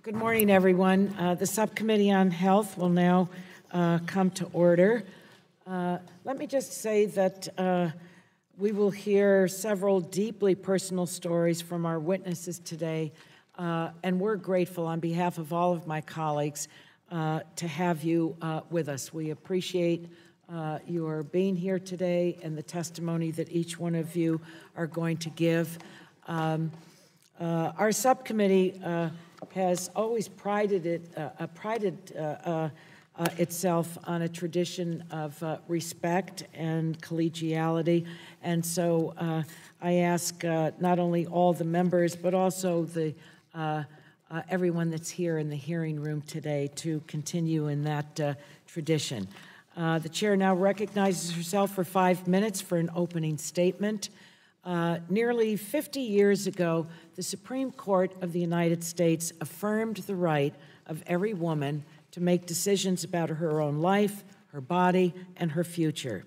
Good morning, everyone. The Subcommittee on Health will now come to order. Let me just say that we will hear several deeply personal stories from our witnesses today, and we're grateful on behalf of all of my colleagues to have you with us. We appreciate your being here today and the testimony that each one of you are going to give. Our subcommittee has always prided itself on a tradition of respect and collegiality, and so I ask not only all the members but also the everyone that's here in the hearing room today to continue in that tradition. The chair now recognizes herself for 5 minutes for an opening statement. Nearly 50 years ago, the Supreme Court of the United States affirmed the right of every woman to make decisions about her own life, her body, and her future.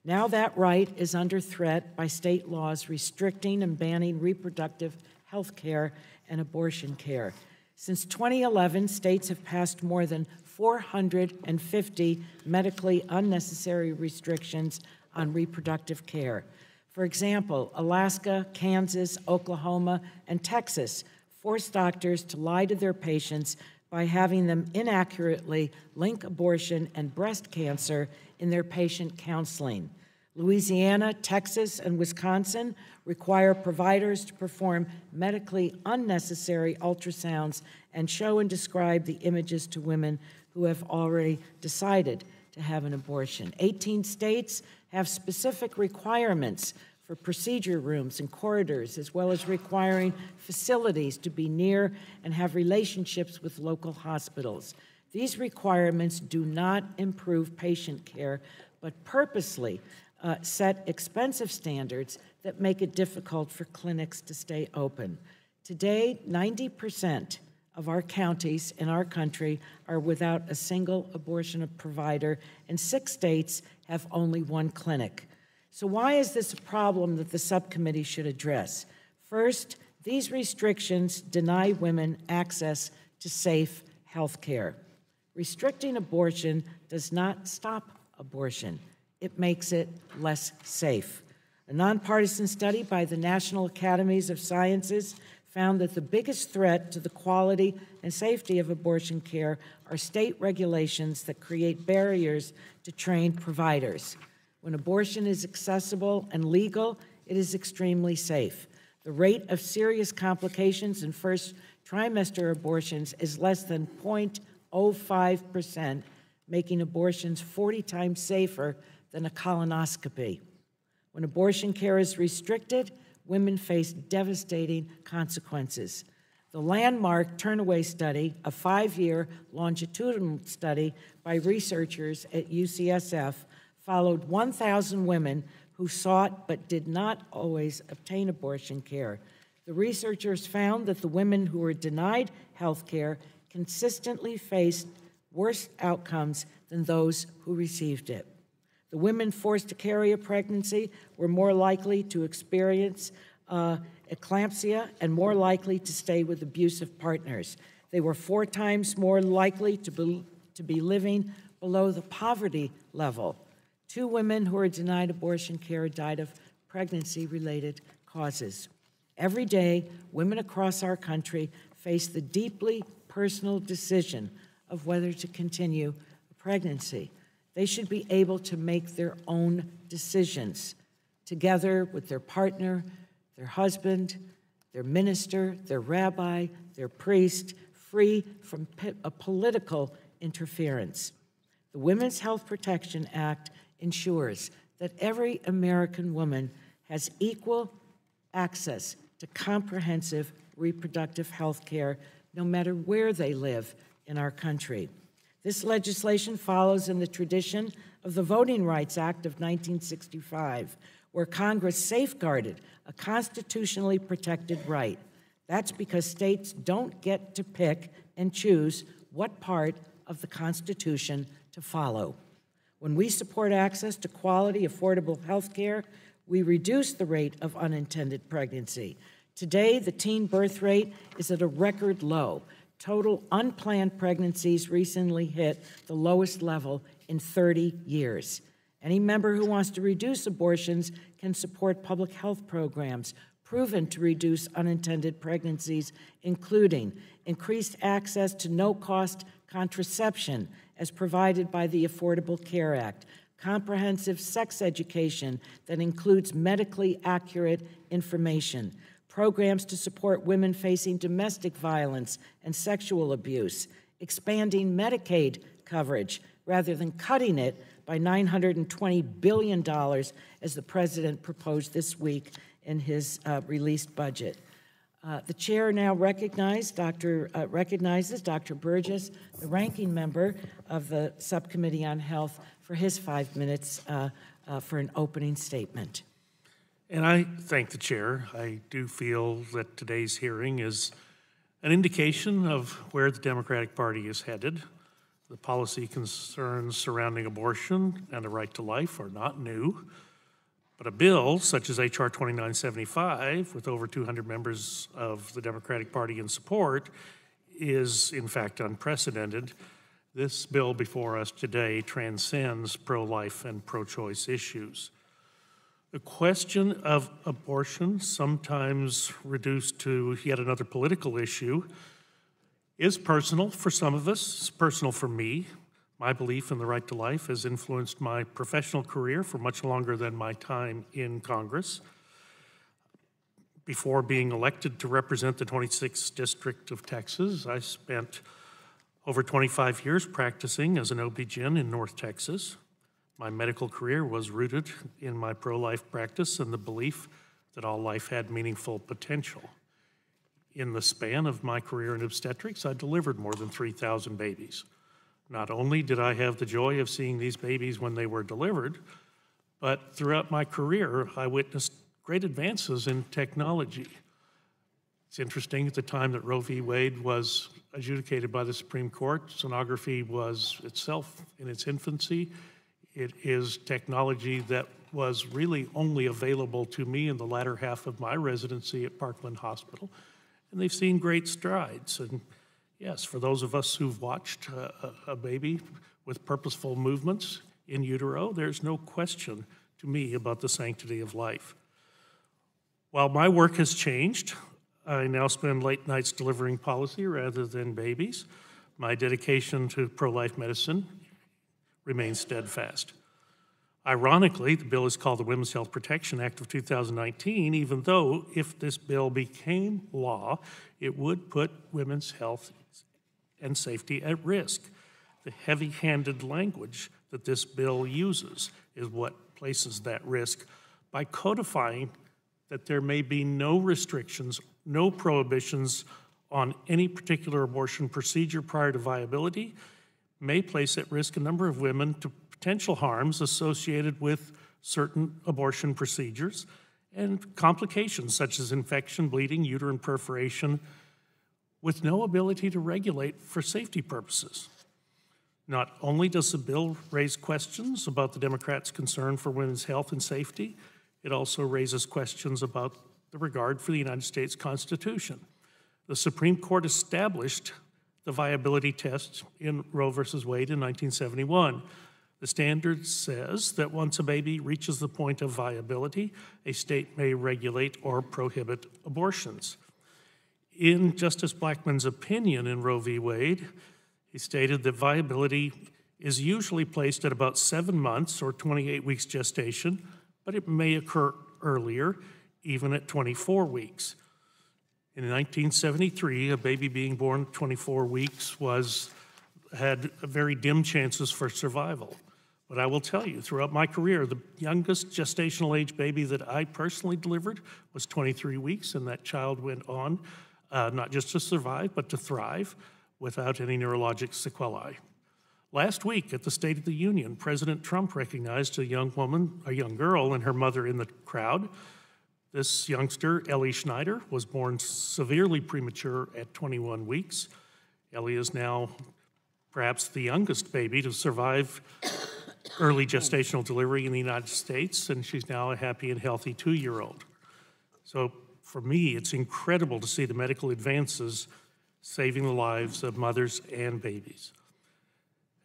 Now that right is under threat by state laws restricting and banning reproductive health care and abortion care. Since 2011, states have passed more than 450 medically unnecessary restrictions on reproductive care. For example, Alaska, Kansas, Oklahoma, and Texas forced doctors to lie to their patients by having them inaccurately link abortion and breast cancer in their patient counseling. Louisiana, Texas, and Wisconsin require providers to perform medically unnecessary ultrasounds and show and describe the images to women who have already decided to have an abortion. 18 states have specific requirements for procedure rooms and corridors, as well as requiring facilities to be near and have relationships with local hospitals. These requirements do not improve patient care, but purposely set expensive standards that make it difficult for clinics to stay open. Today, 90% of our counties in our country are without a single abortion provider, and 6 states have only 1 clinic. So why is this a problem that the subcommittee should address? First, these restrictions deny women access to safe health care. Restricting abortion does not stop abortion. It makes it less safe. A nonpartisan study by the National Academies of Sciences found that the biggest threat to the quality and safety of abortion care are state regulations that create barriers to trained providers. When abortion is accessible and legal, it is extremely safe. The rate of serious complications in first trimester abortions is less than 0.05%, making abortions 40 times safer than a colonoscopy. When abortion care is restricted, women face devastating consequences. The landmark Turnaway study, a 5-year longitudinal study by researchers at UCSF, followed 1,000 women who sought but did not always obtain abortion care. The researchers found that the women who were denied health care consistently faced worse outcomes than those who received it. The women forced to carry a pregnancy were more likely to experience eclampsia and more likely to stay with abusive partners. They were 4 times more likely to be living below the poverty level. 2 women who were denied abortion care died of pregnancy-related causes. Every day, women across our country face the deeply personal decision of whether to continue a pregnancy. They should be able to make their own decisions together with their partner, their husband, their minister, their rabbi, their priest, free from political interference. The Women's Health Protection Act ensures that every American woman has equal access to comprehensive reproductive health care, no matter where they live in our country. This legislation follows in the tradition of the Voting Rights Act of 1965, where Congress safeguarded a constitutionally protected right. That's because states don't get to pick and choose what part of the Constitution to follow. When we support access to quality, affordable health care, we reduce the rate of unintended pregnancy. Today, the teen birth rate is at a record low. Total unplanned pregnancies recently hit the lowest level in 30 years. Any member who wants to reduce abortions can support public health programs proven to reduce unintended pregnancies, including increased access to no-cost contraception as provided by the Affordable Care Act, comprehensive sex education that includes medically accurate information, programs to support women facing domestic violence and sexual abuse, expanding Medicaid coverage rather than cutting it by $920 billion as the president proposed this week in his released budget. The chair now recognizes Dr. Burgess, the ranking member of the Subcommittee on Health, for his 5 minutes for an opening statement. And I thank the chair. I do feel that today's hearing is an indication of where the Democratic Party is headed. The policy concerns surrounding abortion and the right to life are not new, but a bill such as H.R. 2975, with over 200 members of the Democratic Party in support, is in fact unprecedented. This bill before us today transcends pro-life and pro-choice issues. The question of abortion, sometimes reduced to yet another political issue, is personal for some of us. It's personal for me. My belief in the right to life has influenced my professional career for much longer than my time in Congress. Before being elected to represent the 26th District of Texas, I spent over 25 years practicing as an OB-GYN in North Texas. My medical career was rooted in my pro-life practice and the belief that all life had meaningful potential. In the span of my career in obstetrics, I delivered more than 3,000 babies. Not only did I have the joy of seeing these babies when they were delivered, but throughout my career, I witnessed great advances in technology. It's interesting, at the time that Roe v. Wade was adjudicated by the Supreme Court, sonography was itself in its infancy. It is technology that was really only available to me in the latter half of my residency at Parkland Hospital, and they've seen great strides. And yes, for those of us who've watched a baby with purposeful movements in utero, there's no question to me about the sanctity of life. While my work has changed, I now spend late nights delivering policy rather than babies. My dedication to pro-life medicine remains steadfast. Ironically, the bill is called the Women's Health Protection Act of 2019, even though if this bill became law, it would put women's health and safety at risk. The heavy-handed language that this bill uses is what places that risk by codifying that there may be no restrictions, no prohibitions on any particular abortion procedure prior to viability, may place at risk a number of women to potential harms associated with certain abortion procedures and complications such as infection, bleeding, uterine perforation, with no ability to regulate for safety purposes. Not only does the bill raise questions about the Democrats' concern for women's health and safety, it also raises questions about the regard for the United States Constitution. The Supreme Court established the viability test in Roe versus Wade in 1971. The standard says that once a baby reaches the point of viability, a state may regulate or prohibit abortions. In Justice Blackmun's opinion in Roe v. Wade, he stated that viability is usually placed at about 7 months or 28 weeks gestation, but it may occur earlier, even at 24 weeks. In 1973, a baby being born at 24 weeks had very dim chances for survival. But I will tell you, throughout my career, the youngest gestational age baby that I personally delivered was 23 weeks, and that child went on not just to survive, but to thrive without any neurologic sequelae. Last week at the State of the Union, President Trump recognized a young girl and her mother in the crowd. This youngster, Ellie Schneider, was born severely premature at 21 weeks. Ellie is now perhaps the youngest baby to survive early gestational delivery in the United States, and she's now a happy and healthy 2-year-old. So for me, it's incredible to see the medical advances saving the lives of mothers and babies.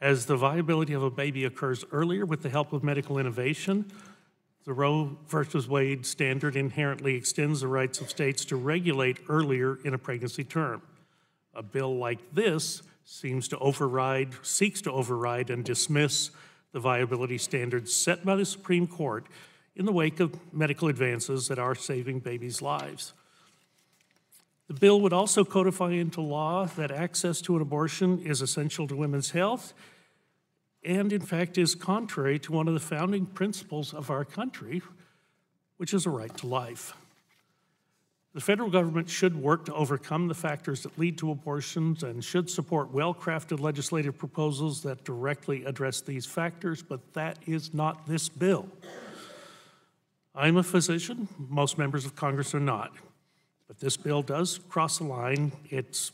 As the viability of a baby occurs earlier with the help of medical innovation, the Roe versus Wade standard inherently extends the rights of states to regulate earlier in a pregnancy term. A bill like this seeks to override and dismiss the viability standards set by the Supreme Court in the wake of medical advances that are saving babies' lives. The bill would also codify into law that access to an abortion is essential to women's health and, in fact, is contrary to one of the founding principles of our country, which is a right to life. The federal government should work to overcome the factors that lead to abortions and should support well-crafted legislative proposals that directly address these factors, but that is not this bill. I'm a physician. Most members of Congress are not. But this bill does cross the line. It's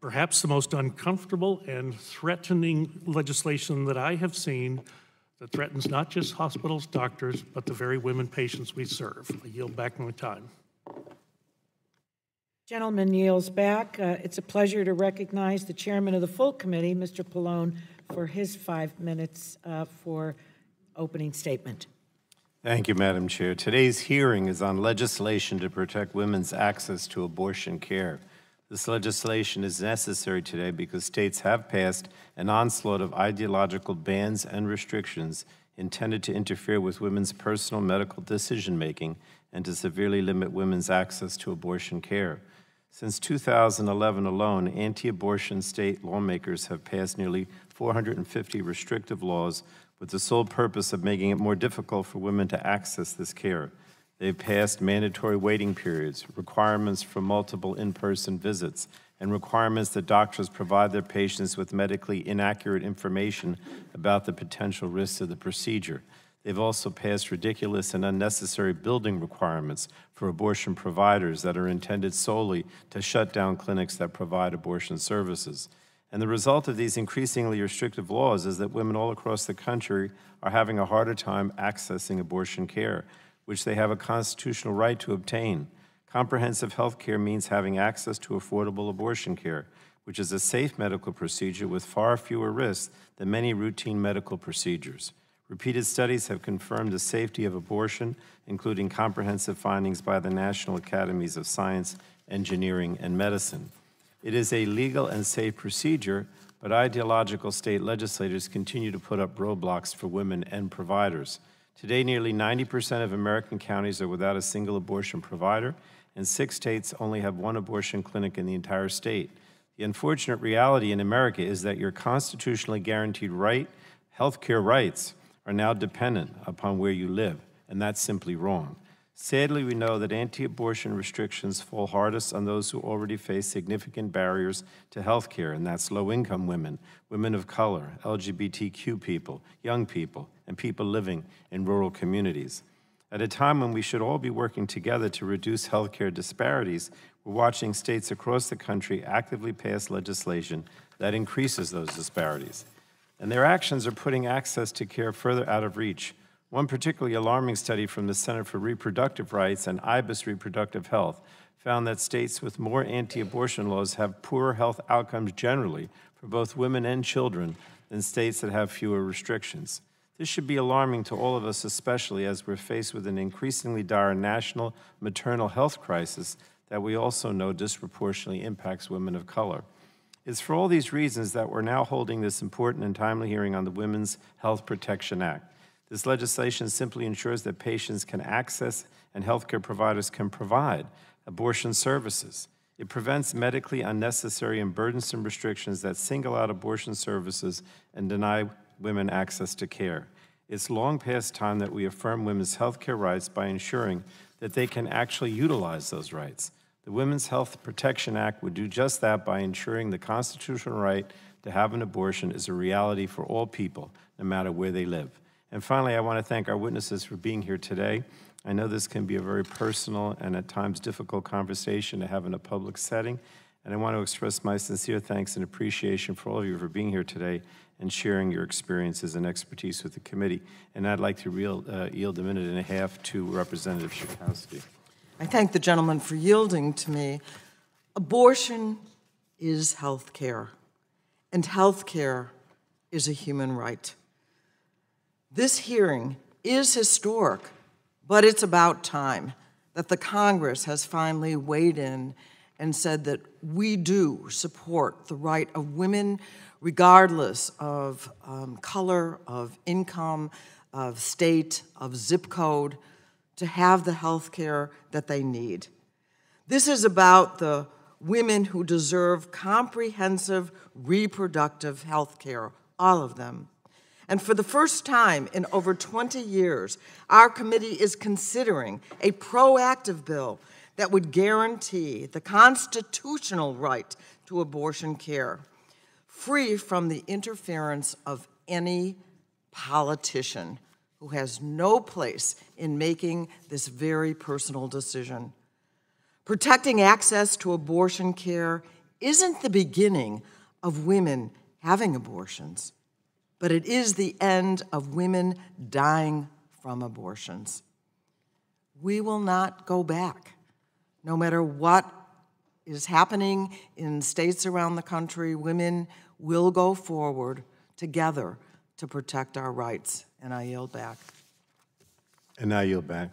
perhaps the most uncomfortable and threatening legislation that I have seen that threatens not just hospitals, doctors, but the very women patients we serve. I yield back my time. Gentleman yields back. It's a pleasure to recognize the chairman of the full committee, Mr. Pallone, for his 5 minutes for opening statement. Thank you, Madam Chair. Today's hearing is on legislation to protect women's access to abortion care. This legislation is necessary today because states have passed an onslaught of ideological bans and restrictions intended to interfere with women's personal medical decision-making and to severely limit women's access to abortion care. Since 2011 alone, anti-abortion state lawmakers have passed nearly 450 restrictive laws with the sole purpose of making it more difficult for women to access this care. They've passed mandatory waiting periods, requirements for multiple in-person visits, and requirements that doctors provide their patients with medically inaccurate information about the potential risks of the procedure. They've also passed ridiculous and unnecessary building requirements for abortion providers that are intended solely to shut down clinics that provide abortion services. And the result of these increasingly restrictive laws is that women all across the country are having a harder time accessing abortion care, which they have a constitutional right to obtain. Comprehensive health care means having access to affordable abortion care, which is a safe medical procedure with far fewer risks than many routine medical procedures. Repeated studies have confirmed the safety of abortion, including comprehensive findings by the National Academies of Science, Engineering, and Medicine. It is a legal and safe procedure, but ideological state legislators continue to put up roadblocks for women and providers. Today, nearly 90% of American counties are without a single abortion provider, and 6 states only have 1 abortion clinic in the entire state. The unfortunate reality in America is that your constitutionally guaranteed health care rights, are now dependent upon where you live, and that's simply wrong. Sadly, we know that anti-abortion restrictions fall hardest on those who already face significant barriers to health care, and that's low-income women, women of color, LGBTQ people, young people, and people living in rural communities. At a time when we should all be working together to reduce health care disparities, we're watching states across the country actively pass legislation that increases those disparities. And their actions are putting access to care further out of reach. One particularly alarming study from the Center for Reproductive Rights and IBIS Reproductive Health found that states with more anti-abortion laws have poorer health outcomes generally for both women and children than states that have fewer restrictions. This should be alarming to all of us, especially as we're faced with an increasingly dire national maternal health crisis that we also know disproportionately impacts women of color. It's for all these reasons that we're now holding this important and timely hearing on the Women's Health Protection Act. This legislation simply ensures that patients can access and healthcare providers can provide abortion services. It prevents medically unnecessary and burdensome restrictions that single out abortion services and deny women access to care. It's long past time that we affirm women's healthcare rights by ensuring that they can actually utilize those rights. The Women's Health Protection Act would do just that by ensuring the constitutional right to have an abortion is a reality for all people, no matter where they live. And finally, I want to thank our witnesses for being here today. I know this can be a very personal and at times difficult conversation to have in a public setting, and I want to express my sincere thanks and appreciation for all of you for being here today and sharing your experiences and expertise with the committee. And I'd like to yield a minute and a half to Representative Schakowsky. I thank the gentleman for yielding to me. Abortion is health care, and health care is a human right. This hearing is historic, but it's about time that the Congress has finally weighed in and said that we do support the right of women, regardless of color, of income, of state, of zip code, to have the health care that they need. This is about the women who deserve comprehensive reproductive health care, all of them. And for the first time in over 20 years, our committee is considering a proactive bill that would guarantee the constitutional right to abortion care, free from the interference of any politician who has no place in making this very personal decision. Protecting access to abortion care isn't the beginning of women having abortions, but it is the end of women dying from abortions. We will not go back. No matter what is happening in states around the country, women will go forward together to protect our rights. And I yield back. And I yield back.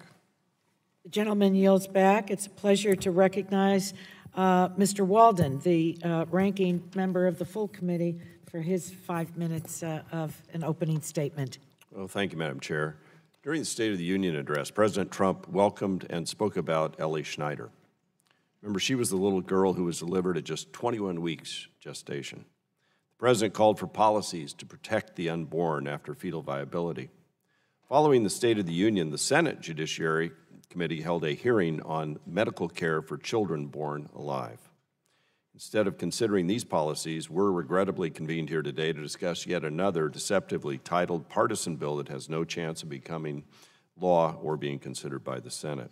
The gentleman yields back. It's a pleasure to recognize Mr. Walden, the ranking member of the full committee, for his 5 minutes of an opening statement. Well, thank you, Madam Chair. During the State of the Union address, President Trump welcomed and spoke about Ellie Schneider. Remember, she was the little girl who was delivered at just 21 weeks gestation. The President called for policies to protect the unborn after fetal viability. Following the State of the Union, the Senate Judiciary Committee held a hearing on medical care for children born alive. Instead of considering these policies, we're regrettably convened here today to discuss yet another deceptively titled partisan bill that has no chance of becoming law or being considered by the Senate.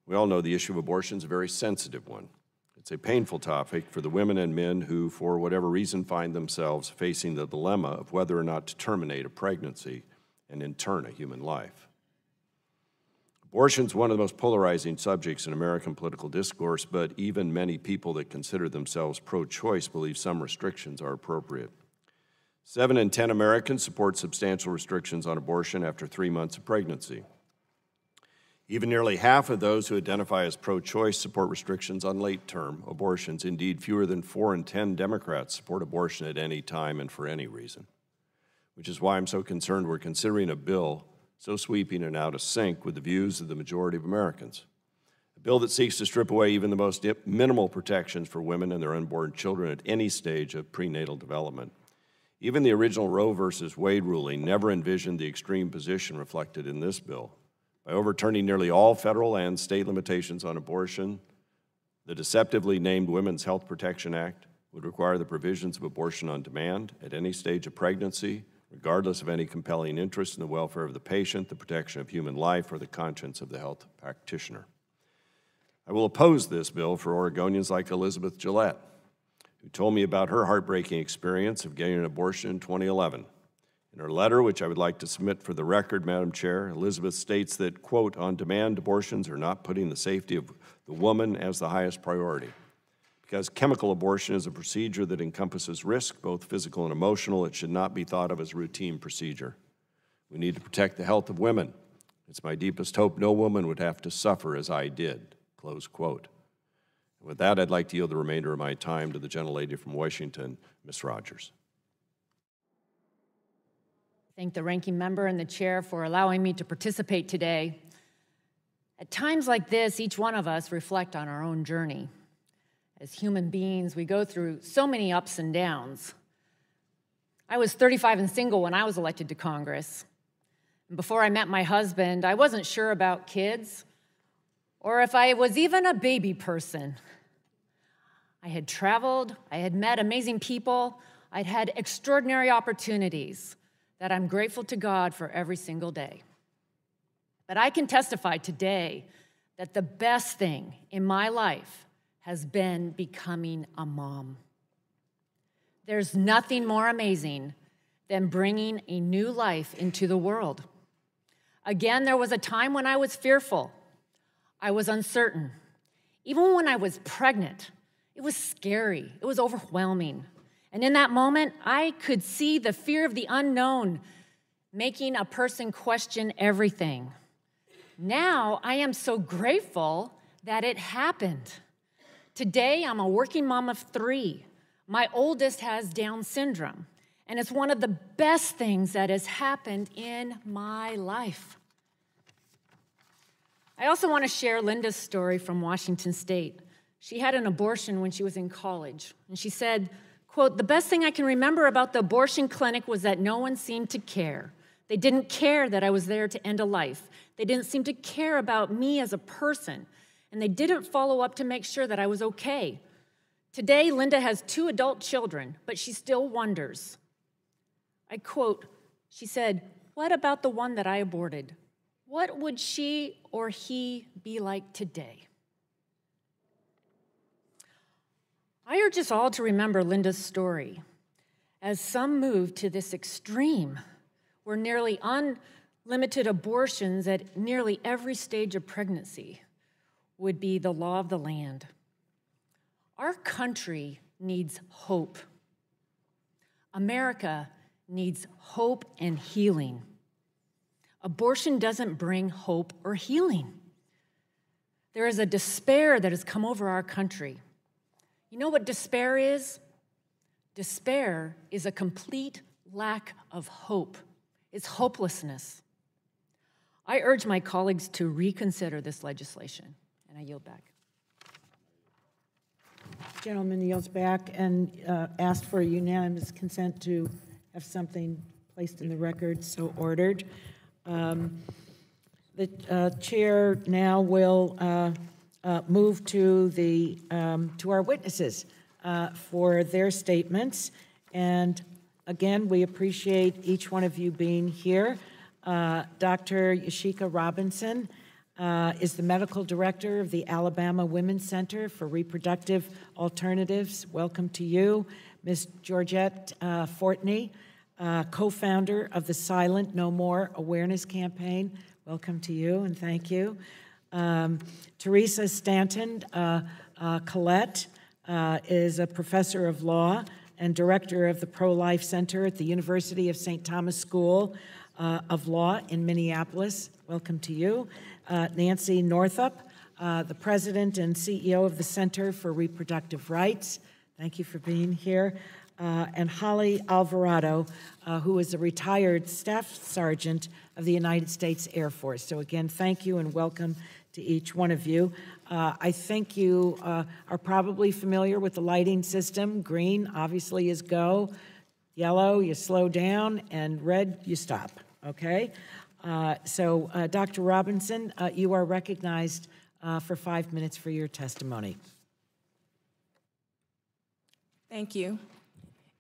We all know the issue of abortion is a very sensitive one. It's a painful topic for the women and men who, for whatever reason, find themselves facing the dilemma of whether or not to terminate a pregnancy and in turn a human life. Abortion is one of the most polarizing subjects in American political discourse, but even many people that consider themselves pro-choice believe some restrictions are appropriate. 7 in 10 Americans support substantial restrictions on abortion after 3 months of pregnancy. Even nearly half of those who identify as pro-choice support restrictions on late-term abortions. Indeed, fewer than 4 in 10 Democrats support abortion at any time and for any reason, which is why I'm so concerned we're considering a bill so sweeping and out of sync with the views of the majority of Americans. A bill that seeks to strip away even the most minimal protections for women and their unborn children at any stage of prenatal development. Even the original Roe versus Wade ruling never envisioned the extreme position reflected in this bill. By overturning nearly all federal and state limitations on abortion, the deceptively named Women's Health Protection Act would require the provisions of abortion on demand at any stage of pregnancy, regardless of any compelling interest in the welfare of the patient, the protection of human life, or the conscience of the health practitioner. I will oppose this bill for Oregonians like Elizabeth Gillette, who told me about her heartbreaking experience of getting an abortion in 2011. In her letter, which I would like to submit for the record, Madam Chair, Elizabeth states that, quote, on-demand abortions are not putting the safety of the woman as the highest priority. Because chemical abortion is a procedure that encompasses risk, both physical and emotional, it should not be thought of as a routine procedure. We need to protect the health of women. It's my deepest hope no woman would have to suffer as I did, close quote. And with that, I'd like to yield the remainder of my time to the gentlelady from Washington, Ms. Rogers. Thank the ranking member and the chair for allowing me to participate today. At times like this, each one of us reflect on our own journey. As human beings, we go through so many ups and downs. I was 35 and single when I was elected to Congress. And before I met my husband, I wasn't sure about kids or if I was even a baby person. I had traveled, I had met amazing people, I'd had extraordinary opportunities that I'm grateful to God for every single day. But I can testify today that the best thing in my life has been becoming a mom. There's nothing more amazing than bringing a new life into the world. Again, there was a time when I was fearful. I was uncertain. Even when I was pregnant, it was scary. It was overwhelming. And in that moment, I could see the fear of the unknown making a person question everything. Now, I am so grateful that it happened. Today, I'm a working mom of 3. My oldest has Down syndrome, and it's one of the best things that has happened in my life. I also want to share Linda's story from Washington State. She had an abortion when she was in college, and she said, quote, "The best thing I can remember about the abortion clinic was that no one seemed to care. They didn't care that I was there to end a life. They didn't seem to care about me as a person, and they didn't follow up to make sure that I was okay. Today, Linda has 2 adult children, but she still wonders." I quote, she said, "What about the one that I aborted? What would she or he be like today?" I urge us all to remember Linda's story as some move to this extreme where nearly unlimited abortions at nearly every stage of pregnancy would be the law of the land. Our country needs hope. America needs hope and healing. Abortion doesn't bring hope or healing. There is a despair that has come over our country. You know what despair is? Despair is a complete lack of hope. It's hopelessness. I urge my colleagues to reconsider this legislation, and I yield back. Gentleman yields back and asked for unanimous consent to have something placed in the record, so ordered. The chair now will move to our witnesses for their statements. And again, we appreciate each one of you being here. Dr. Yashika Robinson is the medical director of the Alabama Women's Center for Reproductive Alternatives. Welcome to you. Ms. Georgette Forney, co-founder of the Silent No More Awareness Campaign. Welcome to you, and thank you. Teresa Collette is a professor of law and director of the Pro-Life Center at the University of St. Thomas School of Law in Minneapolis. Welcome to you. Nancy Northrup, the president and CEO of the Center for Reproductive Rights. Thank you for being here. And Holly Alvarado, who is a retired staff sergeant of the United States Air Force. So again, thank you and welcome to each one of you. I think you are probably familiar with the lighting system. Green, obviously, is go. Yellow, you slow down. And red, you stop, okay? So Dr. Robinson, you are recognized for 5 minutes for your testimony. Thank you,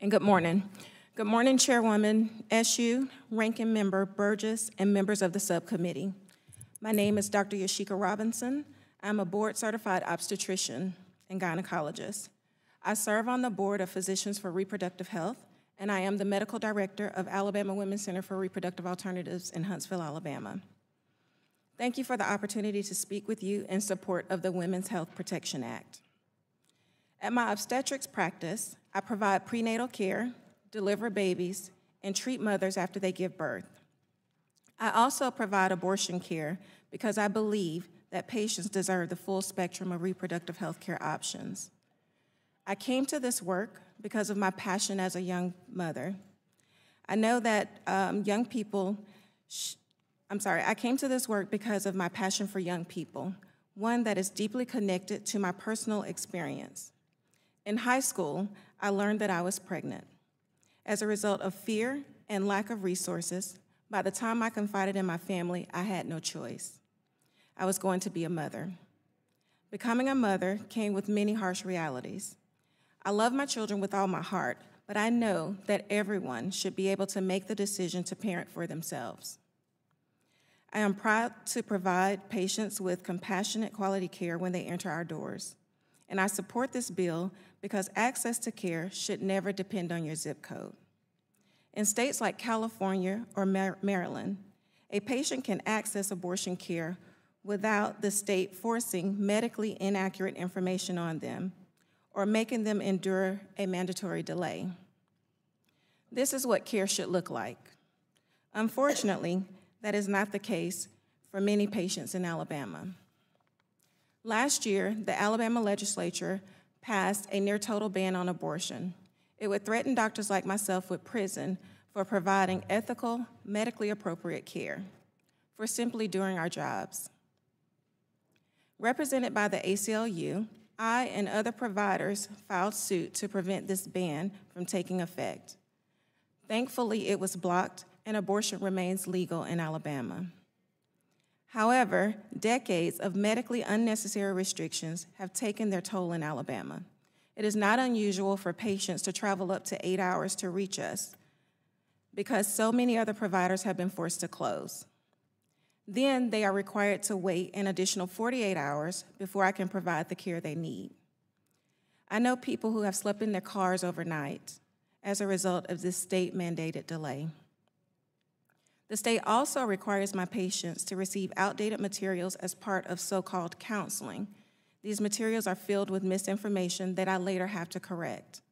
and good morning. Good morning, Chairwoman Eshoo, Ranking Member Burgess, and members of the subcommittee. My name is Dr. Yashika Robinson. I'm a board-certified obstetrician and gynecologist. I serve on the Board of Physicians for Reproductive Health, and I am the medical director of Alabama Women's Center for Reproductive Alternatives in Huntsville, Alabama. Thank you for the opportunity to speak with you in support of the Women's Health Protection Act. At my obstetrics practice, I provide prenatal care, deliver babies, and treat mothers after they give birth. I also provide abortion care because I believe that patients deserve the full spectrum of reproductive health care options. I came to this work because of my passion as a young mother. I know that I came to this work because of my passion for young people, one that is deeply connected to my personal experience. In high school, I learned that I was pregnant. As a result of fear and lack of resources, by the time I confided in my family, I had no choice. I was going to be a mother. Becoming a mother came with many harsh realities. I love my children with all my heart, but I know that everyone should be able to make the decision to parent for themselves. I am proud to provide patients with compassionate quality care when they enter our doors. And I support this bill because access to care should never depend on your zip code. In states like California or Maryland, a patient can access abortion care without the state forcing medically inaccurate information on them or making them endure a mandatory delay. This is what care should look like. Unfortunately, that is not the case for many patients in Alabama. Last year, the Alabama legislature passed a near total ban on abortion. It would threaten doctors like myself with prison for providing ethical, medically appropriate care, for simply doing our jobs. Represented by the ACLU, I and other providers filed suit to prevent this ban from taking effect. Thankfully, it was blocked and abortion remains legal in Alabama. However, decades of medically unnecessary restrictions have taken their toll in Alabama. It is not unusual for patients to travel up to 8 hours to reach us because so many other providers have been forced to close. Then they are required to wait an additional 48 hours before I can provide the care they need. I know people who have slept in their cars overnight as a result of this state-mandated delay. The state also requires my patients to receive outdated materials as part of so-called counseling. These materials are filled with misinformation that I later have to correct.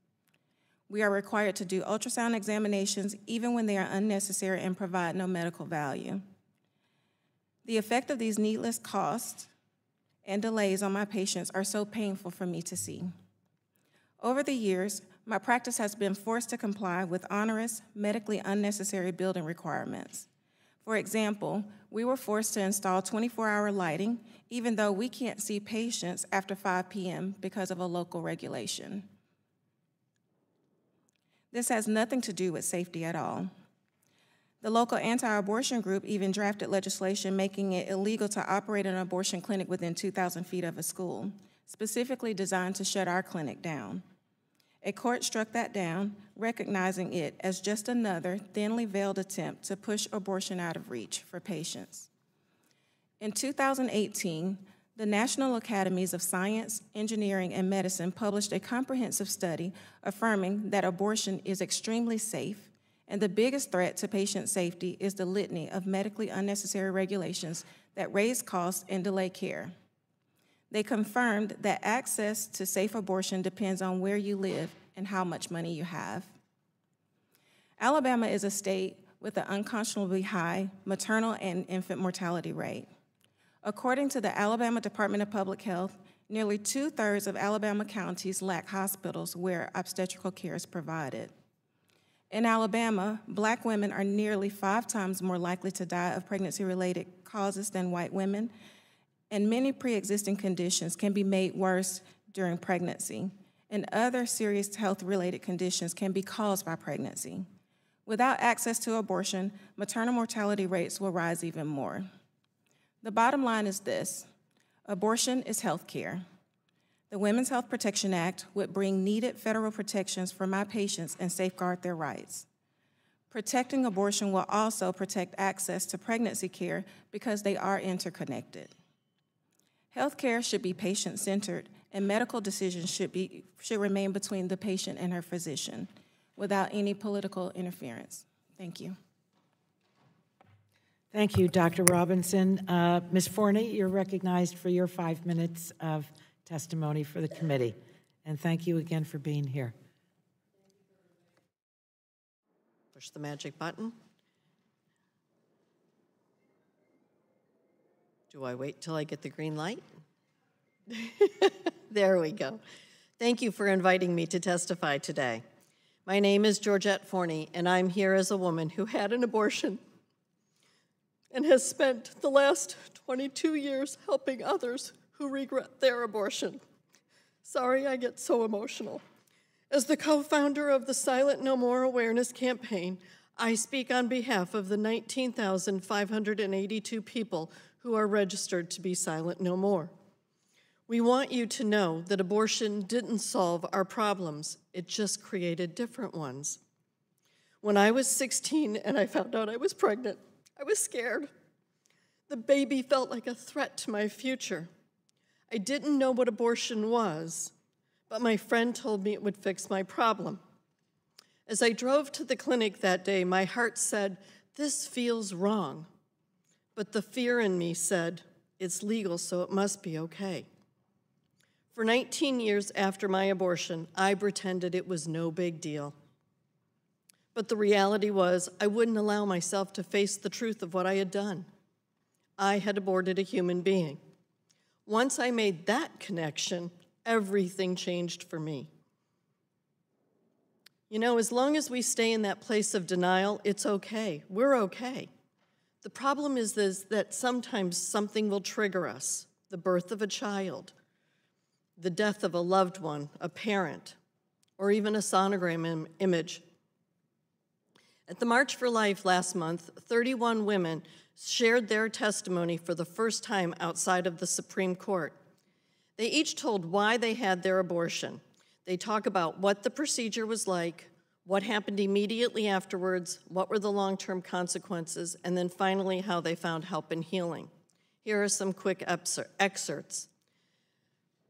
We are required to do ultrasound examinations even when they are unnecessary and provide no medical value. The effect of these needless costs and delays on my patients are so painful for me to see. Over the years, my practice has been forced to comply with onerous, medically unnecessary building requirements. For example, we were forced to install 24-hour lighting, even though we can't see patients after 5 p.m. because of a local regulation. This has nothing to do with safety at all. The local anti-abortion group even drafted legislation making it illegal to operate an abortion clinic within 2,000 feet of a school, specifically designed to shut our clinic down. A court struck that down, recognizing it as just another thinly veiled attempt to push abortion out of reach for patients. In 2018, the National Academies of Science, Engineering, and Medicine published a comprehensive study affirming that abortion is extremely safe, and the biggest threat to patient safety is the litany of medically unnecessary regulations that raise costs and delay care. They confirmed that access to safe abortion depends on where you live and how much money you have. Alabama is a state with an unconscionably high maternal and infant mortality rate. According to the Alabama Department of Public Health, nearly 2/3 of Alabama counties lack hospitals where obstetrical care is provided. In Alabama, Black women are nearly 5 times more likely to die of pregnancy-related causes than white women, and many pre-existing conditions can be made worse during pregnancy, and other serious health-related conditions can be caused by pregnancy. Without access to abortion, maternal mortality rates will rise even more. The bottom line is this: abortion is health care. The Women's Health Protection Act would bring needed federal protections for my patients and safeguard their rights. Protecting abortion will also protect access to pregnancy care because they are interconnected. Health care should be patient-centered, and medical decisions should remain between the patient and her physician without any political interference. Thank you. Thank you, Dr. Robinson. Ms. Forney, you're recognized for your 5 minutes of testimony for the committee. And thank you again for being here. Push the magic button. Do I wait till I get the green light? There we go. Thank you for inviting me to testify today. My name is Georgette Forney, and I'm here as a woman who had an abortion and has spent the last 22 years helping others who regret their abortion. Sorry, I get so emotional. As the co-founder of the Silent No More Awareness Campaign, I speak on behalf of the 19,582 people who are registered to be Silent No More. We want you to know that abortion didn't solve our problems, it just created different ones. When I was 16 and I found out I was pregnant, I was scared. The baby felt like a threat to my future. I didn't know what abortion was, but my friend told me it would fix my problem. As I drove to the clinic that day, my heart said, "This feels wrong." But the fear in me said, It's legal, so it must be okay. For 19 years after my abortion, I pretended it was no big deal. But the reality was, I wouldn't allow myself to face the truth of what I had done. I had aborted a human being. Once I made that connection, everything changed for me. You know, as long as we stay in that place of denial, it's okay. We're okay. The problem is that sometimes something will trigger us. The birth of a child, the death of a loved one, a parent, or even a sonogram image. At the March for Life last month, 31 women shared their testimony for the first time outside of the Supreme Court. They each told why they had their abortion. They talk about what the procedure was like, what happened immediately afterwards, what were the long-term consequences, and then finally how they found help and healing. Here are some quick excerpts.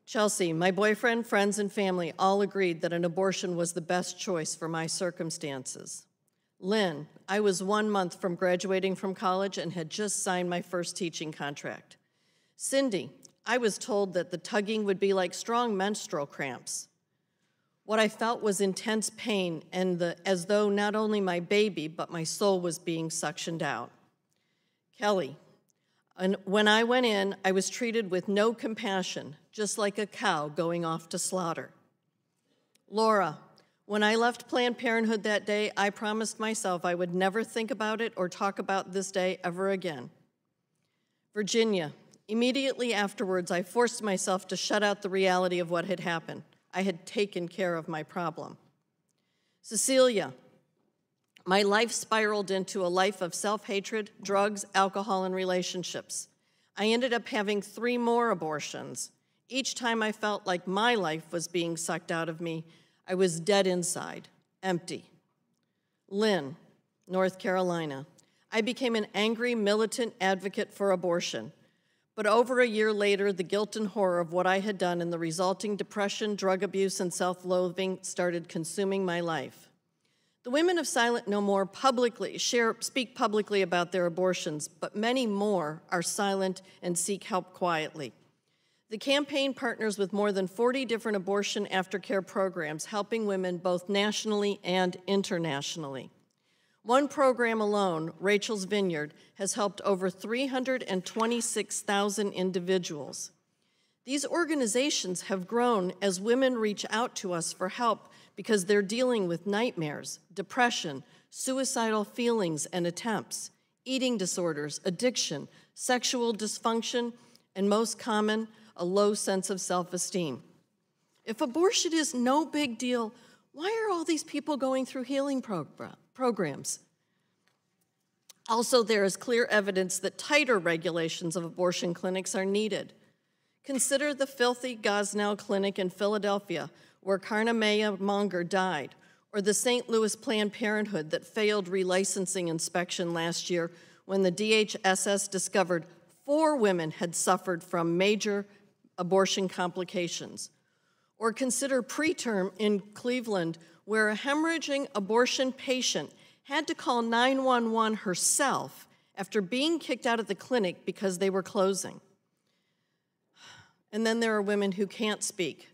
Chelsea, my boyfriend, friends, and family all agreed that an abortion was the best choice for my circumstances. Lynn, I was 1 month from graduating from college and had just signed my first teaching contract. Cindy, I was told that the tugging would be like strong menstrual cramps. What I felt was intense pain and as though not only my baby, but my soul was being suctioned out. Kelly, when I went in, I was treated with no compassion, just like a cow going off to slaughter. Laura, when I left Planned Parenthood that day, I promised myself I would never think about it or talk about this day ever again. Virginia, immediately afterwards, I forced myself to shut out the reality of what had happened. I had taken care of my problem. Cecilia, my life spiraled into a life of self-hatred, drugs, alcohol, and relationships. I ended up having 3 more abortions. Each time I felt like my life was being sucked out of me, I was dead inside, empty. Lynn, North Carolina, I became an angry, militant advocate for abortion. But over a year later, the guilt and horror of what I had done and the resulting depression, drug abuse, and self-loathing started consuming my life. The women of Silent No More speak publicly about their abortions, but many more are silent and seek help quietly. The campaign partners with more than 40 different abortion aftercare programs, helping women both nationally and internationally. One program alone, Rachel's Vineyard, has helped over 326,000 individuals. These organizations have grown as women reach out to us for help because they're dealing with nightmares, depression, suicidal feelings and attempts, eating disorders, addiction, sexual dysfunction, and most common, a low sense of self-esteem. If abortion is no big deal, why are all these people going through healing programs? Also, there is clear evidence that tighter regulations of abortion clinics are needed. Consider the filthy Gosnell Clinic in Philadelphia, where Karnamaya Monger died, or the St. Louis Planned Parenthood that failed relicensing inspection last year when the DHSS discovered 4 women had suffered from major abortion complications. Or consider preterm in Cleveland, where a hemorrhaging abortion patient had to call 911 herself after being kicked out of the clinic because they were closing. And then there are women who can't speak.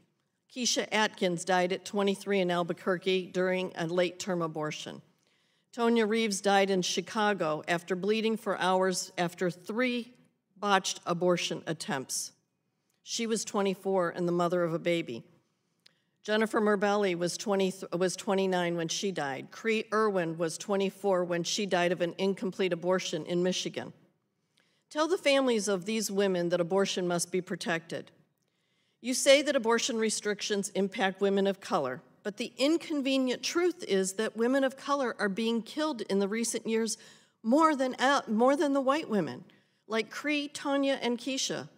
Keisha Atkins died at 23 in Albuquerque during a late-term abortion. Tonya Reeves died in Chicago after bleeding for hours after 3 botched abortion attempts. She was 24 and the mother of a baby. Jennifer Merbelli was 29 when she died. Cree Irwin was 24 when she died of an incomplete abortion in Michigan. Tell the families of these women that abortion must be protected. You say that abortion restrictions impact women of color, but the inconvenient truth is that women of color are being killed in the recent years more than the white women, like Cree, Tonya, and Keisha.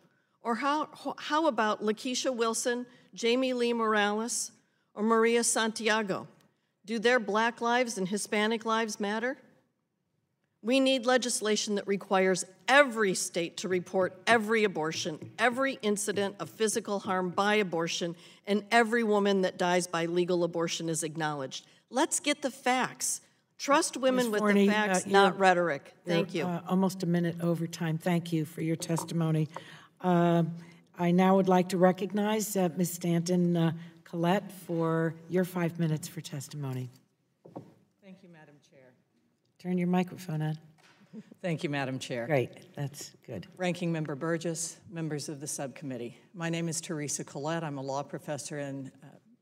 Or how about Lakeisha Wilson, Jamie Lee Morales, or Maria Santiago? Do their Black lives and Hispanic lives matter? We need legislation that requires every state to report every abortion, every incident of physical harm by abortion, and every woman that dies by legal abortion is acknowledged. Let's get the facts. Trust women Ms. with Forney, the facts, you're- not rhetoric. Thank You're, you. almost a minute over time. Thank you for your testimony. I now would like to recognize Ms. Stanton Collette for your 5 minutes for testimony. Thank you, Madam Chair. Turn your microphone on. Thank you, Madam Chair. Great, that's good. Ranking Member Burgess, members of the subcommittee. My name is Teresa Collette. I'm a law professor in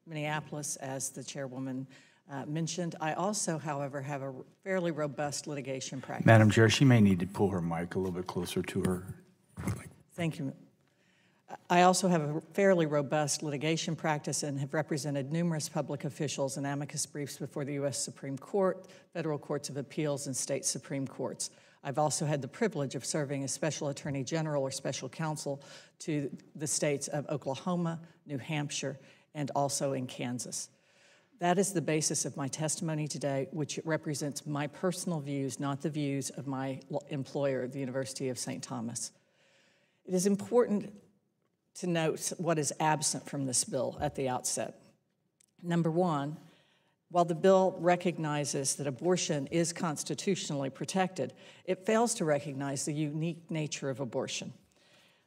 Minneapolis, as the chairwoman mentioned. I also, however, have a fairly robust litigation practice. Madam Chair, she may need to pull her mic a little bit closer to her. Thank you. I also have a fairly robust litigation practice and have represented numerous public officials in amicus briefs before the U.S. Supreme Court, federal courts of appeals, and state Supreme Courts. I've also had the privilege of serving as Special Attorney General or Special Counsel to the states of Oklahoma, New Hampshire, and also in Kansas. That is the basis of my testimony today, which represents my personal views, not the views of my employer, the University of St. Thomas. It is important to note what is absent from this bill at the outset. Number one, while the bill recognizes that abortion is constitutionally protected, it fails to recognize the unique nature of abortion.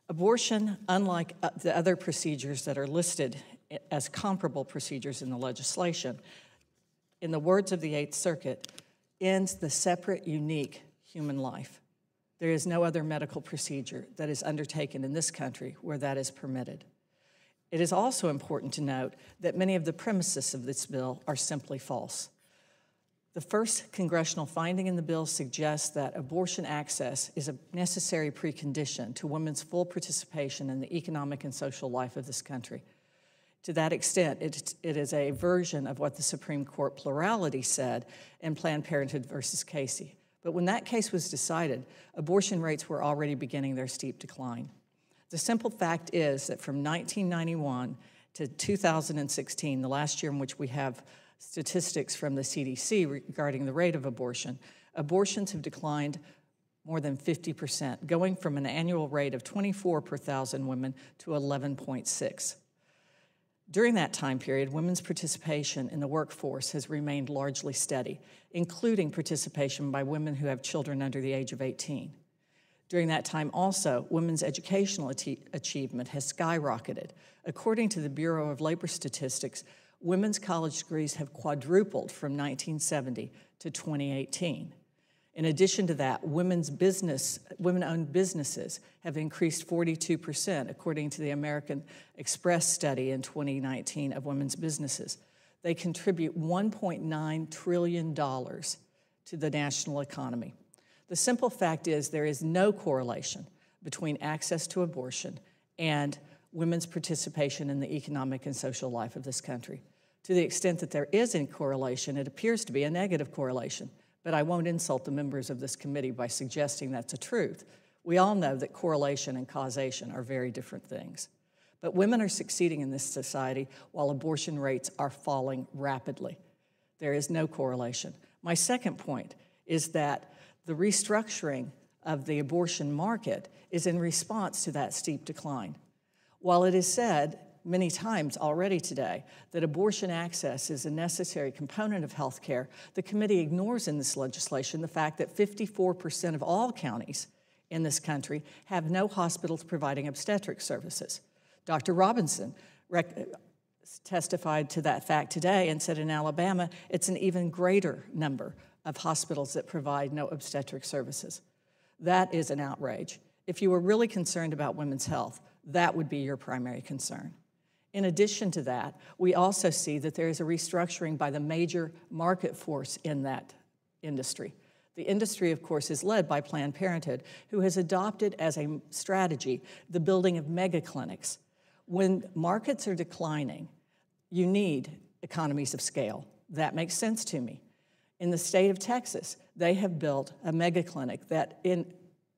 Abortion, unlike the other procedures that are listed as comparable procedures in the legislation, in the words of the Eighth Circuit, ends the separate, unique human life. There is no other medical procedure that is undertaken in this country where that is permitted. It is also important to note that many of the premises of this bill are simply false. The first congressional finding in the bill suggests that abortion access is a necessary precondition to women's full participation in the economic and social life of this country. To that extent, it is a version of what the Supreme Court plurality said in Planned Parenthood versus Casey. But when that case was decided, abortion rates were already beginning their steep decline. The simple fact is that from 1991 to 2016, the last year in which we have statistics from the CDC regarding the rate of abortion, abortions have declined more than 50%, going from an annual rate of 24 per 1,000 women to 11.6. During that time period, women's participation in the workforce has remained largely steady, including participation by women who have children under the age of 18. During that time also, women's educational achievement has skyrocketed. According to the Bureau of Labor Statistics, women's college degrees have quadrupled from 1970 to 2018. In addition to that, women-owned businesses have increased 42%, according to the American Express study in 2019 of women's businesses. They contribute $1.9 trillion to the national economy. The simple fact is there is no correlation between access to abortion and women's participation in the economic and social life of this country. To the extent that there is a correlation, it appears to be a negative correlation. But I won't insult the members of this committee by suggesting that's a truth. We all know that correlation and causation are very different things. But women are succeeding in this society while abortion rates are falling rapidly. There is no correlation. My second point is that the restructuring of the abortion market is in response to that steep decline. While it is said many times already today that abortion access is a necessary component of health care, the committee ignores in this legislation the fact that 54% of all counties in this country have no hospitals providing obstetric services. Dr. Robinson testified to that fact today and said in Alabama it's an even greater number of hospitals that provide no obstetric services. That is an outrage. If you were really concerned about women's health, that would be your primary concern. In addition to that, we also see that there is a restructuring by the major market force in that industry. The industry, of course, is led by Planned Parenthood, who has adopted as a strategy the building of mega clinics. When markets are declining, you need economies of scale. That makes sense to me. In the state of Texas, they have built a mega clinic that in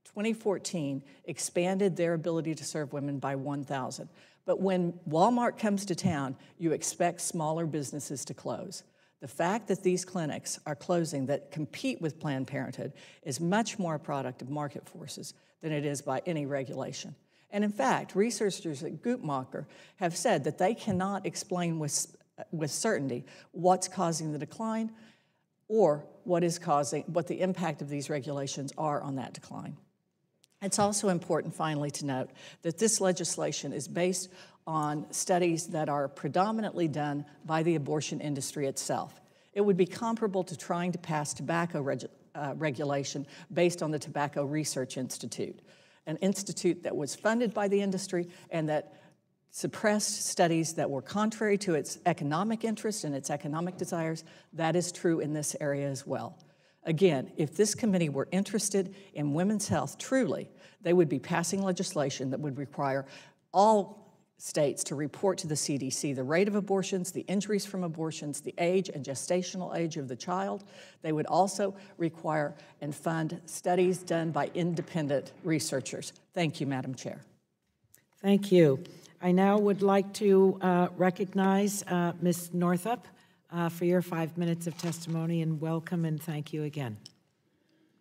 2014 expanded their ability to serve women by 1,000. But when Walmart comes to town, you expect smaller businesses to close. The fact that these clinics are closing that compete with Planned Parenthood is much more a product of market forces than it is by any regulation. And in fact, researchers at Guttmacher have said that they cannot explain with certainty what's causing the decline. or what the impact of these regulations are on that decline. It's also important, finally, to note that this legislation is based on studies that are predominantly done by the abortion industry itself. It would be comparable to trying to pass tobacco regulation based on the Tobacco Research Institute, an institute that was funded by the industry and that suppressed studies that were contrary to its economic interests and its economic desires. That is true in this area as well. Again, if this committee were interested in women's health truly, they would be passing legislation that would require all states to report to the CDC the rate of abortions, the injuries from abortions, the age and gestational age of the child. They would also require and fund studies done by independent researchers. Thank you, Madam Chair. Thank you. I now would like to recognize Ms. Northrup for your 5 minutes of testimony, and welcome and thank you again.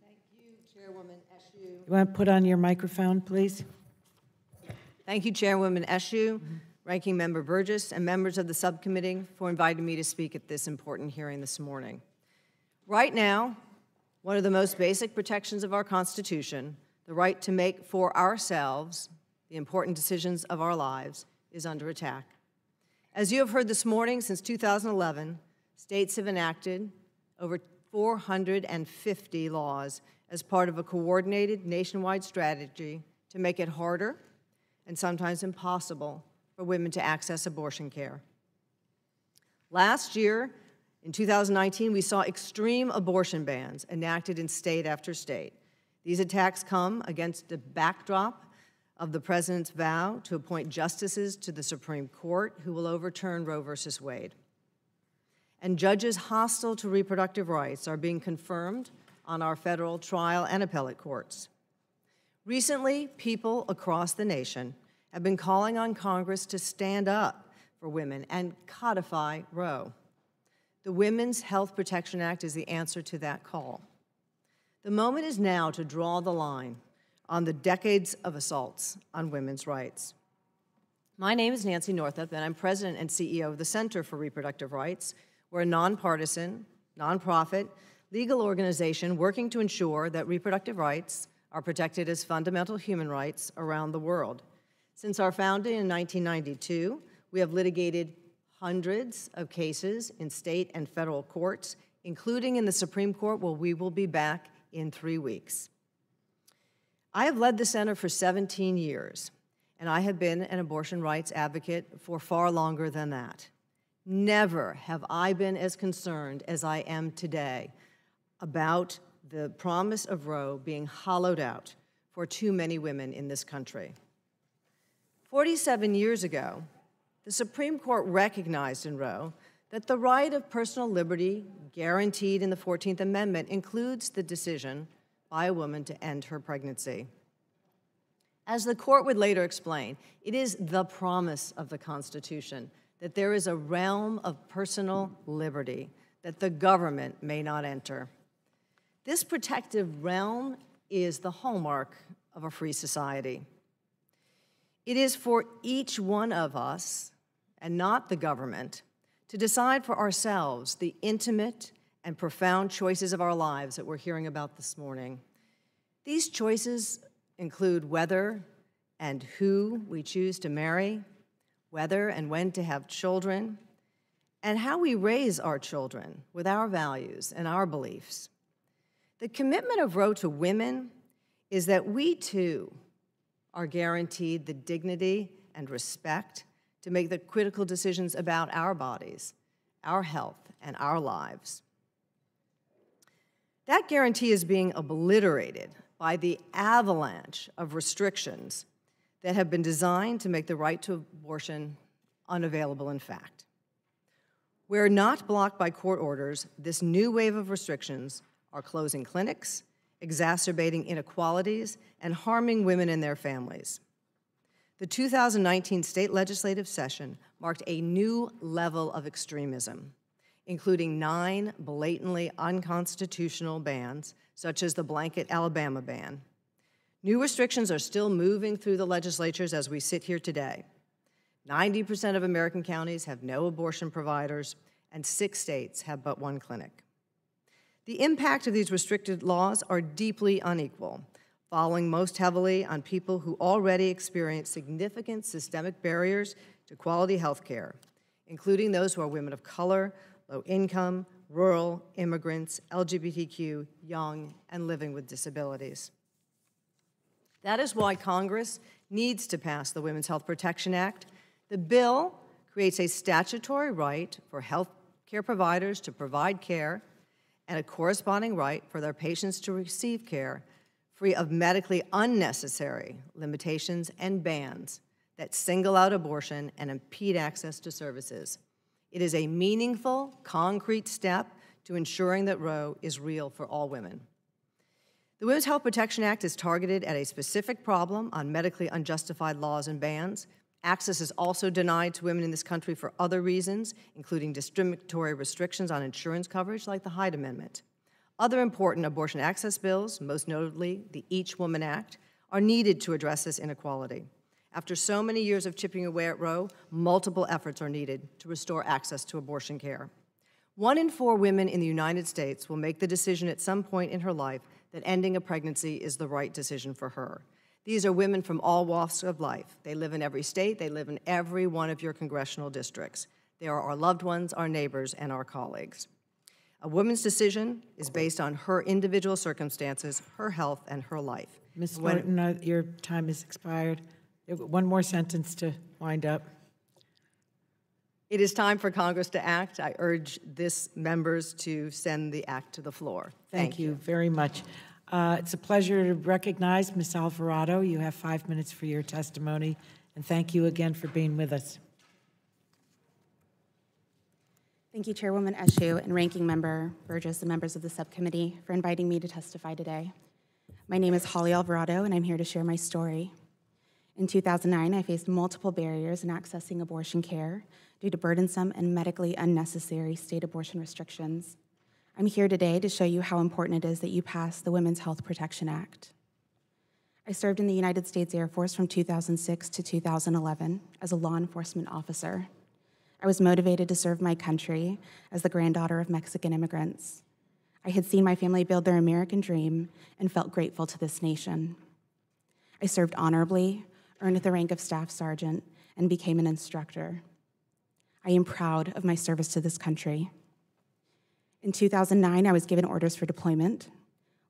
Thank you, Chairwoman Eshoo. You want to put on your microphone, please? Thank you, Chairwoman Eshoo, Ranking Member Burgess, and members of the subcommittee for inviting me to speak at this important hearing this morning. Right now, one of the most basic protections of our Constitution, the right to make for ourselves the important decisions of our lives, is under attack. As you have heard this morning, since 2011, states have enacted over 450 laws as part of a coordinated nationwide strategy to make it harder and sometimes impossible for women to access abortion care. Last year, in 2019, we saw extreme abortion bans enacted in state after state. These attacks come against the backdrop of the President's vow to appoint justices to the Supreme Court who will overturn Roe v. Wade. And judges hostile to reproductive rights are being confirmed on our federal trial and appellate courts. Recently, people across the nation have been calling on Congress to stand up for women and codify Roe. The Women's Health Protection Act is the answer to that call. The moment is now to draw the line on the decades of assaults on women's rights. My name is Nancy Northrup, and I'm President and CEO of the Center for Reproductive Rights. We're a nonpartisan, nonprofit, legal organization working to ensure that reproductive rights are protected as fundamental human rights around the world. Since our founding in 1992, we have litigated hundreds of cases in state and federal courts, including in the Supreme Court, where we will be back in 3 weeks. I have led the Center for 17 years, and I have been an abortion rights advocate for far longer than that. Never have I been as concerned as I am today about the promise of Roe being hollowed out for too many women in this country. 47 years ago, the Supreme Court recognized in Roe that the right of personal liberty guaranteed in the 14th Amendment includes the decision by a woman to end her pregnancy. As the court would later explain, it is the promise of the Constitution that there is a realm of personal liberty that the government may not enter. This protective realm is the hallmark of a free society. It is for each one of us, and not the government, to decide for ourselves the intimate and profound choices of our lives that we're hearing about this morning. These choices include whether and who we choose to marry, whether and when to have children, and how we raise our children with our values and our beliefs. The commitment of Roe to women is that we, too, are guaranteed the dignity and respect to make the critical decisions about our bodies, our health, and our lives. That guarantee is being obliterated by the avalanche of restrictions that have been designed to make the right to abortion unavailable in fact. Where not blocked by court orders, this new wave of restrictions are closing clinics, exacerbating inequalities, and harming women and their families. The 2019 state legislative session marked a new level of extremism, including 9 blatantly unconstitutional bans, such as the blanket Alabama ban. New restrictions are still moving through the legislatures as we sit here today. 90% of American counties have no abortion providers, and 6 states have but 1 clinic. The impact of these restricted laws are deeply unequal, falling most heavily on people who already experience significant systemic barriers to quality health care, including those who are women of color, low income, rural, immigrants, LGBTQ, young, and living with disabilities. That is why Congress needs to pass the Women's Health Protection Act. The bill creates a statutory right for health care providers to provide care and a corresponding right for their patients to receive care free of medically unnecessary limitations and bans that single out abortion and impede access to services. It is a meaningful, concrete step to ensuring that Roe is real for all women. The Women's Health Protection Act is targeted at a specific problem on medically unjustified laws and bans. Access is also denied to women in this country for other reasons, including discriminatory restrictions on insurance coverage like the Hyde Amendment. Other important abortion access bills, most notably the Each Woman Act, are needed to address this inequality. After so many years of chipping away at Roe, multiple efforts are needed to restore access to abortion care. 1 in 4 women in the United States will make the decision at some point in her life that ending a pregnancy is the right decision for her. These are women from all walks of life. They live in every state. They live in every one of your congressional districts. They are our loved ones, our neighbors, and our colleagues. A woman's decision is based on her individual circumstances, her health, and her life. Ms. Norton, your time has expired. One more sentence to wind up. It is time for Congress to act. I urge this members to send the act to the floor. Thank you very much. It's a pleasure to recognize Ms. Alvarado. You have 5 minutes for your testimony, and thank you again for being with us. Thank you, Chairwoman Eshoo and Ranking Member Burgess and members of the subcommittee for inviting me to testify today. My name is Holly Alvarado, and I'm here to share my story. In 2009, I faced multiple barriers in accessing abortion care due to burdensome and medically unnecessary state abortion restrictions. I'm here today to show you how important it is that you pass the Women's Health Protection Act. I served in the United States Air Force from 2006 to 2011 as a law enforcement officer. I was motivated to serve my country as the granddaughter of Mexican immigrants. I had seen my family build their American dream and felt grateful to this nation. I served honorably, earned the rank of Staff Sergeant, and became an instructor. I am proud of my service to this country. In 2009, I was given orders for deployment.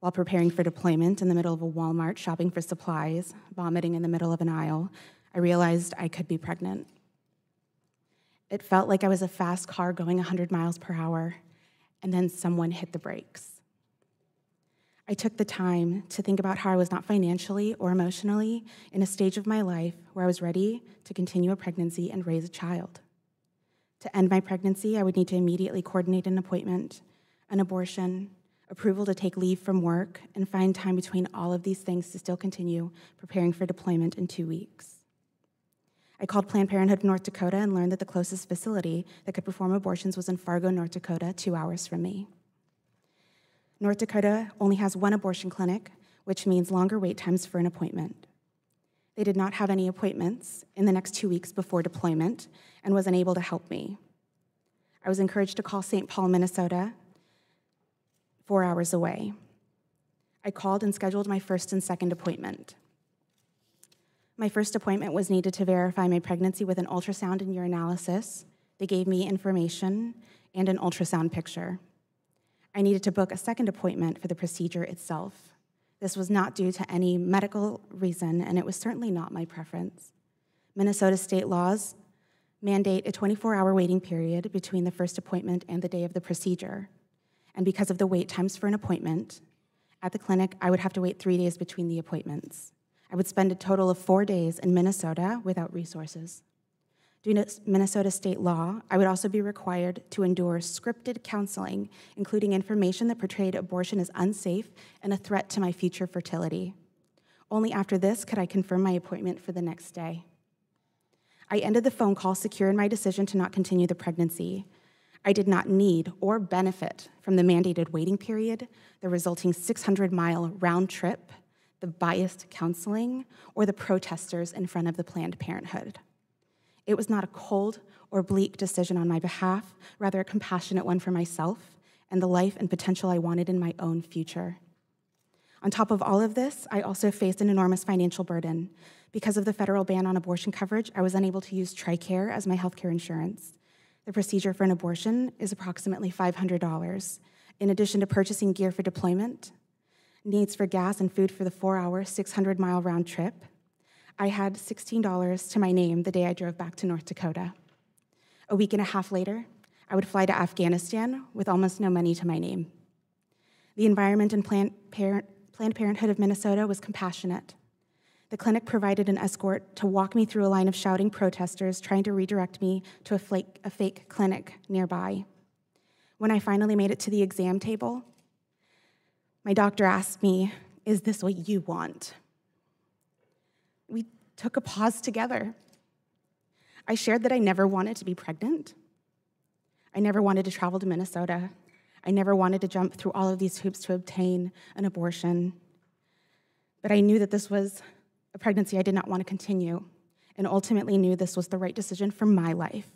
While preparing for deployment in the middle of a Walmart shopping for supplies, vomiting in the middle of an aisle, I realized I could be pregnant. It felt like I was a fast car going 100 miles per hour, and then someone hit the brakes. I took the time to think about how I was not financially or emotionally in a stage of my life where I was ready to continue a pregnancy and raise a child. To end my pregnancy, I would need to immediately coordinate an appointment, an abortion, approval to take leave from work, and find time between all of these things to still continue preparing for deployment in 2 weeks. I called Planned Parenthood of North Dakota and learned that the closest facility that could perform abortions was in Fargo, North Dakota, 2 hours from me. North Dakota only has 1 abortion clinic, which means longer wait times for an appointment. They did not have any appointments in the next 2 weeks before deployment and was unable to help me. I was encouraged to call St. Paul, Minnesota, 4 hours away. I called and scheduled my first and second appointment. My first appointment was needed to verify my pregnancy with an ultrasound and urinalysis. They gave me information and an ultrasound picture. I needed to book a second appointment for the procedure itself. This was not due to any medical reason, and it was certainly not my preference. Minnesota state laws mandate a 24-hour waiting period between the first appointment and the day of the procedure. And because of the wait times for an appointment, at the clinic, I would have to wait 3 days between the appointments. I would spend a total of 4 days in Minnesota without resources. Due to Minnesota state law, I would also be required to endure scripted counseling, including information that portrayed abortion as unsafe and a threat to my future fertility. Only after this could I confirm my appointment for the next day. I ended the phone call secure in my decision to not continue the pregnancy. I did not need or benefit from the mandated waiting period, the resulting 600-mile round trip, the biased counseling, or the protesters in front of the Planned Parenthood. It was not a cold or bleak decision on my behalf, rather a compassionate one for myself and the life and potential I wanted in my own future. On top of all of this, I also faced an enormous financial burden. Because of the federal ban on abortion coverage, I was unable to use TRICARE as my healthcare insurance. The procedure for an abortion is approximately $500. In addition to purchasing gear for deployment, needs for gas and food for the 4-hour, 600-mile round trip, I had $16 to my name the day I drove back to North Dakota. A week and a half later, I would fly to Afghanistan with almost no money to my name. The environment in Planned Parenthood of Minnesota was compassionate. The clinic provided an escort to walk me through a line of shouting protesters trying to redirect me to a fake clinic nearby. When I finally made it to the exam table, my doctor asked me, "Is this what you want?" We took a pause together. I shared that I never wanted to be pregnant. I never wanted to travel to Minnesota. I never wanted to jump through all of these hoops to obtain an abortion. But I knew that this was a pregnancy I did not want to continue, and ultimately knew this was the right decision for my life.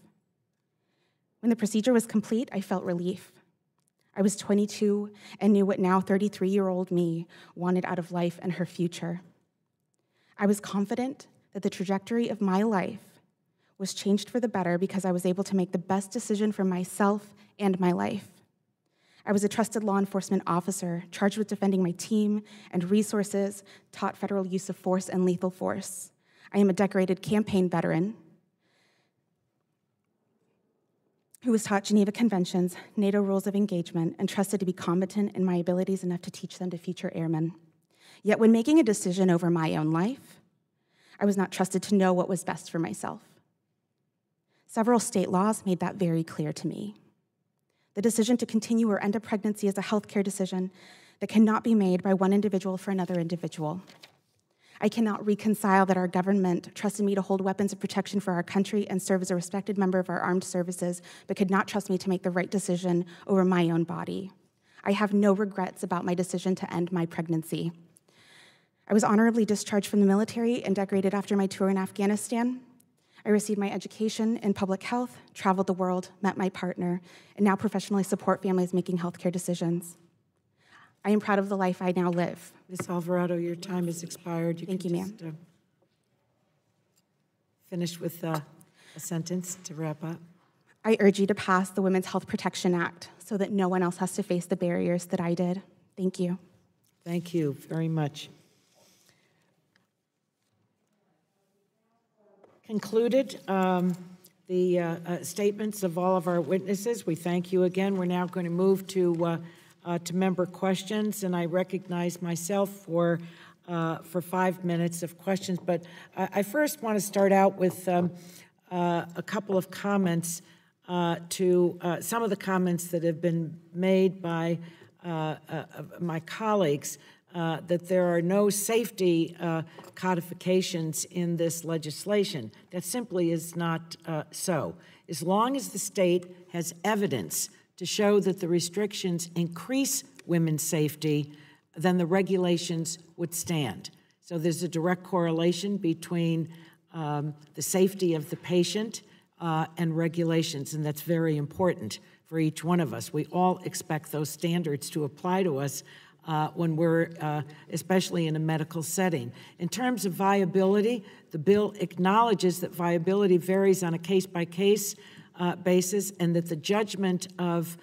When the procedure was complete, I felt relief. I was 22 and knew what now 33-year-old me wanted out of life and her future. I was confident that the trajectory of my life was changed for the better because I was able to make the best decision for myself and my life. I was a trusted law enforcement officer charged with defending my team and resources, taught federal use of force and lethal force. I am a decorated campaign veteran who was taught Geneva Conventions, NATO rules of engagement, and trusted to be competent in my abilities enough to teach them to future airmen. Yet when making a decision over my own life, I was not trusted to know what was best for myself. Several state laws made that very clear to me. The decision to continue or end a pregnancy is a healthcare decision that cannot be made by one individual for another individual. I cannot reconcile that our government trusted me to hold weapons of protection for our country and serve as a respected member of our armed services, but could not trust me to make the right decision over my own body. I have no regrets about my decision to end my pregnancy. I was honorably discharged from the military and decorated after my tour in Afghanistan. I received my education in public health, traveled the world, met my partner, and now professionally support families making healthcare decisions. I am proud of the life I now live. Ms. Alvarado, your time has expired. Thank you, ma'am. Finish with a sentence to wrap up. I urge you to pass the Women's Health Protection Act so that no one else has to face the barriers that I did. Thank you. Thank you very much. Concluded the statements of all of our witnesses. We thank you again. We're now going to move to member questions, and I recognize myself for 5 minutes of questions. But I first want to start out with a couple of comments to some of the comments that have been made by my colleagues. That there are no safety codifications in this legislation. That simply is not so. As long as the state has evidence to show that the restrictions increase women's safety, then the regulations would stand. So there's a direct correlation between the safety of the patient and regulations, and that's very important for each one of us. We all expect those standards to apply to us when we're, especially in a medical setting. In terms of viability, the bill acknowledges that viability varies on a case-by-case basis, and that the judgment of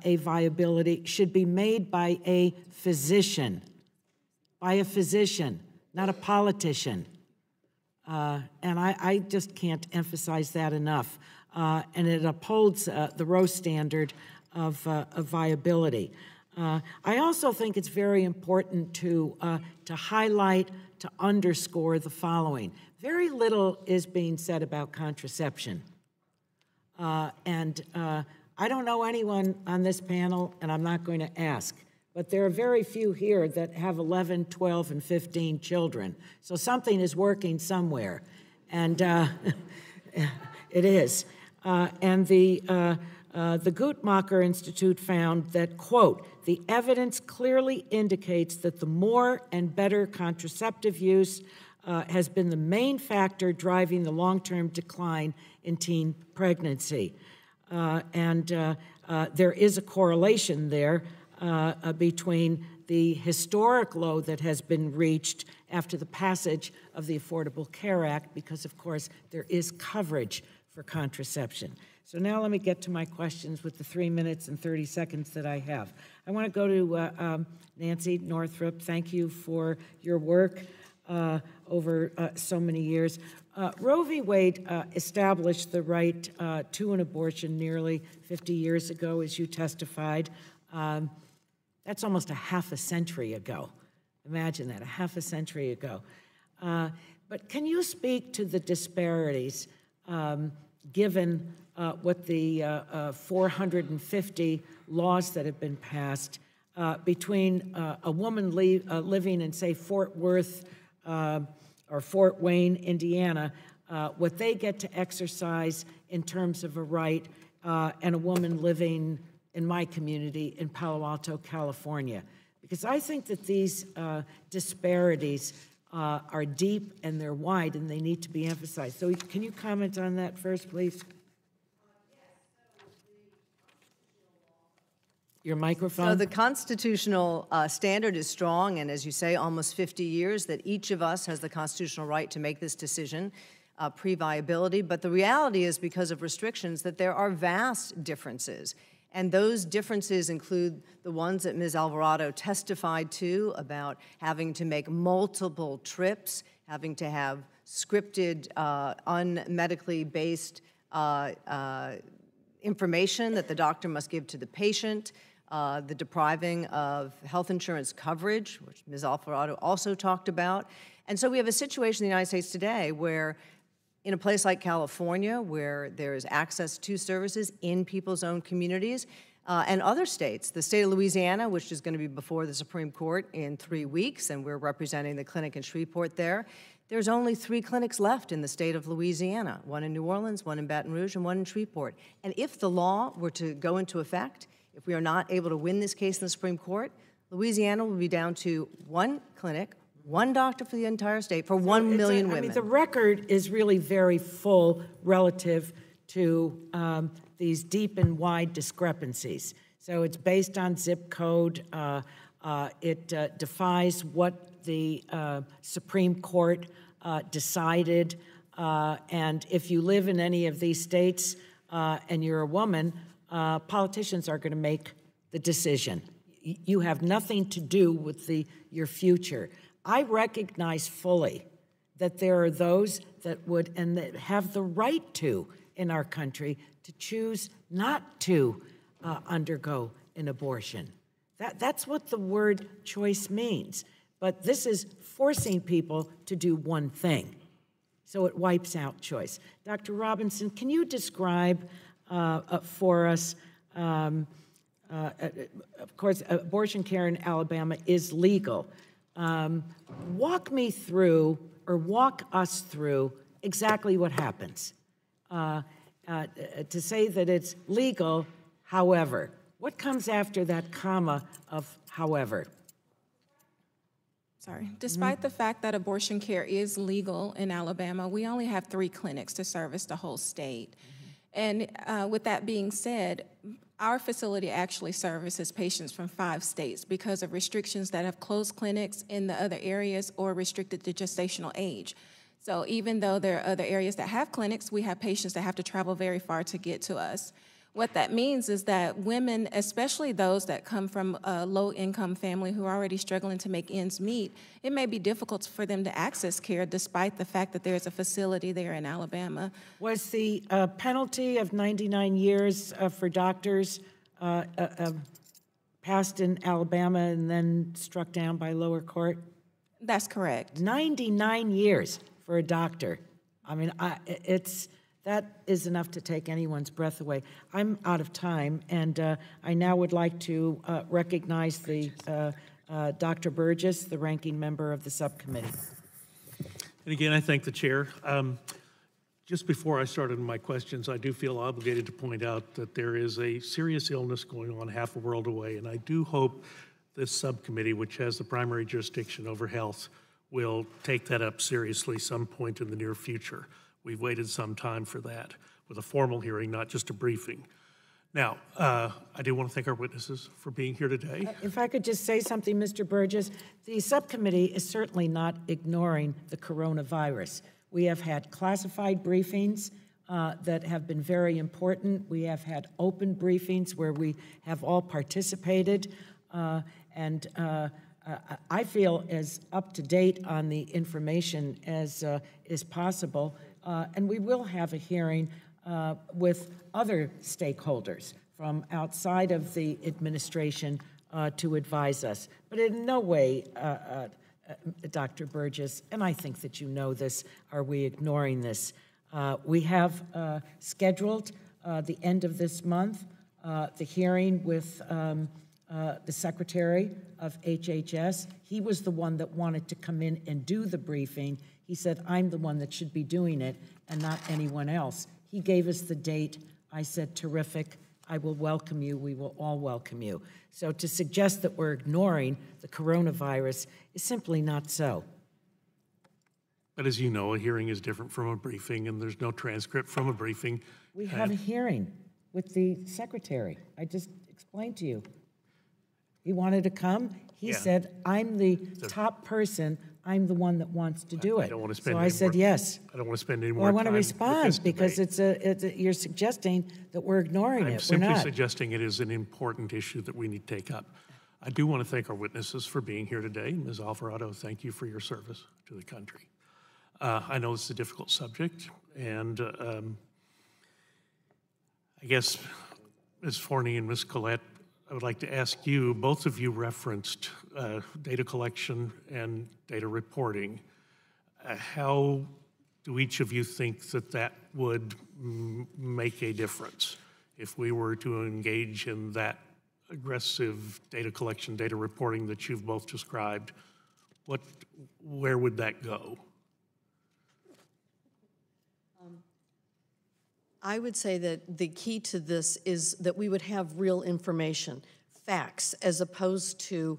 a viability should be made by a physician, not a politician. And I just can't emphasize that enough. And it upholds the Roe standard of viability. I also think it's very important to highlight, to underscore the following. Very little is being said about contraception. I don't know anyone on this panel, and I'm not going to ask, but there are very few here that have 11, 12, and 15 children. So something is working somewhere, and it is. And the Guttmacher Institute found that, quote, the evidence clearly indicates that the more and better contraceptive use has been the main factor driving the long-term decline in teen pregnancy. there is a correlation there between the historic low that has been reached after the passage of the Affordable Care Act, because, of course, there is coverage for contraception. So now let me get to my questions with the 3 minutes and 30 seconds that I have. I want to go to Nancy Northrup. Thank you for your work over so many years. Roe v. Wade established the right to an abortion nearly 50 years ago, as you testified. That's almost a half a century ago. Imagine that, a half a century ago. But can you speak to the disparities given what the 450 laws that have been passed between a woman living in, say, Fort Worth or Fort Wayne, Indiana, what they get to exercise in terms of a right, and a woman living in my community in Palo Alto, California? Because I think that these disparities are deep and they're wide and they need to be emphasized. So can you comment on that first, please? Your microphone. So the constitutional standard is strong, and as you say, almost 50 years, that each of us has the constitutional right to make this decision pre-viability. But the reality is, because of restrictions, that there are vast differences. And those differences include the ones that Ms. Alvarado testified to about having to make multiple trips, having to have scripted, unmedically based information that the doctor must give to the patient, the depriving of health insurance coverage, which Ms. Alvarado also talked about. And so we have a situation in the United States today where, in a place like California, where there is access to services in people's own communities, and other states, the state of Louisiana, which is going to be before the Supreme Court in 3 weeks, and we're representing the clinic in Shreveport there, there's only 3 clinics left in the state of Louisiana, one in New Orleans, one in Baton Rouge, and one in Shreveport. And if the law were to go into effect, if we are not able to win this case in the Supreme Court, Louisiana will be down to 1 clinic, 1 doctor for the entire state, for 1 million women. I mean, the record is really very full relative to these deep and wide discrepancies. So it's based on zip code. It defies what the Supreme Court decided. And if you live in any of these states and you're a woman, politicians are going to make the decision. You have nothing to do with your future. I recognize fully that there are those that would and that have the right to in our country to choose not to undergo an abortion. That's what the word choice means. But this is forcing people to do one thing. So it wipes out choice. Dr. Robinson, can you describe for us, of course, abortion care in Alabama is legal. Walk me through, or walk us through, exactly what happens. To say that it's legal, however. What comes after that comma of however? Sorry. Despite the fact that abortion care is legal in Alabama, we only have 3 clinics to service the whole state. And with that being said, our facility actually services patients from 5 states because of restrictions that have closed clinics in the other areas or restricted the gestational age. So even though there are other areas that have clinics, we have patients that have to travel very far to get to us. What that means is that women, especially those that come from a low-income family who are already struggling to make ends meet, it may be difficult for them to access care despite the fact that there's a facility there in Alabama. Was the penalty of 99 years for doctors passed in Alabama and then struck down by lower court? That's correct. 99 years for a doctor. I mean, that is enough to take anyone's breath away. I'm out of time, and I now would like to recognize Dr. Burgess, the ranking member of the subcommittee. And again, I thank the chair. Just before I started my questions, I do feel obligated to point out that there is a serious illness going on half a world away, and I do hope this subcommittee, which has the primary jurisdiction over health, will take that up seriously some point in the near future. We've waited some time for that, with a formal hearing, not just a briefing. Now, I do want to thank our witnesses for being here today. If I could just say something, Mr. Burgess, the subcommittee is certainly not ignoring the coronavirus. We have had classified briefings that have been very important. We have had open briefings where we have all participated, and I feel as up to date on the information as is possible, and we will have a hearing with other stakeholders from outside of the administration to advise us. But in no way, Dr. Burgess, and I think that you know this, are we ignoring this. We have scheduled the end of this month the hearing with the Secretary of HHS. He was the one that wanted to come in and do the briefing. He said, I'm the one that should be doing it and not anyone else. He gave us the date. I said, terrific. I will welcome you. We will all welcome you. So to suggest that we're ignoring the coronavirus is simply not so. But as you know, a hearing is different from a briefing, and there's no transcript from a briefing. We had a hearing with the Secretary. I just explained to you. He wanted to come. He said, I'm the top person. I'm the one that wants to do it. I don't want to spend so I said yes. I don't want to spend any more well, I time. want to respond because you're suggesting that we're ignoring it. I'm simply suggesting it is an important issue that we need to take up. I do want to thank our witnesses for being here today. Ms. Alvarado, thank you for your service to the country. I know this is a difficult subject, and I guess Ms. Forney and Ms. Collette, I would like to ask you, both of you referenced data collection and data reporting. How do each of you think that that would make a difference if we were to engage in that aggressive data collection, data reporting that you've both described? Where would that go? I would say that the key to this is that we would have real information, facts, as opposed to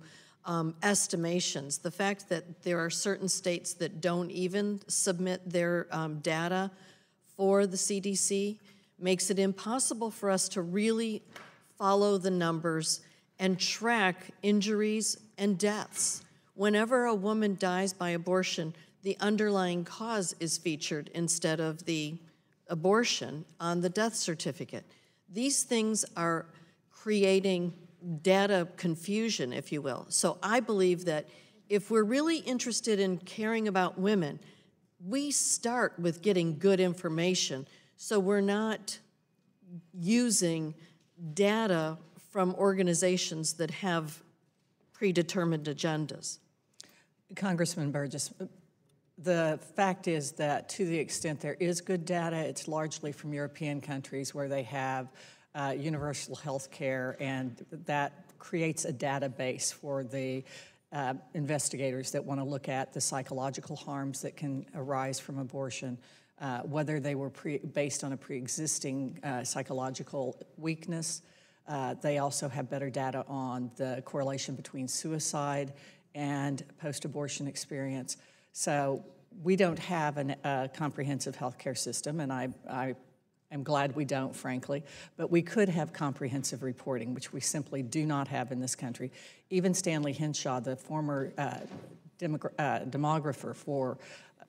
estimations. The fact that there are certain states that don't even submit their data for the CDC makes it impossible for us to really follow the numbers and track injuries and deaths. Whenever a woman dies by abortion, the underlying cause is featured instead of the abortion on the death certificate. These things are creating data confusion, if you will. So I believe that if we're really interested in caring about women, we start with getting good information so we're not using data from organizations that have predetermined agendas. Congressman Burgess, the fact is that to the extent there is good data, it's largely from European countries where they have universal health care, and that creates a database for the investigators that want to look at the psychological harms that can arise from abortion, whether they were based on a pre-existing psychological weakness. They also have better data on the correlation between suicide and post-abortion experience. So we don't have a comprehensive health care system, and I am glad we don't, frankly, but we could have comprehensive reporting, which we simply do not have in this country. Even Stanley Henshaw, the former demographer for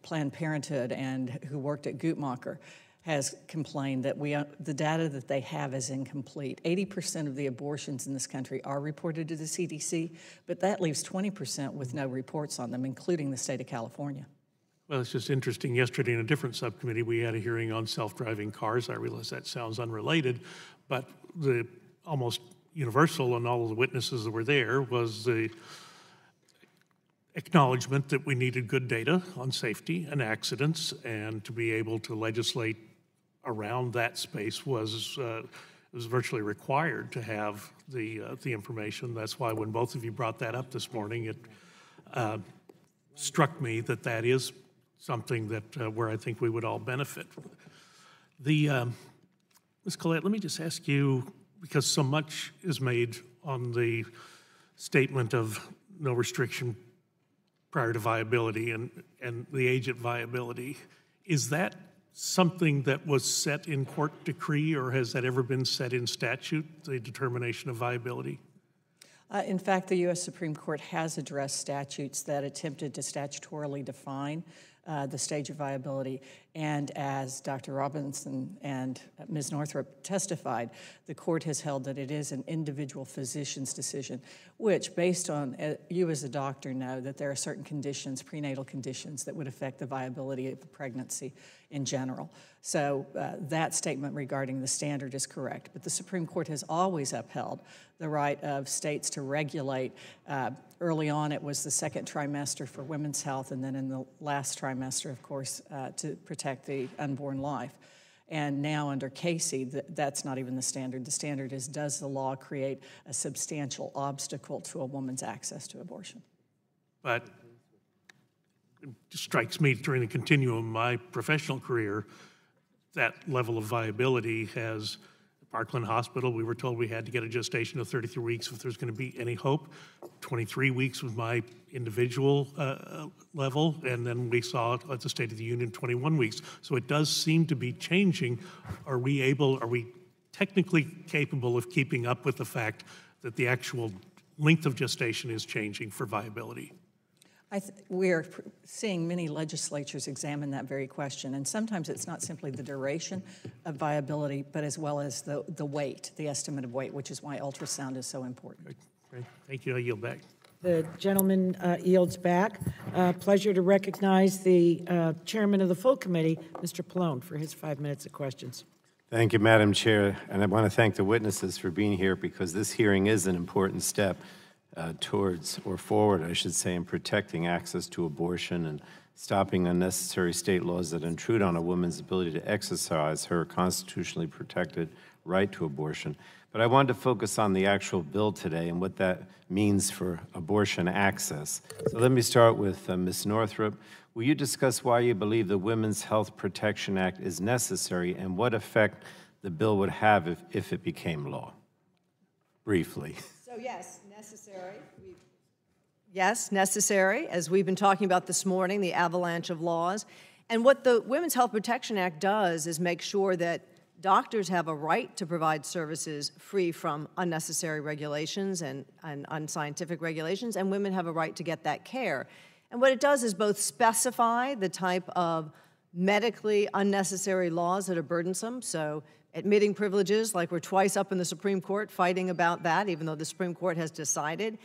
Planned Parenthood and who worked at Guttmacher, has complained that the data that they have is incomplete. 80% of the abortions in this country are reported to the CDC, but that leaves 20% with no reports on them, including the state of California. Well, it's just interesting. Yesterday in a different subcommittee, we had a hearing on self-driving cars. I realize that sounds unrelated, but the almost universal and all of the witnesses that were there was the acknowledgement that we needed good data on safety and accidents, and to be able to legislate around that space was virtually required to have the information. That's why when both of you brought that up this morning, it struck me that that is something that where I think we would all benefit. Ms. Collette, let me just ask you, because so much is made on the statement of no restriction prior to viability and the age at viability, is that something that was set in court decree, or has that ever been set in statute, the determination of viability? In fact, the U.S. Supreme Court has addressed statutes that attempted to statutorily define the stage of viability. And as Dr. Robinson and Ms. Northrup testified, the court has held that it is an individual physician's decision, which, based on, you as a doctor know that there are certain conditions, prenatal conditions, that would affect the viability of a pregnancy in general. So that statement regarding the standard is correct. But the Supreme Court has always upheld the right of states to regulate. Early on, it was the second trimester for women's health, and then in the last trimester, of course, to protect the unborn life. And now under Casey, that's not even the standard. The standard is, does the law create a substantial obstacle to a woman's access to abortion? But it strikes me during the continuum of my professional career, that level of viability has Parkland Hospital, we were told we had to get a gestation of 33 weeks if there's going to be any hope. 23 weeks was my individual level, and then we saw it at the State of the Union 21 weeks. So it does seem to be changing. Are we technically capable of keeping up with the fact that the actual length of gestation is changing for viability? We're seeing many legislatures examine that very question, and sometimes it's not simply the duration of viability, but as well as the weight, the estimate of weight, which is why ultrasound is so important. Okay. Thank you. I yield back. The gentleman yields back. Pleasure to recognize the chairman of the full committee, Mr. Pallone, for his 5 minutes of questions. Thank you, Madam Chair, and I want to thank the witnesses for being here, because this hearing is an important step towards, or forward, I should say, in protecting access to abortion and stopping unnecessary state laws that intrude on a woman's ability to exercise her constitutionally protected right to abortion. But I wanted to focus on the actual bill today and what that means for abortion access. So let me start with Ms. Northrup. Will you discuss why you believe the Women's Health Protection Act is necessary and what effect the bill would have if it became law? Briefly. So yes, necessary. Yes, necessary, as we've been talking about this morning, the avalanche of laws. And what the Women's Health Protection Act does is make sure that doctors have a right to provide services free from unnecessary regulations and unscientific regulations, and women have a right to get that care. And what it does is both specify the type of medically unnecessary laws that are burdensome, so admitting privileges, like we're twice up in the Supreme Court fighting about that, even though the Supreme Court has decided.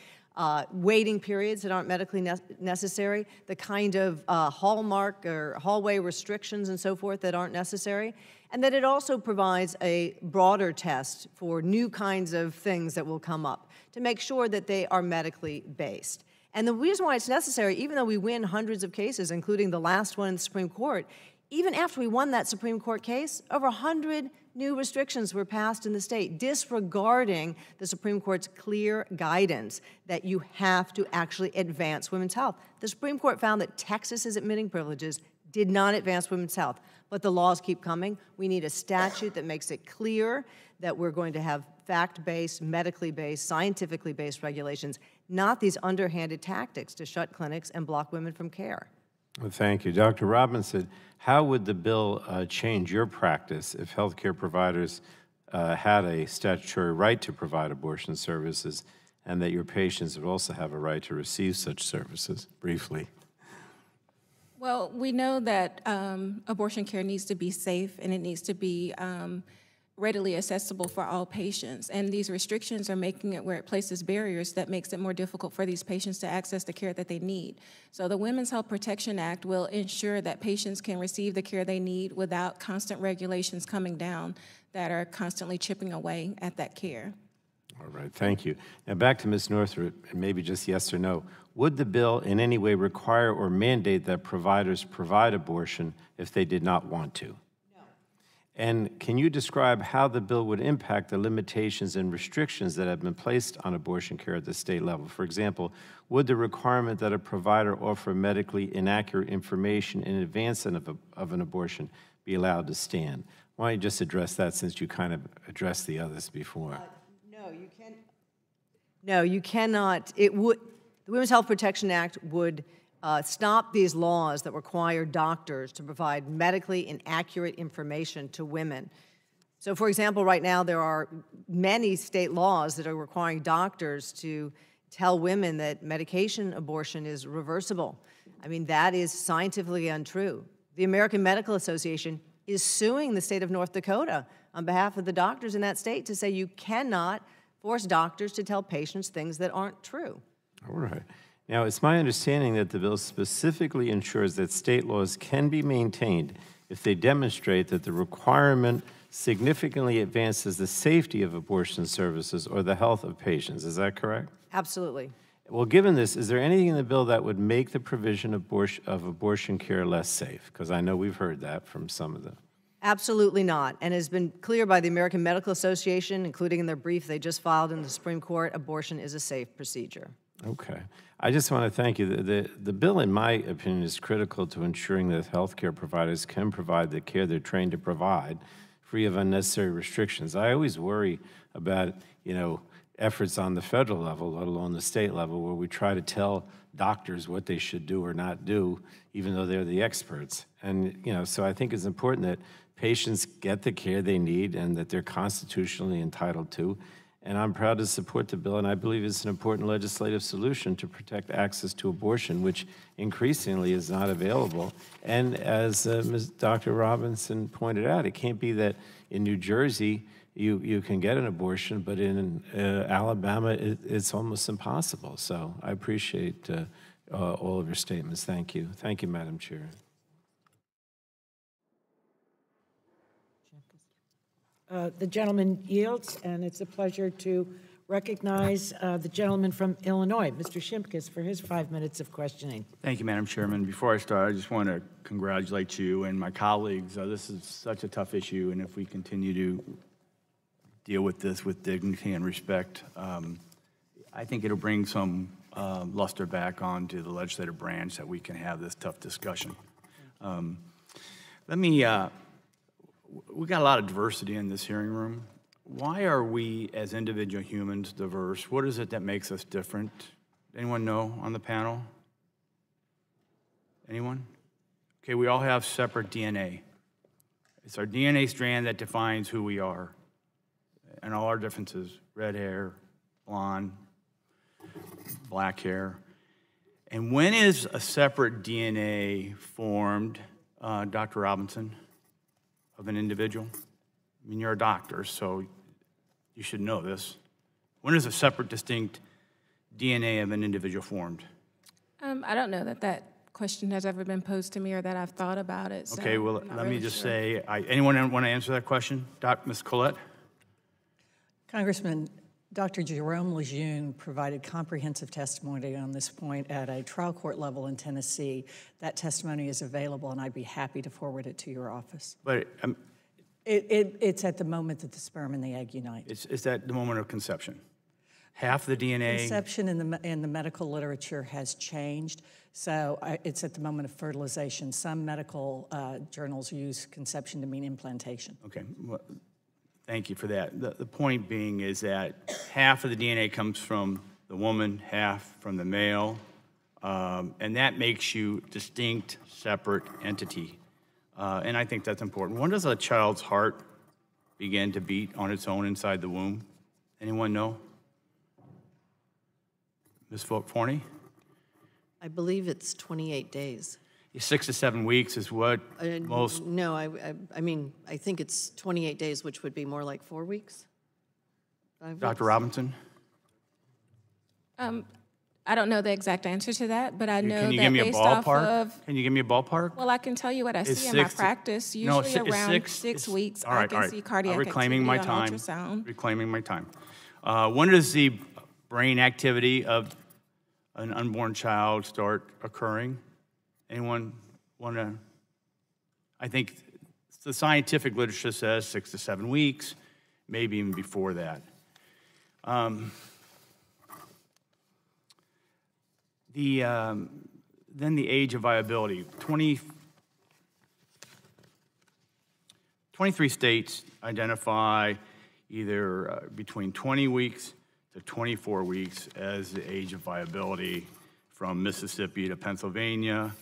Waiting periods that aren't medically necessary, the kind of hallmark or hallway restrictions and so forth that aren't necessary, and that it also provides a broader test for new kinds of things that will come up to make sure that they are medically based. And the reason why it's necessary, even though we win hundreds of cases, including the last one in the Supreme Court, even after we won that Supreme Court case, over 100 new restrictions were passed in the state, disregarding the Supreme Court's clear guidance that you have to actually advance women's health. The Supreme Court found that Texas's admitting privileges did not advance women's health, but the laws keep coming. We need a statute that makes it clear that we're going to have fact-based, medically based, scientifically based regulations, not these underhanded tactics to shut clinics and block women from care. Well, thank you. Dr. Robinson, how would the bill change your practice if healthcare providers had a statutory right to provide abortion services and that your patients would also have a right to receive such services? Briefly. Well, we know that abortion care needs to be safe and it needs to be readily accessible for all patients. And these restrictions are making it where it places barriers that makes it more difficult for these patients to access the care that they need. So the Women's Health Protection Act will ensure that patients can receive the care they need without constant regulations coming down that are constantly chipping away at that care. All right, thank you. Now back to Ms. Northrup, and maybe just yes or no. Would the bill in any way require or mandate that providers provide abortion if they did not want to? And can you describe how the bill would impact the limitations and restrictions that have been placed on abortion care at the state level? For example, would the requirement that a provider offer medically inaccurate information in advance of an abortion be allowed to stand? Why don't you just address that, since you kind of addressed the others before? No, you cannot. It would. The Women's Health Protection Act would stop these laws that require doctors to provide medically inaccurate information to women. So, for example, right now there are many state laws that are requiring doctors to tell women that medication abortion is reversible. I mean, that is scientifically untrue. The American Medical Association is suing the state of North Dakota on behalf of the doctors in that state to say you cannot force doctors to tell patients things that aren't true. All right. Now, it's my understanding that the bill specifically ensures that state laws can be maintained if they demonstrate that the requirement significantly advances the safety of abortion services or the health of patients. Is that correct? Absolutely. Well, given this, is there anything in the bill that would make the provision of abortion care less safe? Because I know we've heard that from some of them. Absolutely not, and has been clear by the American Medical Association, including in their brief they just filed in the Supreme Court, abortion is a safe procedure. Okay. I just want to thank you. The bill, in my opinion, is critical to ensuring that healthcare providers can provide the care they're trained to provide, free of unnecessary restrictions. I always worry about, efforts on the federal level, let alone the state level, where we try to tell doctors what they should do or not do, even though they're the experts. And, so I think it's important that patients get the care they need and that they're constitutionally entitled to. And I'm proud to support the bill, and I believe it's an important legislative solution to protect access to abortion, which increasingly is not available. And as Dr. Robinson pointed out, it can't be that in New Jersey you can get an abortion, but in Alabama it's almost impossible. So I appreciate all of your statements. Thank you. Thank you, Madam Chair. The gentleman yields, and it's a pleasure to recognize the gentleman from Illinois, Mr. Shimkus, for his 5 minutes of questioning. Thank you, Madam Chairman. Before I start, I just want to congratulate you and my colleagues. This is such a tough issue, and if we continue to deal with this with dignity and respect, I think it'll bring some luster back onto the legislative branch that we can have this tough discussion. We got a lot of diversity in this hearing room. Why are we, as individual humans, diverse? What is it that makes us different? Anyone know on the panel? Anyone? Okay, we all have separate DNA. It's our DNA strand that defines who we are, and all our differences: red hair, blonde, black hair. And when is a separate DNA formed, Dr. Robinson, of an individual? I mean, you're a doctor, so you should know this. When is a separate, distinct DNA of an individual formed? I don't know that question has ever been posed to me or that I've thought about it. So okay, well, let me just say, anyone want to answer that question? Ms. Collette? Congressman, Dr. Jerome Lejeune provided comprehensive testimony on this point at a trial court level in Tennessee. That testimony is available, and I'd be happy to forward it to your office. But it's at the moment that the sperm and the egg unite. It's at the moment of conception. Half the DNA. Conception in the medical literature has changed, so it's at the moment of fertilization. Some medical journals use conception to mean implantation. Okay. Well, thank you for that. The point being is that half of the DNA comes from the woman, half from the male, and that makes you distinct, separate entity. And I think that's important. When does a child's heart begin to beat on its own inside the womb? Anyone know? Ms. Forney? I believe it's 28 days. 6 to 7 weeks is what most... No, I mean, I think it's 28 days, which would be more like 4 weeks. Dr. Robinson? I don't know the exact answer to that, but I know Can you that give me a based off ballpark? of... Can you give me a ballpark? Well, I can tell you what I see in my practice. Usually around 6 weeks, I can see cardiac activity on ultrasound. Reclaiming my time. When does the brain activity of an unborn child start occurring? Anyone want to? I think the scientific literature says 6 to 7 weeks, maybe even before that. Then the age of viability. 23 states identify either between 20 weeks to 24 weeks as the age of viability from Mississippi to Pennsylvania.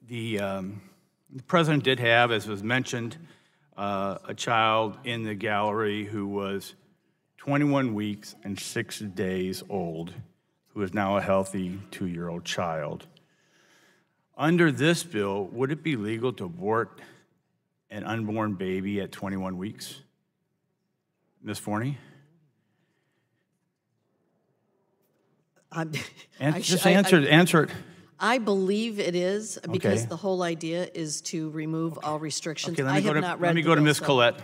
The president did have, as was mentioned, a child in the gallery who was 21 weeks and 6 days old, who is now a healthy 2-year-old child. Under this bill, would it be legal to abort an unborn baby at 21 weeks? Ms. Forney? Answer it. I believe it is, because Okay. the whole idea is to remove all restrictions. Okay, I have not read let me the go to bill, Ms. so- Collette.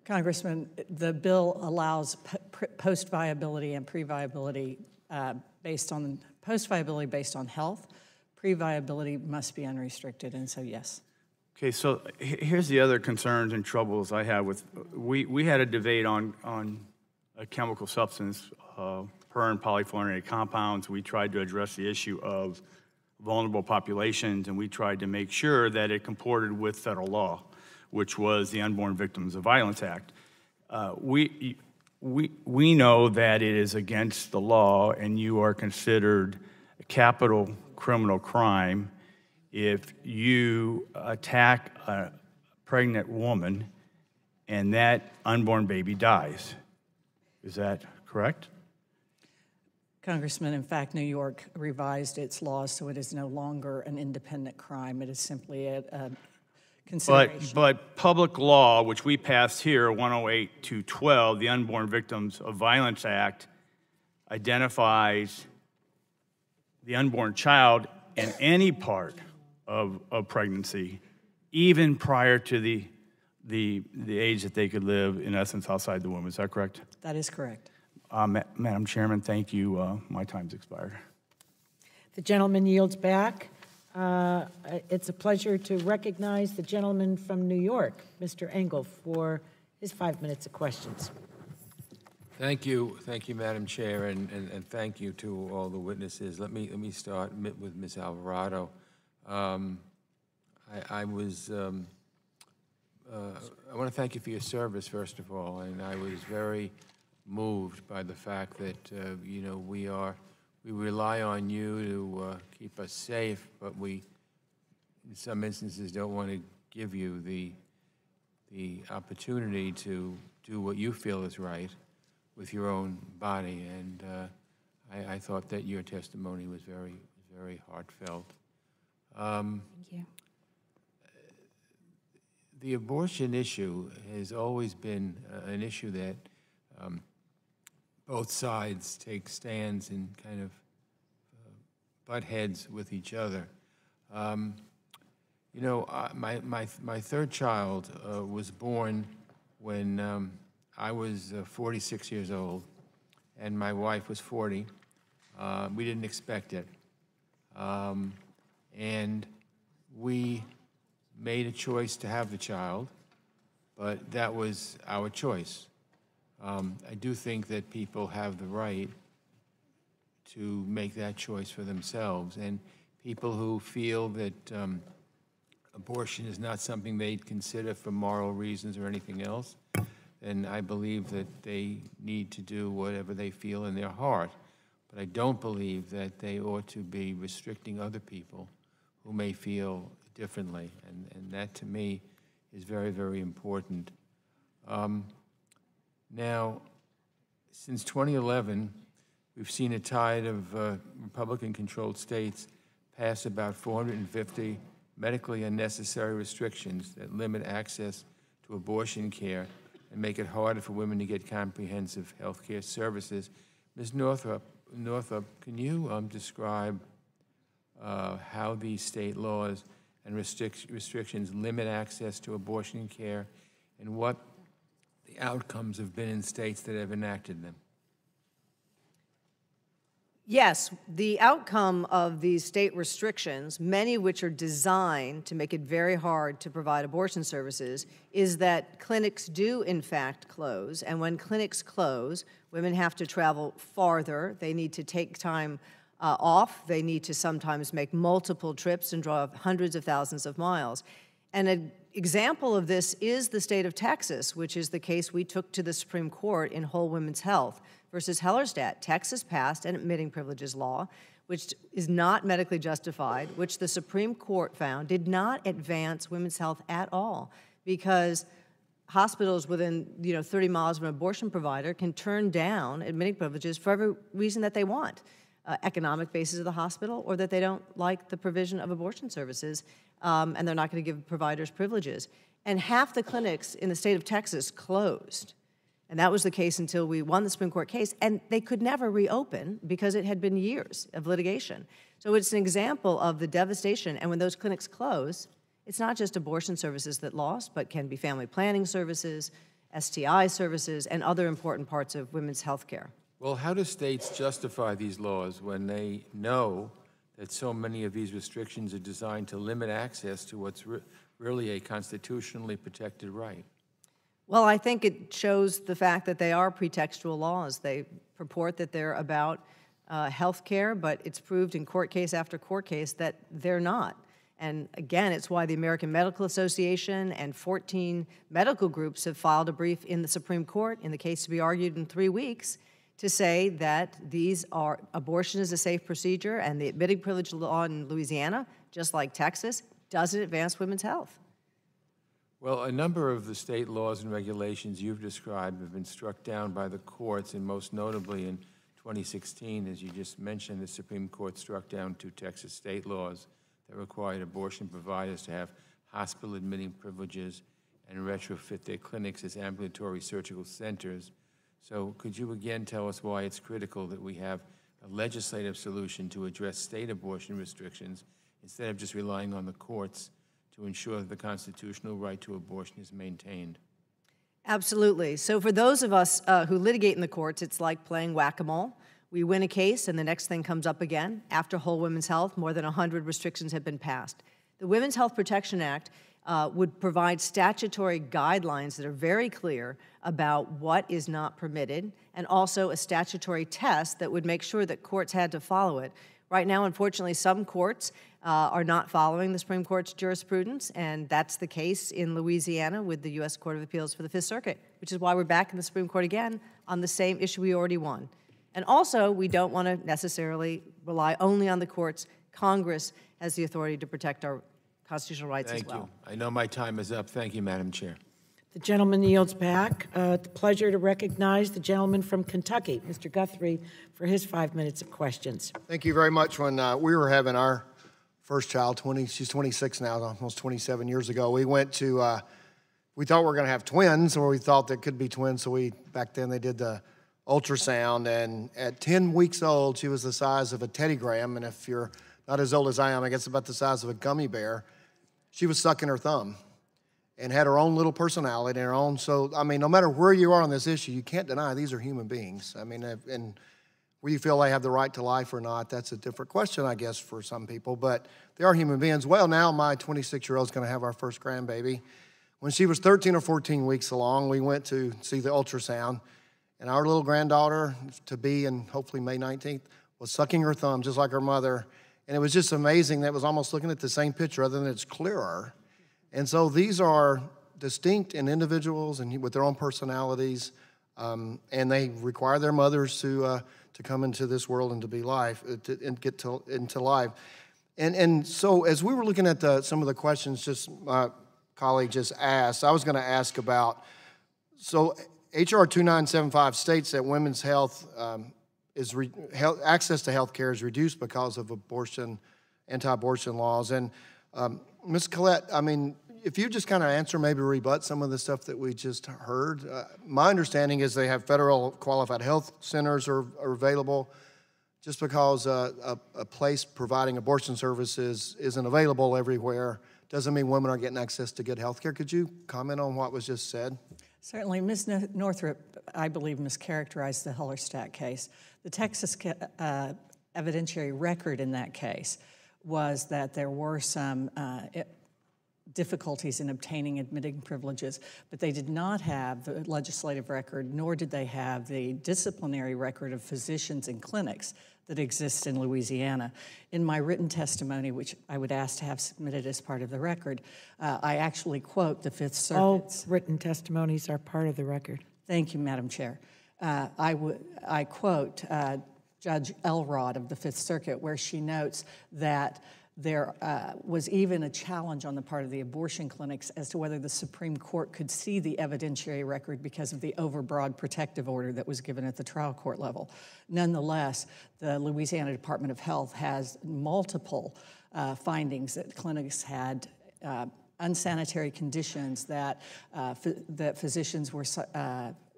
Congressman, the bill allows post-viability and pre-viability post-viability based on health. Pre-viability must be unrestricted, and so yes. Okay, so here's the other concerns and troubles I have with, we had a debate on a chemical substance, per and polyfluorinated compounds. We tried to address the issue of vulnerable populations, and we tried to make sure that it comported with federal law, which was the Unborn Victims of Violence Act. We know that it is against the law, and you are considered a capital criminal crime if you attack a pregnant woman and that unborn baby dies. Is that correct? Congressman, in fact, New York revised its laws so it is no longer an independent crime. It is simply a consideration. But public law, which we passed here, 108-212, the Unborn Victims of Violence Act, identifies the unborn child in any part of pregnancy, even prior to the age that they could live, in essence, outside the womb. Is that correct? That is correct. Madam Chairman, thank you. My time's expired. The gentleman yields back. It's a pleasure to recognize the gentleman from New York, Mr. Engel, for his 5 minutes of questions. Thank you, Madam Chair, and thank you to all the witnesses. Let me start with Ms. Alvarado. I want to thank you for your service, first of all, and I was very moved by the fact that you know, we rely on you to keep us safe, but we, in some instances, don't want to give you the opportunity to do what you feel is right with your own body, and I thought that your testimony was very heartfelt. Thank you. The abortion issue has always been an issue that both sides take stands and kind of butt heads with each other. You know, my third child was born when I was 46 years old, and my wife was 40. We didn't expect it. And we made a choice to have the child, but that was our choice. I do think that people have the right to make that choice for themselves, and people who feel that abortion is not something they'd consider for moral reasons or anything else, then I believe that they need to do whatever they feel in their heart. But I don't believe that they ought to be restricting other people who may feel differently, and that to me is very important. Now, since 2011, we've seen a tide of Republican-controlled states pass about 450 medically unnecessary restrictions that limit access to abortion care and make it harder for women to get comprehensive health care services. Ms. Northrup, can you describe how these state laws and restrictions limit access to abortion care, and what the outcomes have been in states that have enacted them? Yes, the outcome of these state restrictions, many of which are designed to make it very hard to provide abortion services, is that clinics do in fact close. And when clinics close, women have to travel farther. They need to take time off. They need to sometimes make multiple trips and drive hundreds of thousands of miles. And an example of this is the state of Texas, which is the case we took to the Supreme Court in Whole Women's Health. versus Hellerstedt, Texas passed an admitting privileges law, which is not medically justified, which the Supreme Court found did not advance women's health at all, because hospitals within 30 miles of an abortion provider can turn down admitting privileges for every reason that they want, economic basis of the hospital, or that they don't like the provision of abortion services, and they're not going to give providers privileges. And half the clinics in the state of Texas closed. And that was the case until we won the Supreme Court case, and they could never reopen because it had been years of litigation. So it's an example of the devastation, and when those clinics close, it's not just abortion services that lost, but can be family planning services, STI services, and other important parts of women's health care. Well, how do states justify these laws when they know that so many of these restrictions are designed to limit access to what's really a constitutionally protected right? Well, I think it shows the fact that they are pretextual laws. They purport that they're about health care, but it's proved in court case after court case that they're not. And again, it's why the American Medical Association and 14 medical groups have filed a brief in the Supreme Court in the case to be argued in 3 weeks to say that abortion is a safe procedure, and the admitting privilege law in Louisiana, just like Texas, doesn't advance women's health. Well, a number of the state laws and regulations you've described have been struck down by the courts, and most notably in 2016, as you just mentioned, the Supreme Court struck down 2 Texas state laws that required abortion providers to have hospital admitting privileges and retrofit their clinics as ambulatory surgical centers. So could you again tell us why it's critical that we have a legislative solution to address state abortion restrictions instead of just relying on the courts to ensure that the constitutional right to abortion is maintained? Absolutely. So for those of us who litigate in the courts, it's like playing whack-a-mole. We win a case, and the next thing comes up again. After Whole Women's Health, more than 100 restrictions have been passed. The Women's Health Protection Act would provide statutory guidelines that are very clear about what is not permitted, and also a statutory test that would make sure that courts had to follow it. Right now, unfortunately, some courts are not following the Supreme Court's jurisprudence, and that's the case in Louisiana with the U.S. Court of Appeals for the Fifth Circuit, which is why we're back in the Supreme Court again on the same issue we already won. And also, we don't want to necessarily rely only on the courts. Congress has the authority to protect our constitutional rights as well. Thank you. I know my time is up. Thank you, Madam Chair. The gentleman yields back. The pleasure to recognize the gentleman from Kentucky, Mr. Guthrie, for his 5 minutes of questions. Thank you very much. When we were having our first child, she's 26 now, almost 27 years ago, we went to, we thought we were going to have twins, or we thought there could be twins, so back then they did the ultrasound, and at 10 weeks old, she was the size of a Teddy Graham, and if you're not as old as I am, I guess about the size of a gummy bear. She was sucking her thumb and had her own little personality and her own, so, I mean, no matter where you are on this issue, you can't deny these are human beings. I mean, and where you feel they have the right to life or not, that's a different question, I guess, for some people, but they are human beings. Well, now my 26-year-old is going to have our first grandbaby. When she was 13 or 14 weeks along, we went to see the ultrasound, and our little granddaughter, to be, and hopefully May 19th, was sucking her thumb just like her mother. And it was just amazing. That was almost looking at the same picture, other than it's clearer. And so these are distinct and individuals and with their own personalities, and they require their mothers to come into this world and to be life, and get into life. And so as we were looking at some of the questions just my colleague just asked, I was going to ask about, so H.R. 2975 states that women's health access to health care is reduced because of anti-abortion laws. And Ms. Collette, I mean, if you just kind of answer, maybe rebut some of the stuff that we just heard. My understanding is they have federal qualified health centers are available. Just because a place providing abortion services isn't available everywhere doesn't mean women are getting access to good health care. Could you comment on what was just said? Certainly. Ms. Northrup, I believe, mischaracterized the Hellerstedt case. The Texas evidentiary record in that case was that there were some difficulties in obtaining admitting privileges, but they did not have the legislative record, nor did they have the disciplinary record of physicians and clinics that exists in Louisiana. In my written testimony, which I would ask to have submitted as part of the record, I actually quote the Fifth Circuit's. All written testimonies are part of the record. Thank you, Madam Chair. I quote Judge Elrod of the Fifth Circuit, where she notes that there was even a challenge on the part of the abortion clinics as to whether the Supreme Court could see the evidentiary record because of the overbroad protective order that was given at the trial court level. Nonetheless, the Louisiana Department of Health has multiple findings that clinics had unsanitary conditions, that physicians were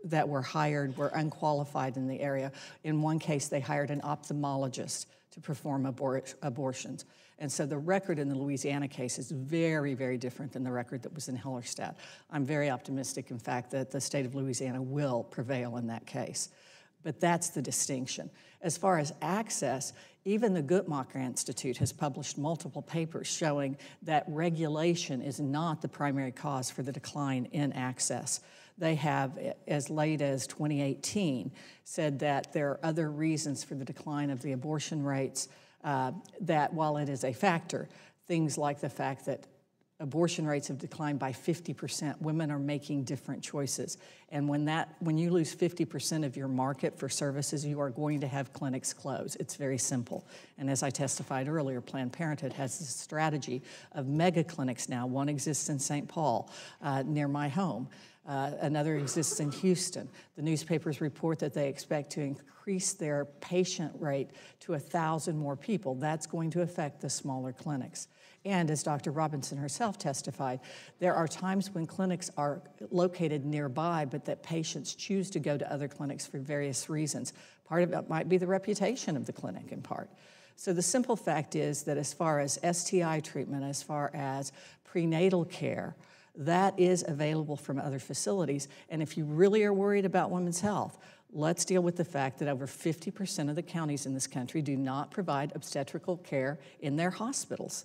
that were hired were unqualified in the area. In one case, they hired an ophthalmologist to perform abortions. And so the record in the Louisiana case is very, very different than the record that was in Hellerstedt. I'm very optimistic, in fact, that the state of Louisiana will prevail in that case. But that's the distinction. As far as access, even the Guttmacher Institute has published multiple papers showing that regulation is not the primary cause for the decline in access. They have, as late as 2018, said that there are other reasons for the decline of the abortion rates, that while it is a factor, things like the fact that abortion rates have declined by 50%, women are making different choices. And when you lose 50% of your market for services, you are going to have clinics close. It's very simple. And as I testified earlier, Planned Parenthood has this strategy of mega clinics now. One exists in St. Paul, near my home. Another exists in Houston. The newspapers report that they expect to increase their patient rate to 1,000 more people. That's going to affect the smaller clinics. And as Dr. Robinson herself testified, there are times when clinics are located nearby, but that patients choose to go to other clinics for various reasons. Part of it might be the reputation of the clinic in part. So the simple fact is that as far as STI treatment, as far as prenatal care, that is available from other facilities. And if you really are worried about women's health, let's deal with the fact that over 50% of the counties in this country do not provide obstetrical care in their hospitals.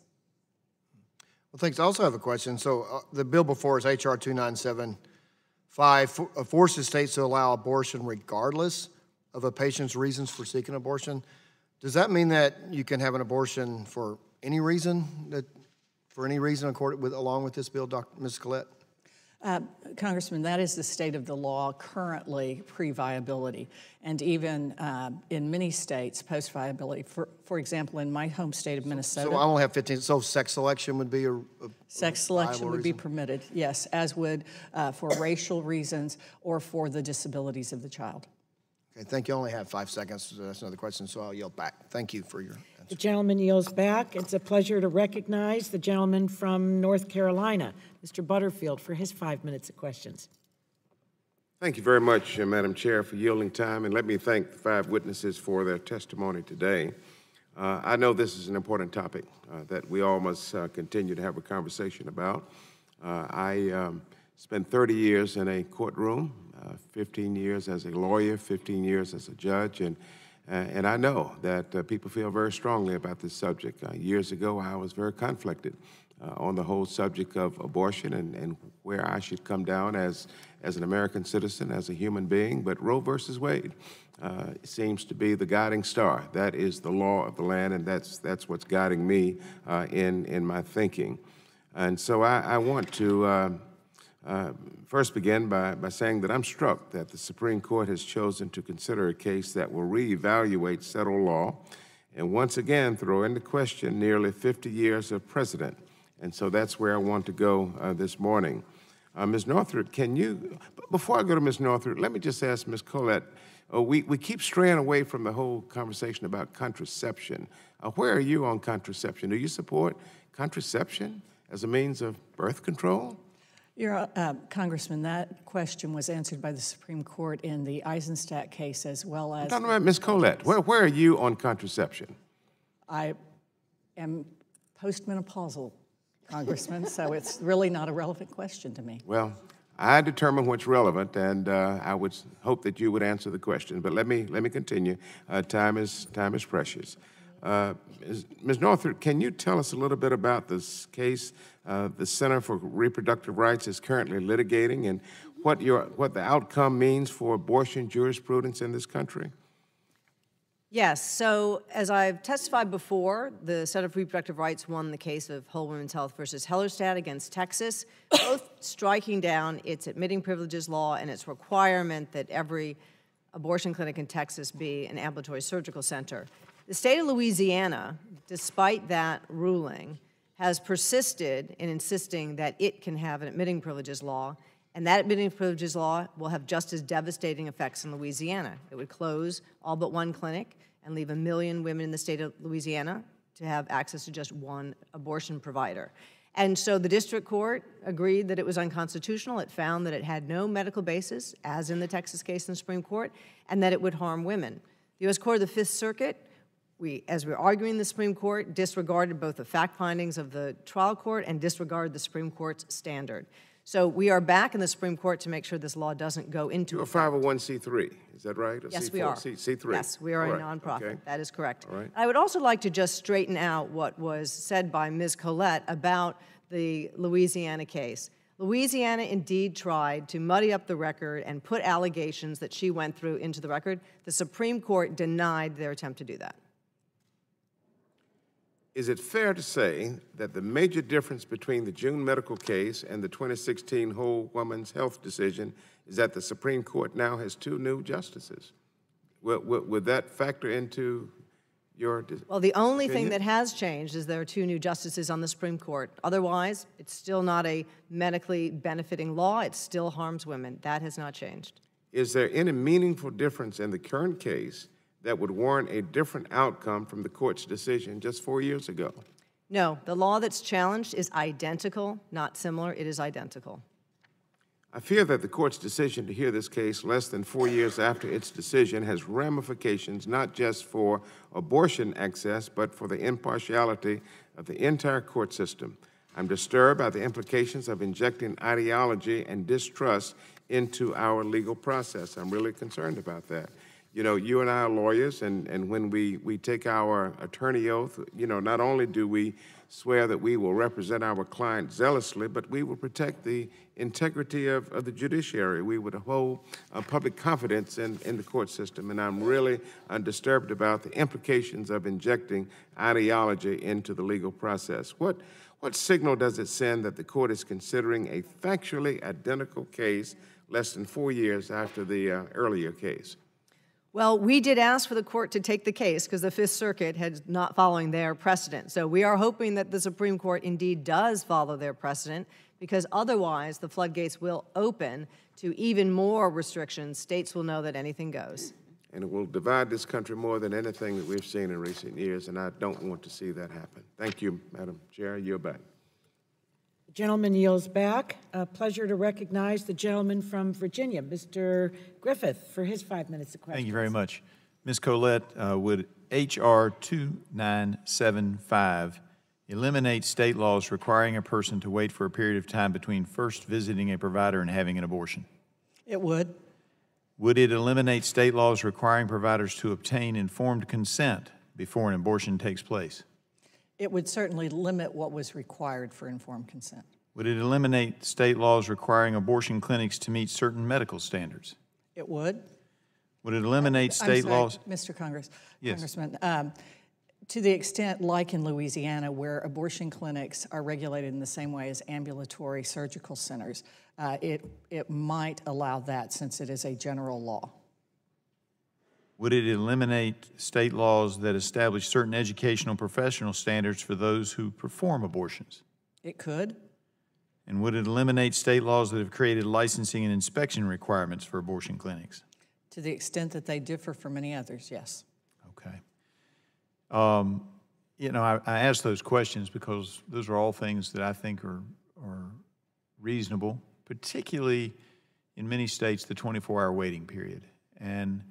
Well, thanks. I also have a question. So the bill before us, H.R. 2975, forces states to allow abortion regardless of a patient's reasons for seeking abortion. Does that mean that you can have an abortion for any reason, along with this bill, Ms. Collette? Congressman, that is the state of the law currently pre-viability, and even in many states post-viability. For example, in my home state of Minnesota. So I only have 15. So sex selection would be sex selection would be permitted, yes, as would for racial reasons or for the disabilities of the child. Okay, thank you. I only have 5 seconds. So that's another question, so I'll yield back. Thank you for your answer. The gentleman yields back. It's a pleasure to recognize the gentleman from North Carolina, Mr. Butterfield, for his 5 minutes of questions. Thank you very much, Madam Chair, for yielding time, and let me thank the 5 witnesses for their testimony today. I know this is an important topic that we all must continue to have a conversation about. I spent 30 years in a courtroom, 15 years as a lawyer, 15 years as a judge, and I know that people feel very strongly about this subject. Years ago, I was very conflicted on the whole subject of abortion and where I should come down as an American citizen, as a human being. But Roe versus Wade seems to be the guiding star. That is the law of the land, and that's what's guiding me in my thinking. And so I want to first begin by saying that I'm struck that the Supreme Court has chosen to consider a case that will reevaluate settled law and once again throw into question nearly 50 years of precedent. And so that's where I want to go this morning. Ms. Northrup, before I go to Ms. Northrup, let me just ask Ms. Collette, we keep straying away from the whole conversation about contraception. Where are you on contraception? Do you support contraception as a means of birth control? Congressman, that question was answered by the Supreme Court in the Eisenstadt case as well as— I'm talking about Ms. Collette. Where are you on contraception? I am postmenopausal, Congressman, so it's really not a relevant question to me. Well, I determine what's relevant, and I would hope that you would answer the question. But let me continue. Time is precious. Ms. Northrup, can you tell us a little bit about this case the Center for Reproductive Rights is currently litigating, and what the outcome means for abortion jurisprudence in this country? Yes, so as I've testified before, the Center for Reproductive Rights won the case of Whole Women's Health versus Hellerstedt against Texas, both striking down its admitting privileges law and its requirement that every abortion clinic in Texas be an ambulatory surgical center. The state of Louisiana, despite that ruling, has persisted in insisting that it can have an admitting privileges law, and that admitting privileges law will have just as devastating effects in Louisiana. It would close all but one clinic and leave 1 million women in the state of Louisiana to have access to just one abortion provider. And so the district court agreed that it was unconstitutional. It found that it had no medical basis, as in the Texas case in the Supreme Court, and that it would harm women. The U.S. Court of the Fifth Circuit, as we were arguing in the Supreme Court, disregarded both the fact findings of the trial court and disregarded the Supreme Court's standard. So we are back in the Supreme Court to make sure this law doesn't go into effect. You're a 501c3, is that right? Or yes, C4? we are. C3. Yes, we are All a right. nonprofit. Okay. That is correct. All right. I would also like to just straighten out what was said by Ms. Collette about the Louisiana case. Louisiana indeed tried to muddy up the record and put allegations that she went through into the record. The Supreme Court denied their attempt to do that. Is it fair to say that the major difference between the June medical case and the 2016 Whole Woman's Health decision is that the Supreme Court now has 2 new justices? Would that factor into your Well, the only opinion? thing that has changed is there are 2 new justices on the Supreme Court. Otherwise, it's still not a medically benefiting law. It still harms women. That has not changed. Is there any meaningful difference in the current case that would warrant a different outcome from the court's decision just 4 years ago? No, the law that's challenged is identical, not similar. It is identical. I fear that the court's decision to hear this case less than 4 years after its decision has ramifications not just for abortion access, but for the impartiality of the entire court system. I'm disturbed by the implications of injecting ideology and distrust into our legal process. I'm really concerned about that. You know, you and I are lawyers, and when we take our attorney oath, you know, not only do we swear that we will represent our client zealously, but we will protect the integrity of the judiciary. We would hold public confidence in the court system, and I'm really disturbed about the implications of injecting ideology into the legal process. What signal does it send that the court is considering a factually identical case less than 4 years after the earlier case? Well, we did ask for the court to take the case because the Fifth Circuit had not following their precedent. So we are hoping that the Supreme Court indeed does follow their precedent, because otherwise the floodgates will open to even more restrictions. States will know that anything goes. And it will divide this country more than anything that we've seen in recent years, and I don't want to see that happen. Thank you, Madam Chair. You're back. The gentleman yields back. A pleasure to recognize the gentleman from Virginia, Mr. Griffith, for his 5 minutes of questions. Thank you very much. Ms. Collette, would H.R. 2975 eliminate state laws requiring a person to wait for a period of time between first visiting a provider and having an abortion? It would. Would it eliminate state laws requiring providers to obtain informed consent before an abortion takes place? It would certainly limit what was required for informed consent. Would it eliminate state laws requiring abortion clinics to meet certain medical standards? It would. Would it eliminate state laws? Mr. Yes. Congressman, to the extent, like in Louisiana, where abortion clinics are regulated in the same way as ambulatory surgical centers, it might allow that since it is a general law. Would it eliminate state laws that establish certain educational professional standards for those who perform abortions? It could. And would it eliminate state laws that have created licensing and inspection requirements for abortion clinics? To the extent that they differ from many others, yes. Okay. You know, I ask those questions because those are all things that I think are reasonable, particularly in many states, the 24-hour waiting period. And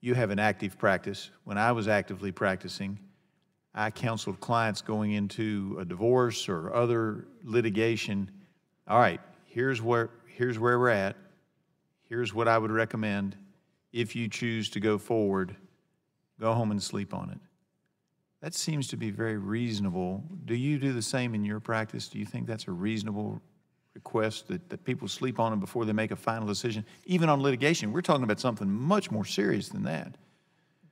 you have an active practice. When I was actively practicing, I counseled clients going into a divorce or other litigation. All right, here's where we're at. Here's what I would recommend. If you choose to go forward, go home and sleep on it. That seems to be very reasonable. Do you do the same in your practice? Do you think that's a reasonable request that people sleep on them before they make a final decision? Even on litigation, we're talking about something much more serious than that.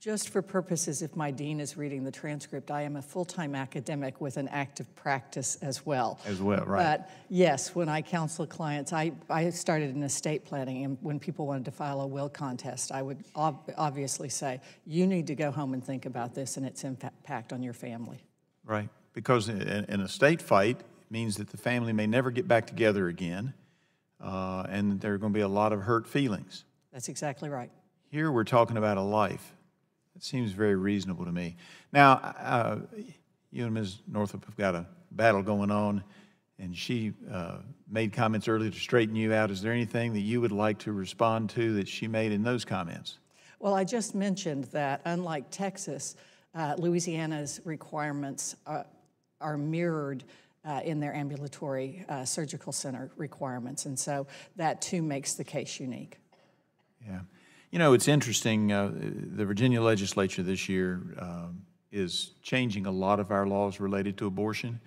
Just for purposes, if my dean is reading the transcript, I am a full-time academic with an active practice as well. As well, right. But yes, when I counsel clients, I started in estate planning, and when people wanted to file a will contest, I would obviously say, you need to go home and think about this and its impact on your family. Right, because an estate fight means that the family may never get back together again, and there are going to be a lot of hurt feelings. That's exactly right. Here we're talking about a life. It seems very reasonable to me. Now, you and Ms. Northrup have got a battle going on, and she made comments earlier to straighten you out. Is there anything that you would like to respond to that she made in those comments? Well, I just mentioned that unlike Texas, Louisiana's requirements are mirrored in their ambulatory surgical center requirements, and so that too makes the case unique. Yeah. You know, it's interesting, the Virginia legislature this year is changing a lot of our laws related to abortion,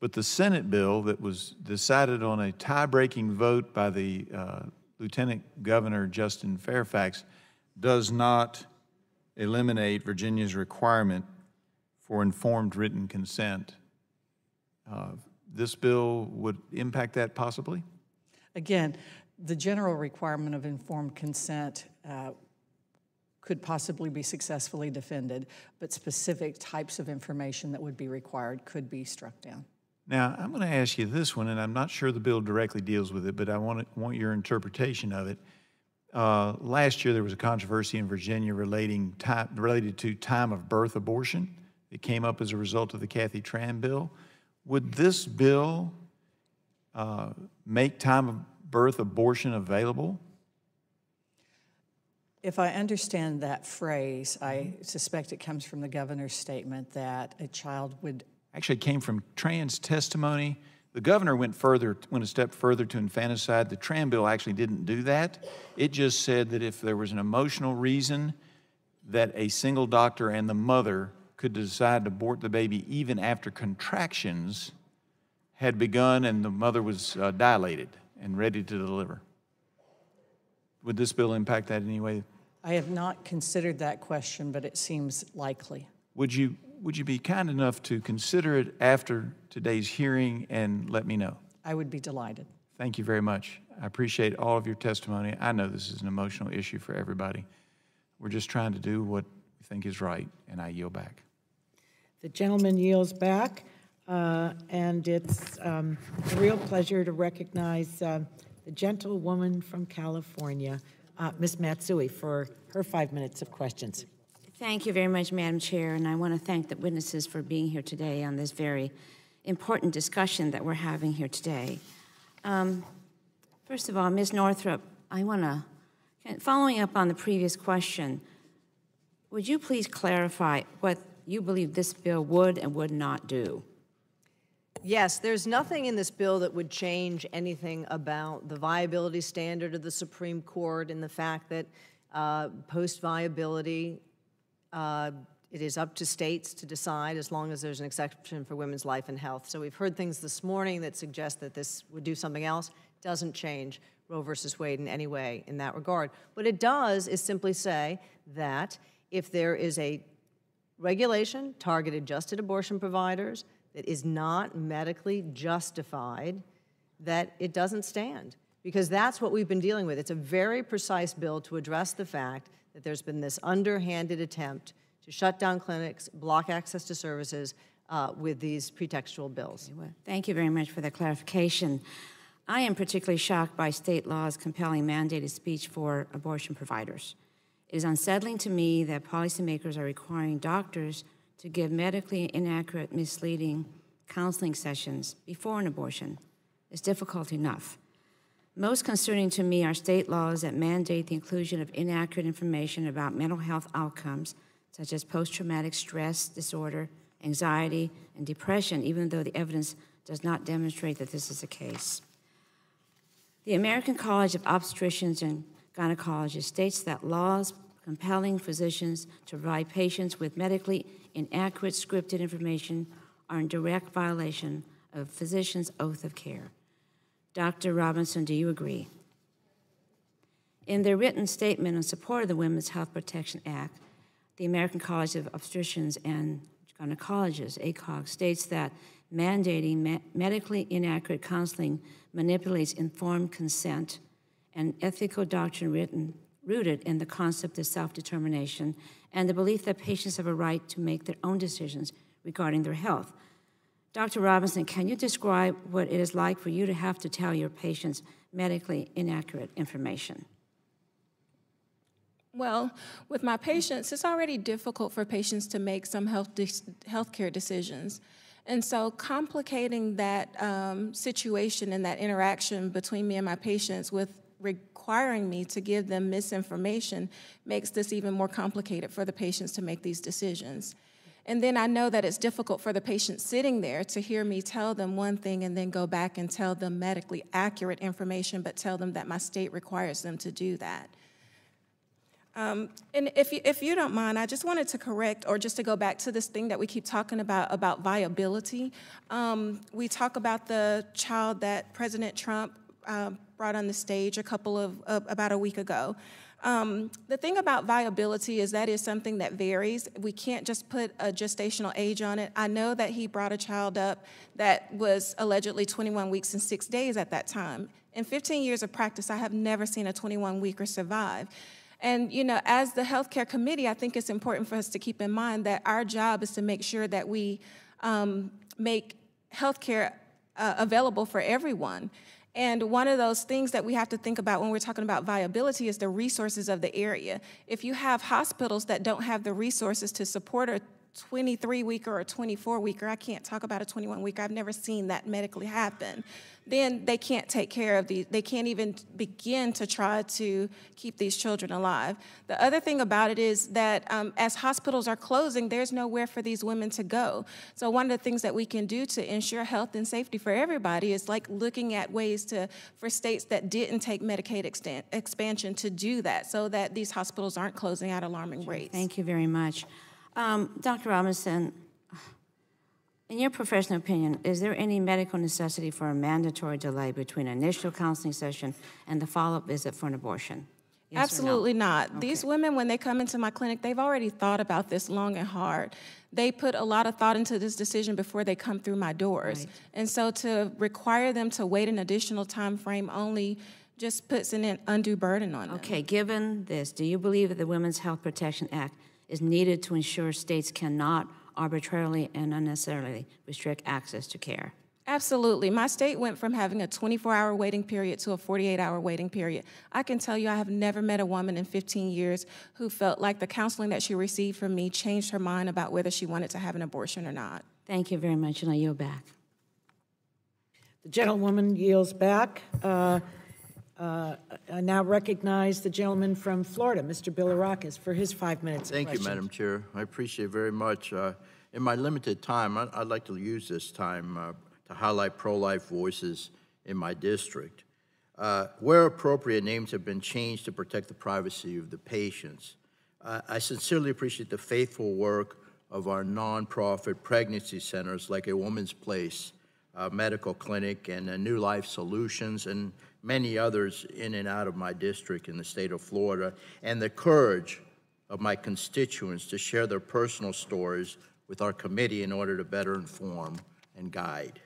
but the Senate bill that was decided on a tie-breaking vote by the Lieutenant Governor Justin Fairfax does not eliminate Virginia's requirement for informed written consent. This bill would impact that possibly? Again, the general requirement of informed consent could possibly be successfully defended, but specific types of information that would be required could be struck down. Now, I'm going to ask you this one, and I'm not sure the bill directly deals with it, but I want your interpretation of it. Last year, there was a controversy in Virginia related to time of birth abortion. It came up as a result of the Kathy Tran bill. Would this bill make time of birth abortion available? If I understand that phrase, I suspect it comes from the governor's statement that a child would... Actually, it came from Tran's testimony. The governor went a step further to infanticide. The Tran bill actually didn't do that. It just said that if there was an emotional reason that a single doctor and the mother could decide to abort the baby even after contractions had begun and the mother was dilated and ready to deliver. Would this bill impact that in any way? I have not considered that question, but it seems likely. Would you be kind enough to consider it after today's hearing and let me know? I would be delighted. Thank you very much. I appreciate all of your testimony. I know this is an emotional issue for everybody. We're just trying to do what we think is right, and I yield back. The gentleman yields back, and it's a real pleasure to recognize the gentlewoman from California, Ms. Matsui, for her 5 minutes of questions. Thank you very much, Madam Chair, and I want to thank the witnesses for being here today on this very important discussion that we're having here today. First of all, Ms. Northrup, I want to, following up on the previous question, would you please clarify what you believe this bill would and would not do? Yes, there's nothing in this bill that would change anything about the viability standard of the Supreme Court and the fact that post-viability, it is up to states to decide as long as there's an exception for women's life and health. So we've heard things this morning that suggest that this would do something else. Doesn't change Roe versus Wade in any way in that regard. What it does is simply say that if there is a regulation targeted just at abortion providers that is not medically justified, that it doesn't stand. Because that's what we've been dealing with. It's a very precise bill to address the fact that there's been this underhanded attempt to shut down clinics, block access to services with these pretextual bills. Thank you very much for that clarification. I am particularly shocked by state laws compelling mandated speech for abortion providers. It is unsettling to me that policymakers are requiring doctors to give medically inaccurate, misleading counseling sessions before an abortion. It's difficult enough. Most concerning to me are state laws that mandate the inclusion of inaccurate information about mental health outcomes, such as post-traumatic stress disorder, anxiety, and depression, even though the evidence does not demonstrate that this is the case. The American College of Obstetricians and Gynecologists states that laws compelling physicians to provide patients with medically inaccurate scripted information are in direct violation of physicians' oath of care. Dr. Robinson, do you agree? In their written statement in support of the Women's Health Protection Act, the American College of Obstetricians and Gynecologists, ACOG, states that mandating medically inaccurate counseling manipulates informed consent and ethical doctrine rooted in the concept of self-determination and the belief that patients have a right to make their own decisions regarding their health. Dr. Robinson, can you describe what it is like for you to have to tell your patients medically inaccurate information? Well, with my patients, it's already difficult for patients to make some healthcare decisions. And so complicating that situation and that interaction between me and my patients with requiring me to give them misinformation makes this even more complicated for the patients to make these decisions. And then I know that it's difficult for the patient sitting there to hear me tell them one thing and then go back and tell them medically accurate information, but tell them that my state requires them to do that. And if you don't mind, I just wanted to correct, or just to go back to this thing that we keep talking about viability. We talk about the child that President Trump brought on the stage about a week ago. The thing about viability is that is something that varies. We can't just put a gestational age on it. I know that he brought a child up that was allegedly 21 weeks and 6 days at that time. In 15 years of practice, I have never seen a 21-weeker survive. And, you know, as the healthcare committee, I think it's important for us to keep in mind that our job is to make sure that we make healthcare available for everyone. And one of those things that we have to think about when we're talking about viability is the resources of the area. If you have hospitals that don't have the resources to support a 23-weeker or a 24-weeker, I can't talk about a 21-weeker, I've never seen that medically happen, then they can't take care of these, they can't even begin to try to keep these children alive. The other thing about it is that as hospitals are closing, there's nowhere for these women to go. So one of the things that we can do to ensure health and safety for everybody is like looking at ways for states that didn't take Medicaid expansion to do that, so that these hospitals aren't closing at alarming rates. Thank you very much. Dr. Robinson, in your professional opinion, is there any medical necessity for a mandatory delay between initial counseling session and the follow-up visit for an abortion? Yes Absolutely or no? not. Okay. These women, when they come into my clinic, they've already thought about this long and hard. They put a lot of thought into this decision before they come through my doors. Right. And so to require them to wait an additional time frame only just puts an undue burden on them. Okay, given this, do you believe that the Women's Health Protection Act is needed to ensure states cannot arbitrarily and unnecessarily restrict access to care? Absolutely. My state went from having a 24-hour waiting period to a 48-hour waiting period. I can tell you I have never met a woman in 15 years who felt like the counseling that she received from me changed her mind about whether she wanted to have an abortion or not. Thank you very much, and I yield back. The gentlewoman yields back. I now recognize the gentleman from Florida, Mr. Bilirakis, for his 5 minutes of Thank you, questions. Madam Chair. I appreciate very much. In my limited time, I'd like to use this time to highlight pro-life voices in my district. Where appropriate, names have been changed to protect the privacy of the patients. I sincerely appreciate the faithful work of our nonprofit pregnancy centers like A Woman's Place Medical Clinic and New Life Solutions and many others in and out of my district in the state of Florida, and the courage of my constituents to share their personal stories with our committee in order to better inform and guide.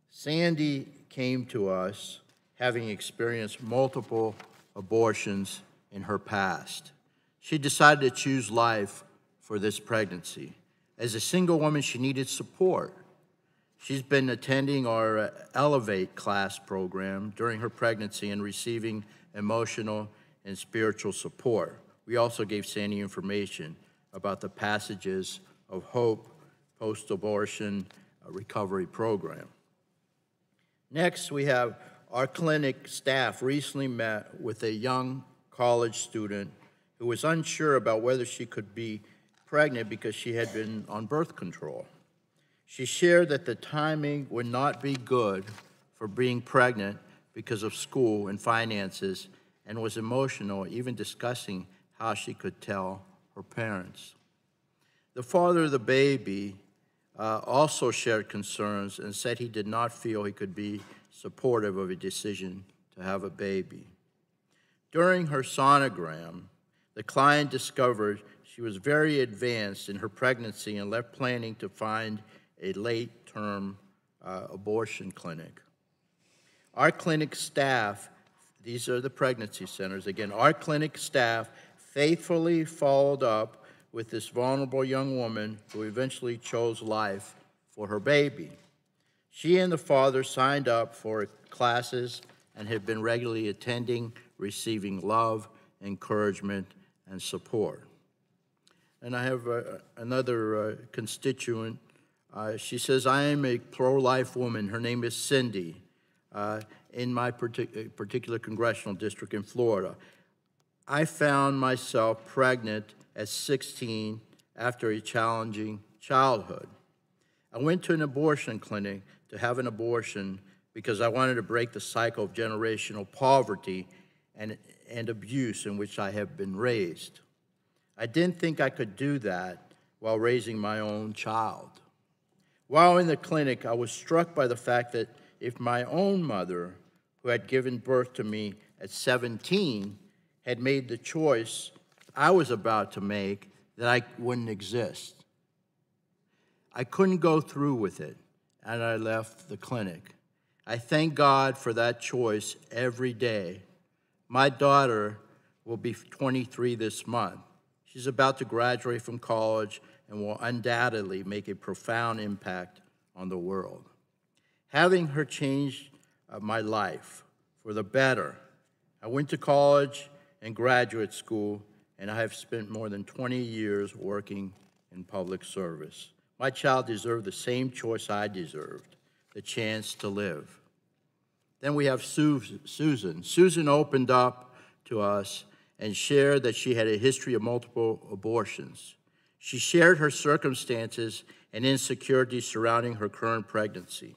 Sandy came to us having experienced multiple abortions in her past. She decided to choose life for this pregnancy. As a single woman, she needed support. She's been attending our Elevate class program during her pregnancy and receiving emotional and spiritual support. We also gave Sandy information about the Passages of Hope post-abortion recovery program. Next, we have our clinic staff recently met with a young college student who was unsure about whether she could be pregnant because she had been on birth control. She shared that the timing would not be good for being pregnant because of school and finances, and was emotional, even discussing how she could tell her parents. The father of the baby also shared concerns and said he did not feel he could be supportive of a decision to have a baby. During her sonogram, The client discovered she was very advanced in her pregnancy and left planning to find a late-term abortion clinic. Our clinic staff, these are the pregnancy centers, again, our clinic staff faithfully followed up with this vulnerable young woman who eventually chose life for her baby. She and the father signed up for classes and have been regularly attending, receiving love, encouragement, and support. And I have another constituent. She says, I am a pro-life woman. Her name is Cindy, in my particular congressional district in Florida. I found myself pregnant at 16 after a challenging childhood. I went to an abortion clinic to have an abortion because I wanted to break the cycle of generational poverty and abuse in which I have been raised. I didn't think I could do that while raising my own child. While in the clinic, I was struck by the fact that if my own mother, who had given birth to me at 17, had made the choice I was about to make, that I wouldn't exist. I couldn't go through with it, and I left the clinic. I thank God for that choice every day. My daughter will be 23 this month. She's about to graduate from college and will undoubtedly make a profound impact on the world. Having her changed my life for the better. I went to college and graduate school, and I have spent more than 20 years working in public service. My child deserved the same choice I deserved, the chance to live. Then we have Susan. Susan opened up to us and shared that she had a history of multiple abortions. She shared her circumstances and insecurities surrounding her current pregnancy.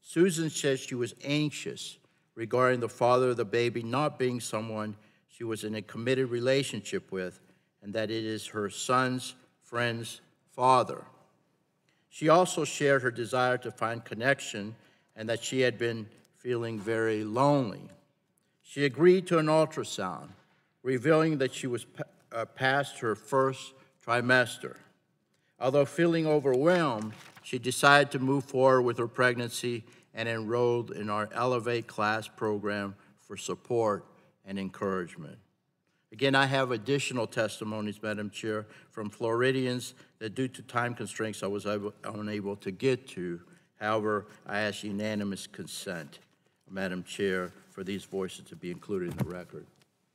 Susan said she was anxious regarding the father of the baby not being someone she was in a committed relationship with, and that it is her son's friend's father. She also shared her desire to find connection and that she had been feeling very lonely. She agreed to an ultrasound, revealing that she was past her first trimester. Although feeling overwhelmed, she decided to move forward with her pregnancy and enrolled in our Elevate class program for support and encouragement. Again, I have additional testimonies, Madam Chair, from Floridians that due to time constraints I was unable to get to. However, I ask unanimous consent, Madam Chair, for these voices to be included in the record.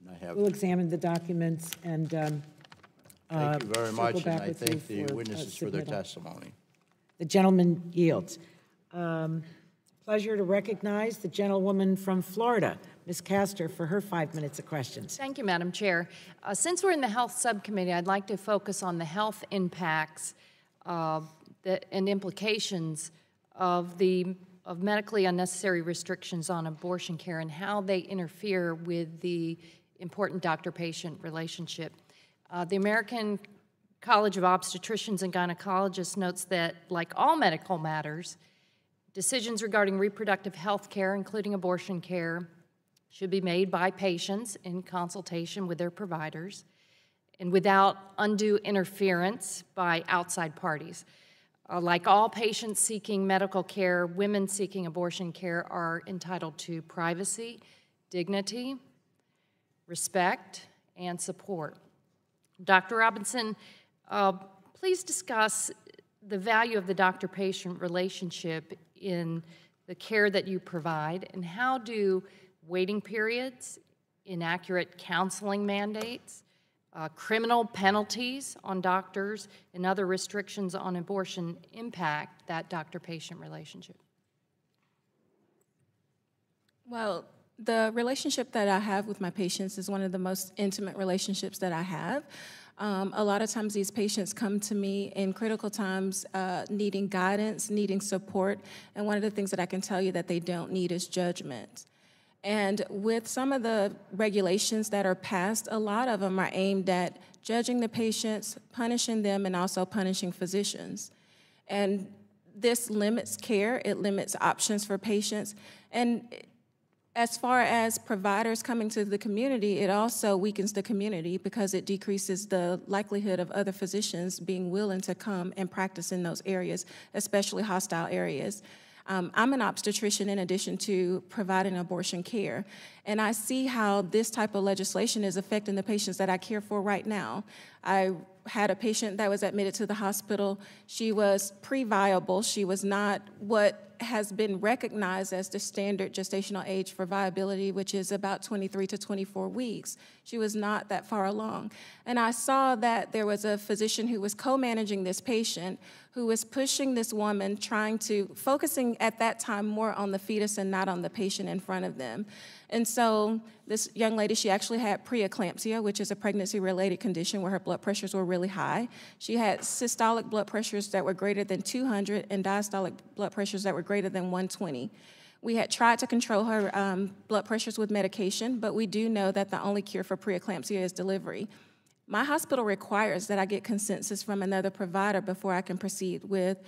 And I have. We'll examine the documents and thank you very much, and I thank the for, witnesses for their submittal. testimony. The gentleman yields. Pleasure to recognize the gentlewoman from Florida, Ms. Castor, for her 5 minutes of questions. Thank you, Madam Chair. Since we're in the Health Subcommittee, I'd like to focus on the health impacts and implications of medically unnecessary restrictions on abortion care and how they interfere with the important doctor-patient relationship. The American College of Obstetricians and Gynecologists notes that, like all medical matters, decisions regarding reproductive health care, including abortion care, should be made by patients in consultation with their providers and without undue interference by outside parties. Like all patients seeking medical care, women seeking abortion care are entitled to privacy, dignity, respect, and support. Dr. Robinson, please discuss the value of the doctor-patient relationship in the care that you provide, and how do waiting periods, inaccurate counseling mandates, criminal penalties on doctors, and other restrictions on abortion impact that doctor-patient relationship? Well, the relationship that I have with my patients is one of the most intimate relationships that I have. A lot of times these patients come to me in critical times needing guidance, needing support, and one of the things that I can tell you that they don't need is judgment. And with some of the regulations that are passed, a lot of them are aimed at judging the patients, punishing them, and also punishing physicians. And this limits care, it limits options for patients, and As far as providers coming to the community, it also weakens the community because it decreases the likelihood of other physicians being willing to come and practice in those areas, especially hostile areas. I'm an obstetrician in addition to providing abortion care, and I see how this type of legislation is affecting the patients that I care for right now. I had a patient that was admitted to the hospital. She was pre-viable. She was not what has been recognized as the standard gestational age for viability, which is about 23 to 24 weeks. She was not that far along. And I saw that there was a physician who was co-managing this patient who was pushing this woman, focusing at that time more on the fetus and not on the patient in front of them. And so this young lady, she actually had preeclampsia, which is a pregnancy-related condition where her blood pressures were really high. She had systolic blood pressures that were greater than 200 and diastolic blood pressures that were greater than 120. We had tried to control her blood pressures with medication, but we do know that the only cure for preeclampsia is delivery. My hospital requires that I get consensus from another provider before I can proceed with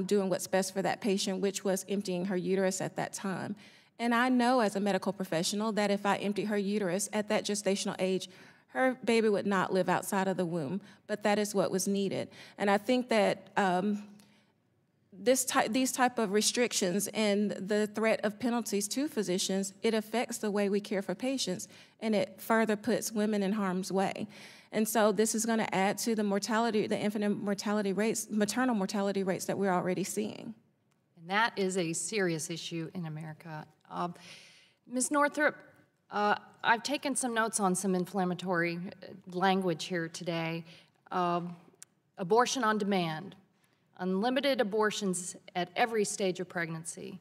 doing what's best for that patient, which was emptying her uterus at that time. And I know as a medical professional that if I empty her uterus at that gestational age, her baby would not live outside of the womb, but that is what was needed. And I think that these type of restrictions and the threat of penalties to physicians, it affects the way we care for patients, and it further puts women in harm's way. And so this is going to add to the mortality, the infant mortality rates, maternal mortality rates that we're already seeing. And that is a serious issue in America. Ms. Northrup, I've taken some notes on some inflammatory language here today. Abortion on demand, unlimited abortions at every stage of pregnancy,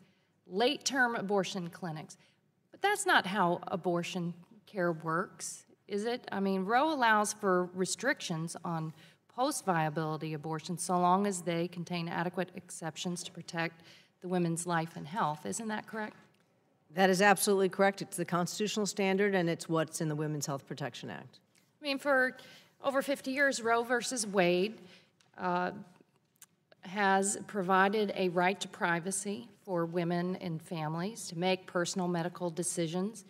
late-term abortion clinics. But that's not how abortion care works, is it? I mean, Roe allows for restrictions on post-viability abortions so long as they contain adequate exceptions to protect the women's life and health. Isn't that correct? That is absolutely correct. It's the constitutional standard, and it's what's in the Women's Health Protection Act. I mean, for over 50 years, Roe versus Wade has provided a right to privacy for women and families to make personal medical decisions.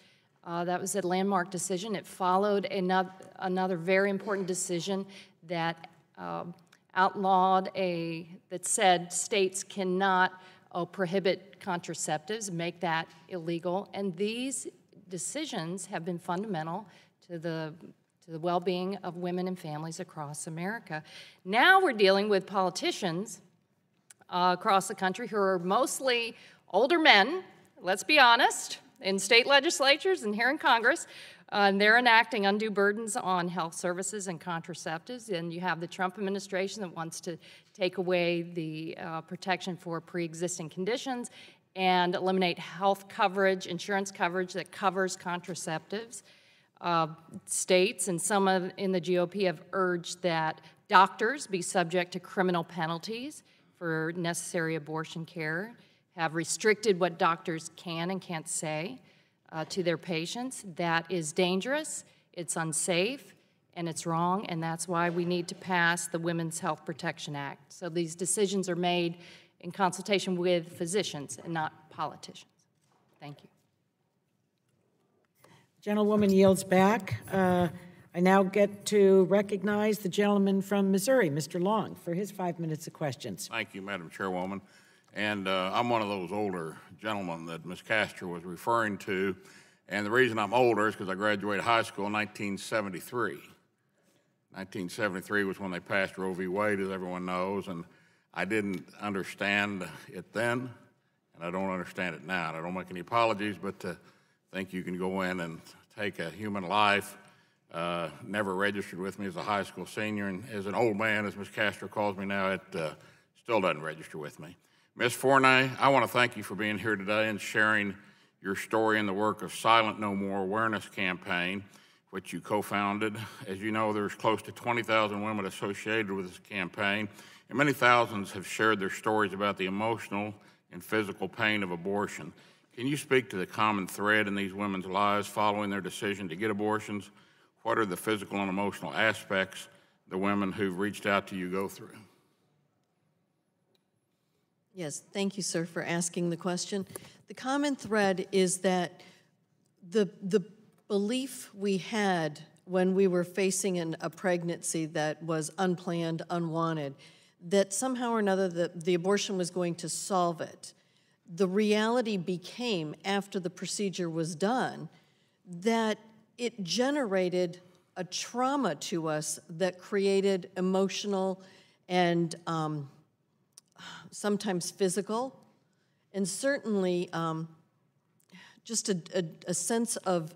That was a landmark decision. It followed another very important decision that outlawed that said states cannot prohibit contraceptives, make that illegal, and these decisions have been fundamental to the well-being of women and families across America. Now we're dealing with politicians across the country who are mostly older men, let's be honest, in state legislatures and here in Congress. And they're enacting undue burdens on health services and contraceptives. And you have the Trump administration that wants to take away the protection for pre-existing conditions and eliminate health coverage, insurance coverage that covers contraceptives. States and some in the GOP have urged that doctors be subject to criminal penalties for necessary abortion care, have restricted what doctors can and can't say to their patients. That is dangerous, it's unsafe, and it's wrong, and that's why we need to pass the Women's Health Protection Act. So these decisions are made in consultation with physicians and not politicians. Thank you. Gentlewoman yields back. I now get to recognize the gentleman from Missouri, Mr. Long, for his 5 minutes of questions. Thank you, Madam Chairwoman. And I'm one of those older gentlemen that Ms. Castro was referring to. And the reason I'm older is because I graduated high school in 1973. 1973 was when they passed Roe v. Wade, as everyone knows, and I didn't understand it then, and I don't understand it now. And I don't make any apologies, but to think you can go in and take a human life, never registered with me as a high school senior, and as an old man, as Ms. Castro calls me now, it still doesn't register with me. Ms. Forney, I want to thank you for being here today and sharing your story and the work of Silent No More Awareness Campaign, which you co-founded. As you know, there's close to 20,000 women associated with this campaign, and many thousands have shared their stories about the emotional and physical pain of abortion. Can you speak to the common thread in these women's lives following their decision to get abortions? What are the physical and emotional aspects the women who've reached out to you go through? Yes, thank you, sir, for asking the question. The common thread is that the belief we had when we were facing a pregnancy that was unplanned, unwanted, that somehow or another the abortion was going to solve it. The reality became, after the procedure was done, that it generated a trauma to us that created emotional and sometimes physical, and certainly just a sense of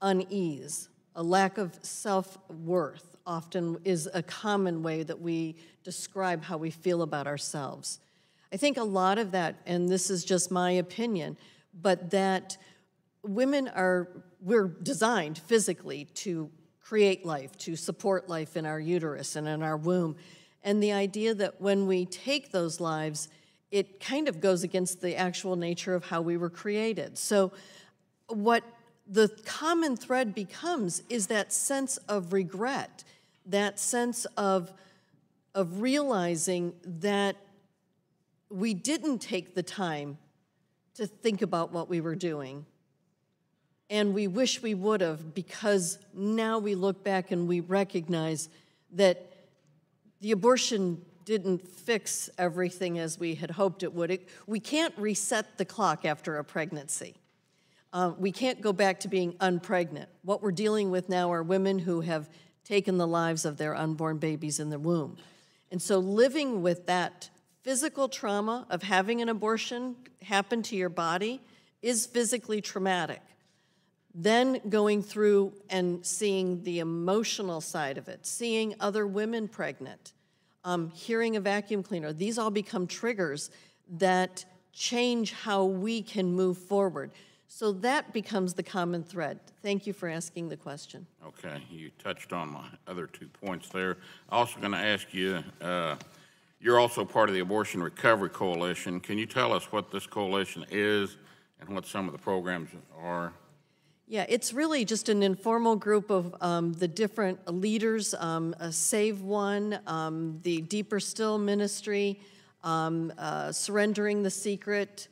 unease. A lack of self-worth often is a common way that we describe how we feel about ourselves. I think a lot of that, and this is just my opinion, but that we're designed physically to create life, to support life in our uterus and in our womb. And the idea that when we take those lives, it kind of goes against the actual nature of how we were created. So what the common thread becomes is that sense of regret, that sense of realizing that we didn't take the time to think about what we were doing. And we wish we would have, because now we look back and we recognize that the abortion didn't fix everything as we had hoped it would. We can't reset the clock after a pregnancy. We can't go back to being unpregnant. What we're dealing with now are women who have taken the lives of their unborn babies in the womb. And so living with that physical trauma of having an abortion happen to your body is physically traumatic. Then going through and seeing the emotional side of it, seeing other women pregnant, hearing a vacuum cleaner, these all become triggers that change how we can move forward. So that becomes the common thread. Thank you for asking the question. Okay, you touched on my other 2 points there. Also going to ask you, you're also part of the Abortion Recovery Coalition. Can you tell us what this coalition is and what some of the programs are? Yeah, it's really just an informal group of the different leaders, Save One, the Deeper Still Ministry, Surrendering the Secret,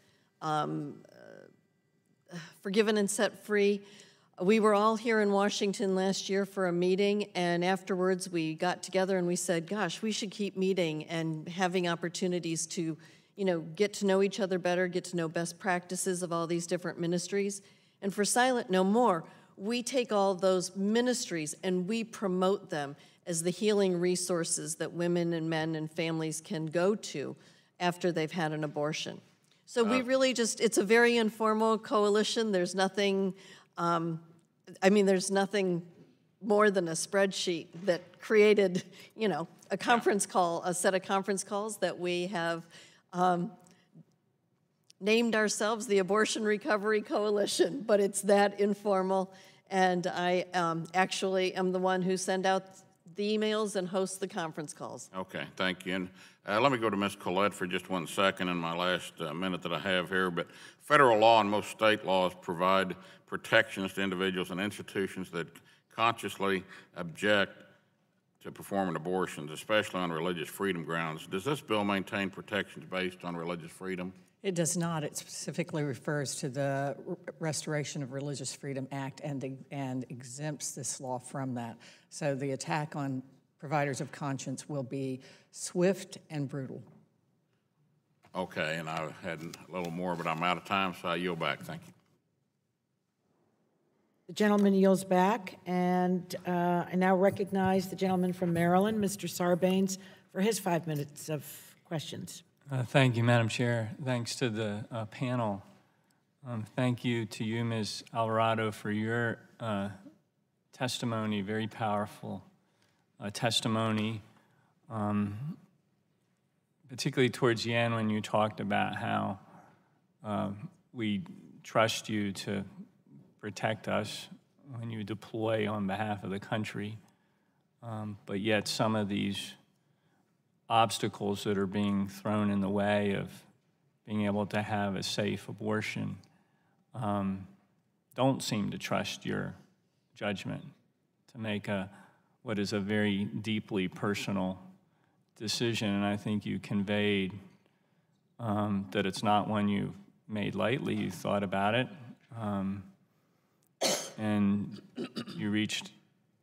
Forgiven and Set Free. We were all here in Washington last year for a meeting, and afterwards we got together and we said, gosh, we should keep meeting and having opportunities to, get to know each other better, get to know best practices of all these different ministries. And for Silent No More, we take all those ministries and we promote them as the healing resources that women and men and families can go to after they've had an abortion. So we really it's a very informal coalition. There's nothing, there's nothing more than a spreadsheet that created, a conference call, a set of conference calls that we have named ourselves the Abortion Recovery Coalition, but it's that informal, and I actually am the one who sends out the emails and hosts the conference calls. Okay, thank you. And let me go to Ms. Collette for just 1 second in my last minute that I have here. But federal law and most state laws provide protections to individuals and institutions that consciously object to performing abortions, especially on religious freedom grounds. Does this bill maintain protections based on religious freedom? It does not. It specifically refers to the Restoration of Religious Freedom Act and exempts this law from that. So the attack on providers of conscience will be swift and brutal. Okay, and I had a little more, but I'm out of time, so I yield back. Thank you. The gentleman yields back, and I now recognize the gentleman from Maryland, Mr. Sarbanes, for his 5 minutes of questions. Thank you, Madam Chair. Thanks to the panel. Thank you to you, Ms. Alvarado, for your testimony, very powerful testimony, particularly towards the end when you talked about how we trust you to protect us when you deploy on behalf of the country, but yet some of these obstacles that are being thrown in the way of being able to have a safe abortion don't seem to trust your judgment to make what is a very deeply personal decision. And I think you conveyed that it's not one you made lightly. You thought about it. and you reached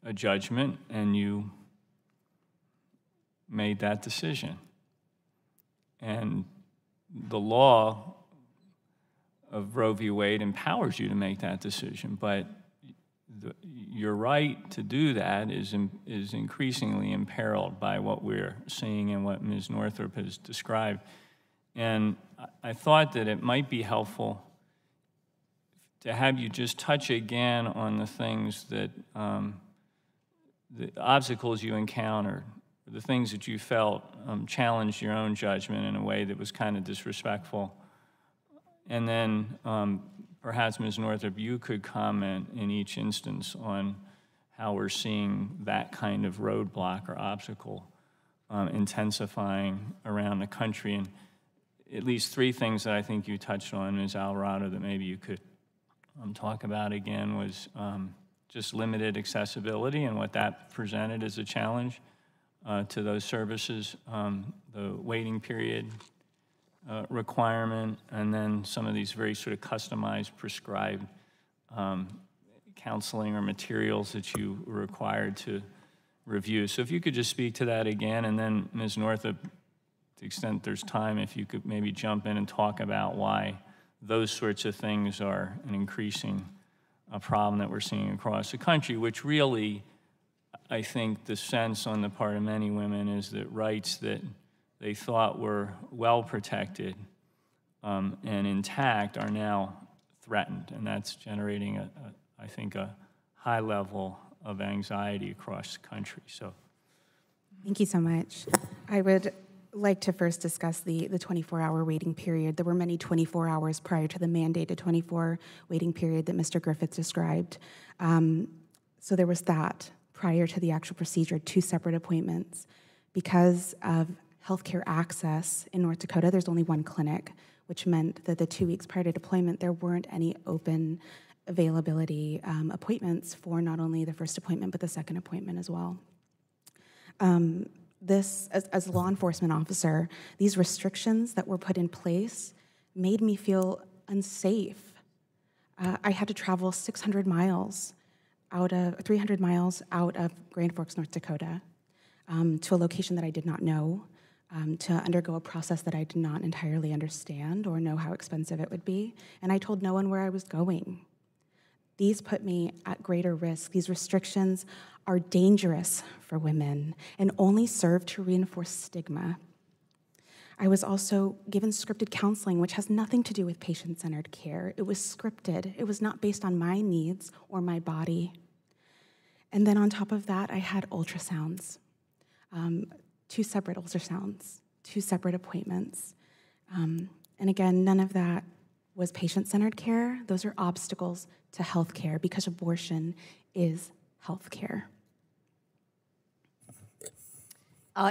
a judgment, and you made that decision. And the law of Roe v. Wade empowers you to make that decision, but your right to do that is increasingly imperiled by what we're seeing and what Ms. Northrup has described. And I thought that it might be helpful to have you just touch again on the things that, the obstacles you encountered, the things that you felt challenged your own judgment in a way that was kind of disrespectful. And then perhaps, Ms. Northrup, you could comment in each instance on how we're seeing that kind of roadblock or obstacle intensifying around the country. And at least three things that I think you touched on, Ms. Alvarado, that maybe you could talk about again was just limited accessibility and what that presented as a challenge to those services, the waiting period requirement, and then some of these very sort of customized, prescribed counseling or materials that you were required to review. So if you could just speak to that again, and then Ms. Northrup, to the extent there's time, if you could maybe jump in and talk about why those sorts of things are an increasing problem that we're seeing across the country, which really, I think the sense on the part of many women is that rights that they thought were well protected and intact are now threatened, and that's generating, I think, a high level of anxiety across the country. So, thank you so much. I would like to first discuss the 24-hour waiting period. There were many 24 hours prior to the mandated 24 waiting period that Mr. Griffith described. So there was that prior to the actual procedure, 2 separate appointments. Because of healthcare access in North Dakota, there's only 1 clinic, which meant that the 2 weeks prior to deployment, there weren't any open availability appointments for not only the first appointment, but the second appointment as well. As a law enforcement officer, these restrictions that were put in place made me feel unsafe. I had to travel 300 miles out of Grand Forks, North Dakota, to a location that I did not know, to undergo a process that I did not entirely understand or know how expensive it would be, and I told no one where I was going. These put me at greater risk. These restrictions are dangerous for women and only serve to reinforce stigma. I was also given scripted counseling, which has nothing to do with patient-centered care. It was scripted. It was not based on my needs or my body. And then on top of that, I had ultrasounds, 2 separate ultrasounds, 2 separate appointments. And again, none of that was patient-centered care. Those are obstacles to health care because abortion is health care.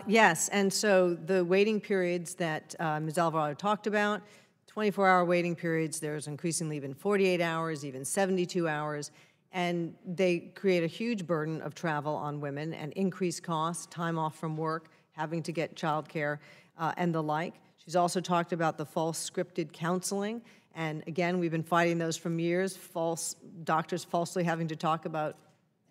Yes, and so the waiting periods that Ms. Alvarado talked about, 24-hour waiting periods, there's increasingly even 48 hours, even 72 hours, and they create a huge burden of travel on women and increased costs, time off from work, having to get childcare, and the like. She's also talked about the false scripted counseling, and again, we've been fighting those for years, doctors falsely having to talk about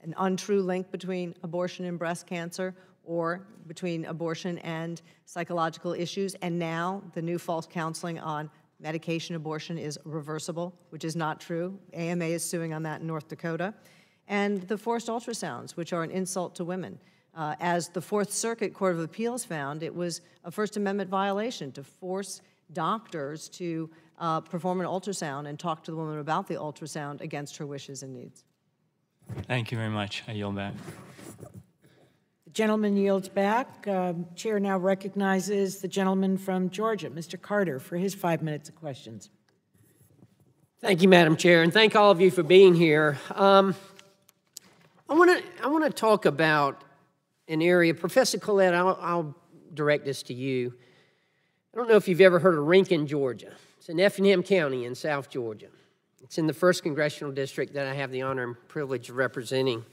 an untrue link between abortion and breast cancer, or between abortion and psychological issues, and now the new false counseling on medication abortion is reversible, which is not true. AMA is suing on that in North Dakota. And the forced ultrasounds, which are an insult to women. As the Fourth Circuit Court of Appeals found, it was a First Amendment violation to force doctors to perform an ultrasound and talk to the woman about the ultrasound against her wishes and needs. Thank you very much. I yield back. The gentleman yields back. Chair now recognizes the gentleman from Georgia, Mr. Carter, for his 5 minutes of questions. Thank you, Madam Chair, and thank all of you for being here. I want to talk about an area. Professor Collette, I'll direct this to you. I don't know if you've ever heard of Rankin, Georgia. It's in Effingham County in South Georgia. It's in the 1st Congressional District that I have the honor and privilege of representing.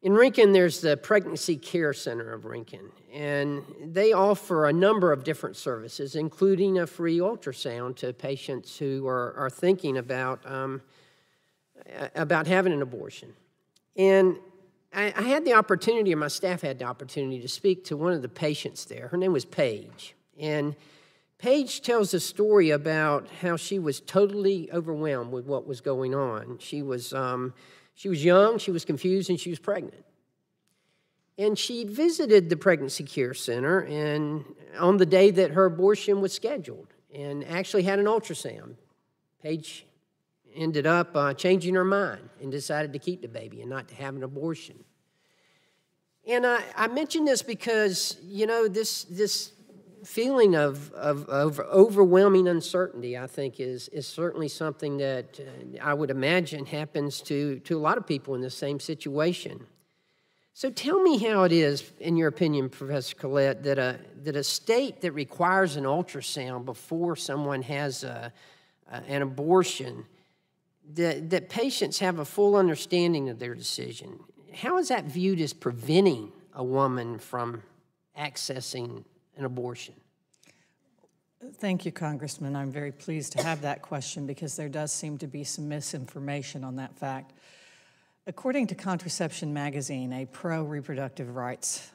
In Rankin, there's the Pregnancy Care Center of Rankin, and they offer a number of different services, including a free ultrasound to patients who are thinking about about having an abortion. And I had the opportunity, or my staff had the opportunity, to speak to one of the patients there. Her name was Paige. And Paige tells a story about how she was totally overwhelmed with what was going on. She was young, she was confused, and she was pregnant. And she visited the pregnancy care center and on the day that her abortion was scheduled and actually had an ultrasound. Paige ended up changing her mind and decided to keep the baby and not to have an abortion. And I mention this because, you know, this feeling of overwhelming uncertainty, I think, is certainly something that I would imagine happens to a lot of people in the same situation. So tell me how it is, in your opinion, Professor Collette, that a state that requires an ultrasound before someone has an abortion, that patients have a full understanding of their decision. How is that viewed as preventing a woman from accessing an abortion? Thank you, Congressman. I'm very pleased to have that question because there does seem to be some misinformation on that fact. According to Contraception magazine, a pro-reproductive rights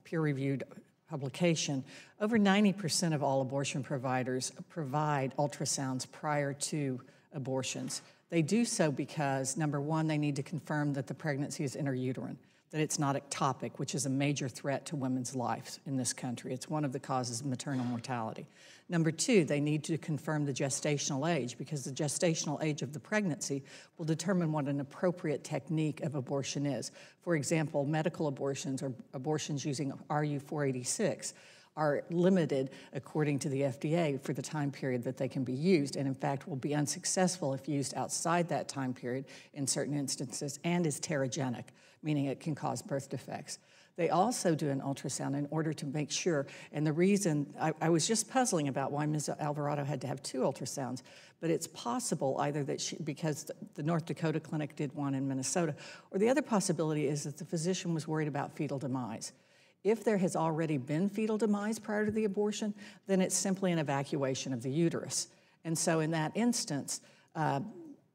peer-reviewed publication, over 90% of all abortion providers provide ultrasounds prior to abortions. They do so because, number one, they need to confirm that the pregnancy is intrauterine, that it's not ectopic, which is a major threat to women's lives in this country. It's one of the causes of maternal mortality. Number two, they need to confirm the gestational age because the gestational age of the pregnancy will determine what an appropriate technique of abortion is. For example, medical abortions or abortions using RU-486 are limited, according to the FDA, for the time period that they can be used, and in fact will be unsuccessful if used outside that time period in certain instances, and is teragenic, meaning it can cause birth defects. They also do an ultrasound in order to make sure, and the reason, I was just puzzling about why Ms. Alvarado had to have 2 ultrasounds, but it's possible either that because the North Dakota clinic did one in Minnesota, or the other possibility is that the physician was worried about fetal demise. If there has already been fetal demise prior to the abortion, then it's simply an evacuation of the uterus. And so in that instance,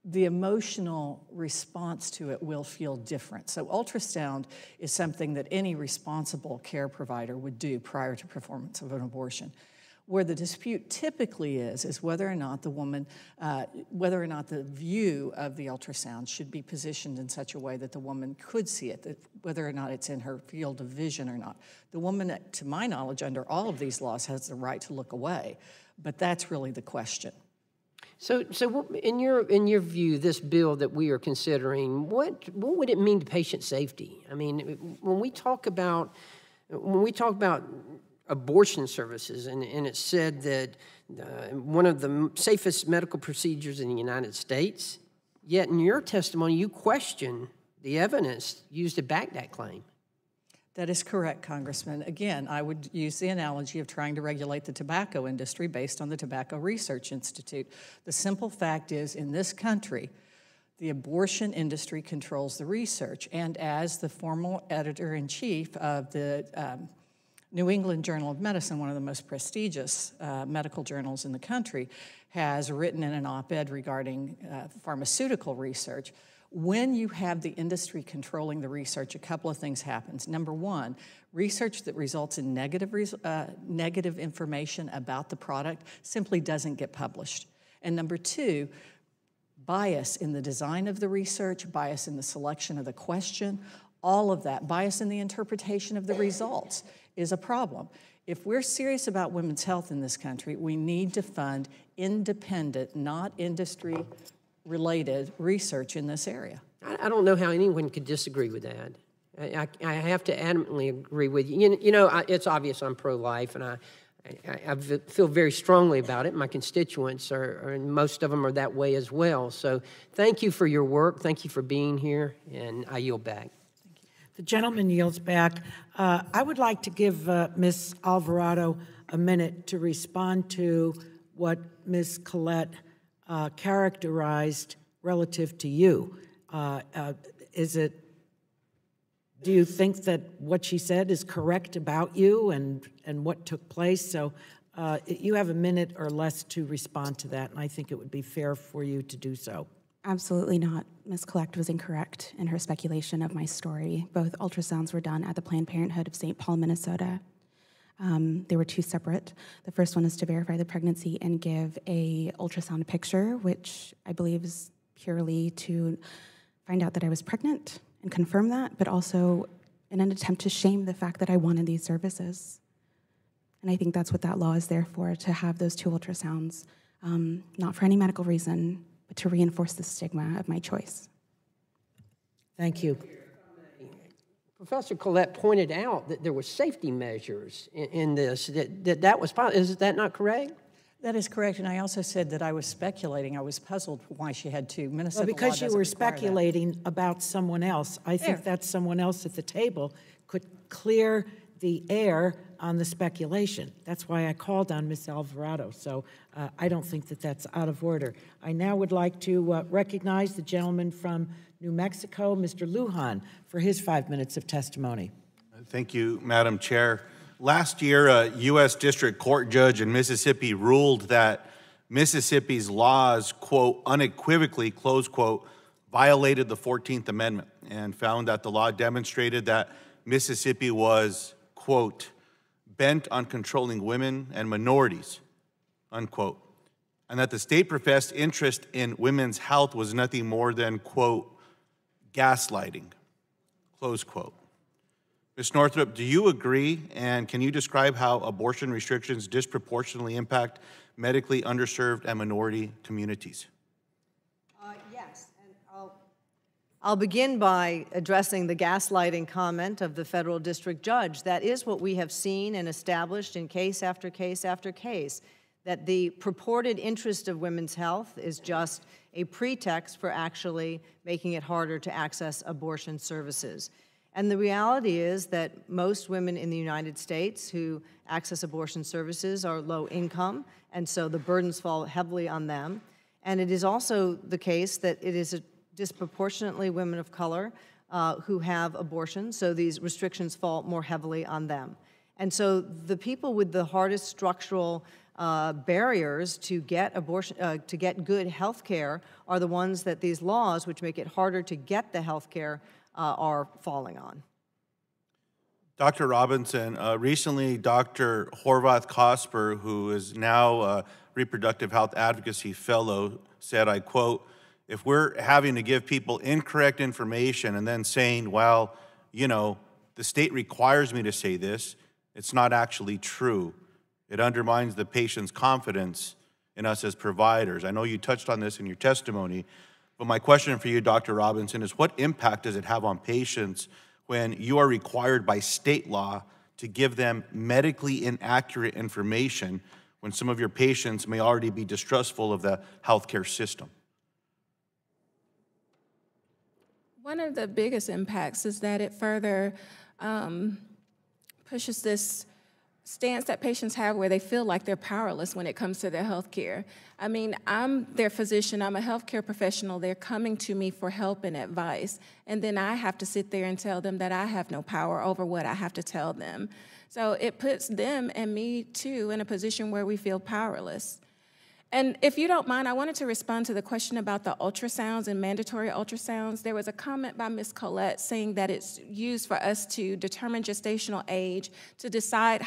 the emotional response to it will feel different. So ultrasound is something that any responsible care provider would do prior to performance of an abortion. Where the dispute typically is whether or not the woman, whether or not the view of the ultrasound should be positioned in such a way that the woman could see it, that whether or not it's in her field of vision or not. The woman, to my knowledge, under all of these laws has the right to look away, but that's really the question. So in your view, this bill that we are considering, what would it mean to patient safety? I mean, when we talk about abortion services, and it's said that one of the safest medical procedures in the United States, yet in your testimony you question the evidence used to back that claim. That is correct, Congressman. Again, I would use the analogy of trying to regulate the tobacco industry based on the Tobacco Research Institute. The simple fact is, in this country, the abortion industry controls the research, and as the former editor-in-chief of the New England Journal of Medicine, one of the most prestigious medical journals in the country, has written in an op-ed regarding pharmaceutical research. When you have the industry controlling the research, a couple of things happens. Number one, research that results in negative information about the product simply doesn't get published. And number two, bias in the design of the research, bias in the selection of the question, all of that, bias in the interpretation of the results is a problem. If we're serious about women's health in this country, we need to fund independent, not industry-related research in this area. I don't know how anyone could disagree with that. I have to adamantly agree with you. You know, it's obvious I'm pro-life, and I feel very strongly about it. My constituents are, and most of them are that way as well. So thank you for your work. Thank you for being here, and I yield back. The gentleman yields back. I would like to give Ms. Alvarado a minute to respond to what Ms. Collette characterized relative to you. Do you think that what she said is correct about you and what took place? So you have a minute or less to respond to that, and I think it would be fair for you to do so. Absolutely not. Ms. Collette was incorrect in her speculation of my story. Both ultrasounds were done at the Planned Parenthood of St. Paul, Minnesota. They were two separate. The first one is to verify the pregnancy and give a ultrasound picture, which I believe is purely to find out that I was pregnant and confirm that, but also in an attempt to shame the fact that I wanted these services. And I think that's what that law is there for, to have those two ultrasounds, not for any medical reason, but to reinforce the stigma of my choice. Thank you. Professor Collette pointed out that there were safety measures in this, that was possible. Is that not correct? That is correct, and I also said that I was speculating. I was puzzled why she had two. Minnesota Well, because law you doesn't were require that. speculating about someone else. I think that someone else at the table could clear the air on the speculation. That's why I called on Ms. Alvarado, so I don't think that that's out of order. I now would like to recognize the gentleman from New Mexico, Mr. Lujan, for his 5 minutes of testimony. Thank you, Madam Chair. Last year, a U.S. District Court judge in Mississippi ruled that Mississippi's laws, quote, unequivocally, close quote, violated the 14th Amendment and found that the law demonstrated that Mississippi was, quote, bent on controlling women and minorities, unquote, and that the state professed interest in women's health was nothing more than, quote, gaslighting, close quote. Ms. Northrup, do you agree, and can you describe how abortion restrictions disproportionately impact medically underserved and minority communities? Yes, and I'll begin by addressing the gaslighting comment of the federal district judge. That is what we have seen and established in case after case after case, that the purported interest of women's health is just a pretext for actually making it harder to access abortion services. And the reality is that most women in the United States who access abortion services are low income, and so the burdens fall heavily on them. And it is also the case that it is disproportionately women of color who have abortions, so these restrictions fall more heavily on them. And so the people with the hardest structural barriers to get abortion, to get good health care are the ones that these laws, which make it harder to get the health care, are falling on. Dr. Robinson, recently Dr. Horvath Cosper, who is now a Reproductive Health Advocacy Fellow, said, I quote, if we're having to give people incorrect information and then saying, well, you know, the state requires me to say this, it's not actually true. It undermines the patient's confidence in us as providers. I know you touched on this in your testimony, but my question for you, Dr. Robinson, is what impact does it have on patients when you are required by state law to give them medically inaccurate information when some of your patients may already be distrustful of the healthcare system? One of the biggest impacts is that it further pushes this stance that patients have where they feel like they're powerless when it comes to their health care. I mean, I'm their physician, I'm a healthcare professional, they're coming to me for help and advice, and then I have to sit there and tell them that I have no power over what I have to tell them. So it puts them and me too in a position where we feel powerless. And if you don't mind, I wanted to respond to the question about the ultrasounds and mandatory ultrasounds. There was a comment by Ms. Collette saying that it's used for us to determine gestational age, to decide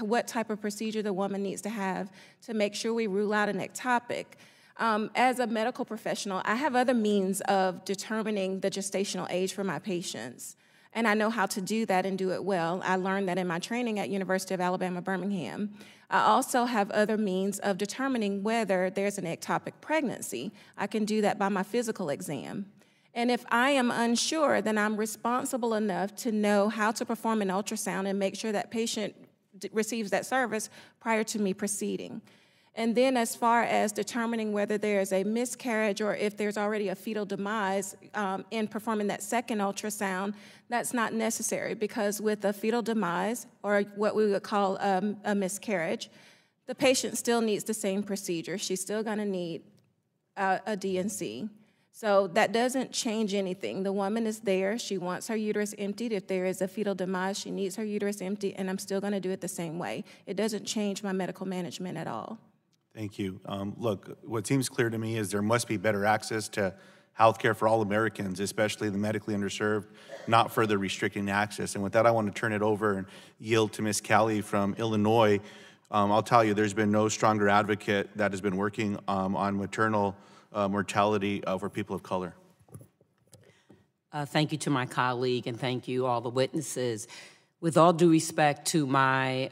what type of procedure the woman needs to have to make sure we rule out an ectopic. As a medical professional, I have other means of determining the gestational age for my patients. And I know how to do that and do it well. I learned that in my training at University of Alabama, Birmingham. I also have other means of determining whether there's an ectopic pregnancy. I can do that by my physical exam. And if I am unsure, then I'm responsible enough to know how to perform an ultrasound and make sure that patient receives that service prior to me proceeding. And then as far as determining whether there's a miscarriage or if there's already a fetal demise in performing that second ultrasound, that's not necessary because with a fetal demise, or what we would call a miscarriage, the patient still needs the same procedure. She's still gonna need a D&C. So that doesn't change anything. The woman is there, she wants her uterus emptied. If there is a fetal demise, she needs her uterus empty, and I'm still gonna do it the same way. It doesn't change my medical management at all. Thank you. Look, what seems clear to me is there must be better access to health care for all Americans, especially the medically underserved, not further restricting access. And with that, I want to turn it over and yield to Ms. Kelly from Illinois. I'll tell you, there's been no stronger advocate that has been working on maternal mortality for people of color. Thank you to my colleague, and thank you all the witnesses. With all due respect to my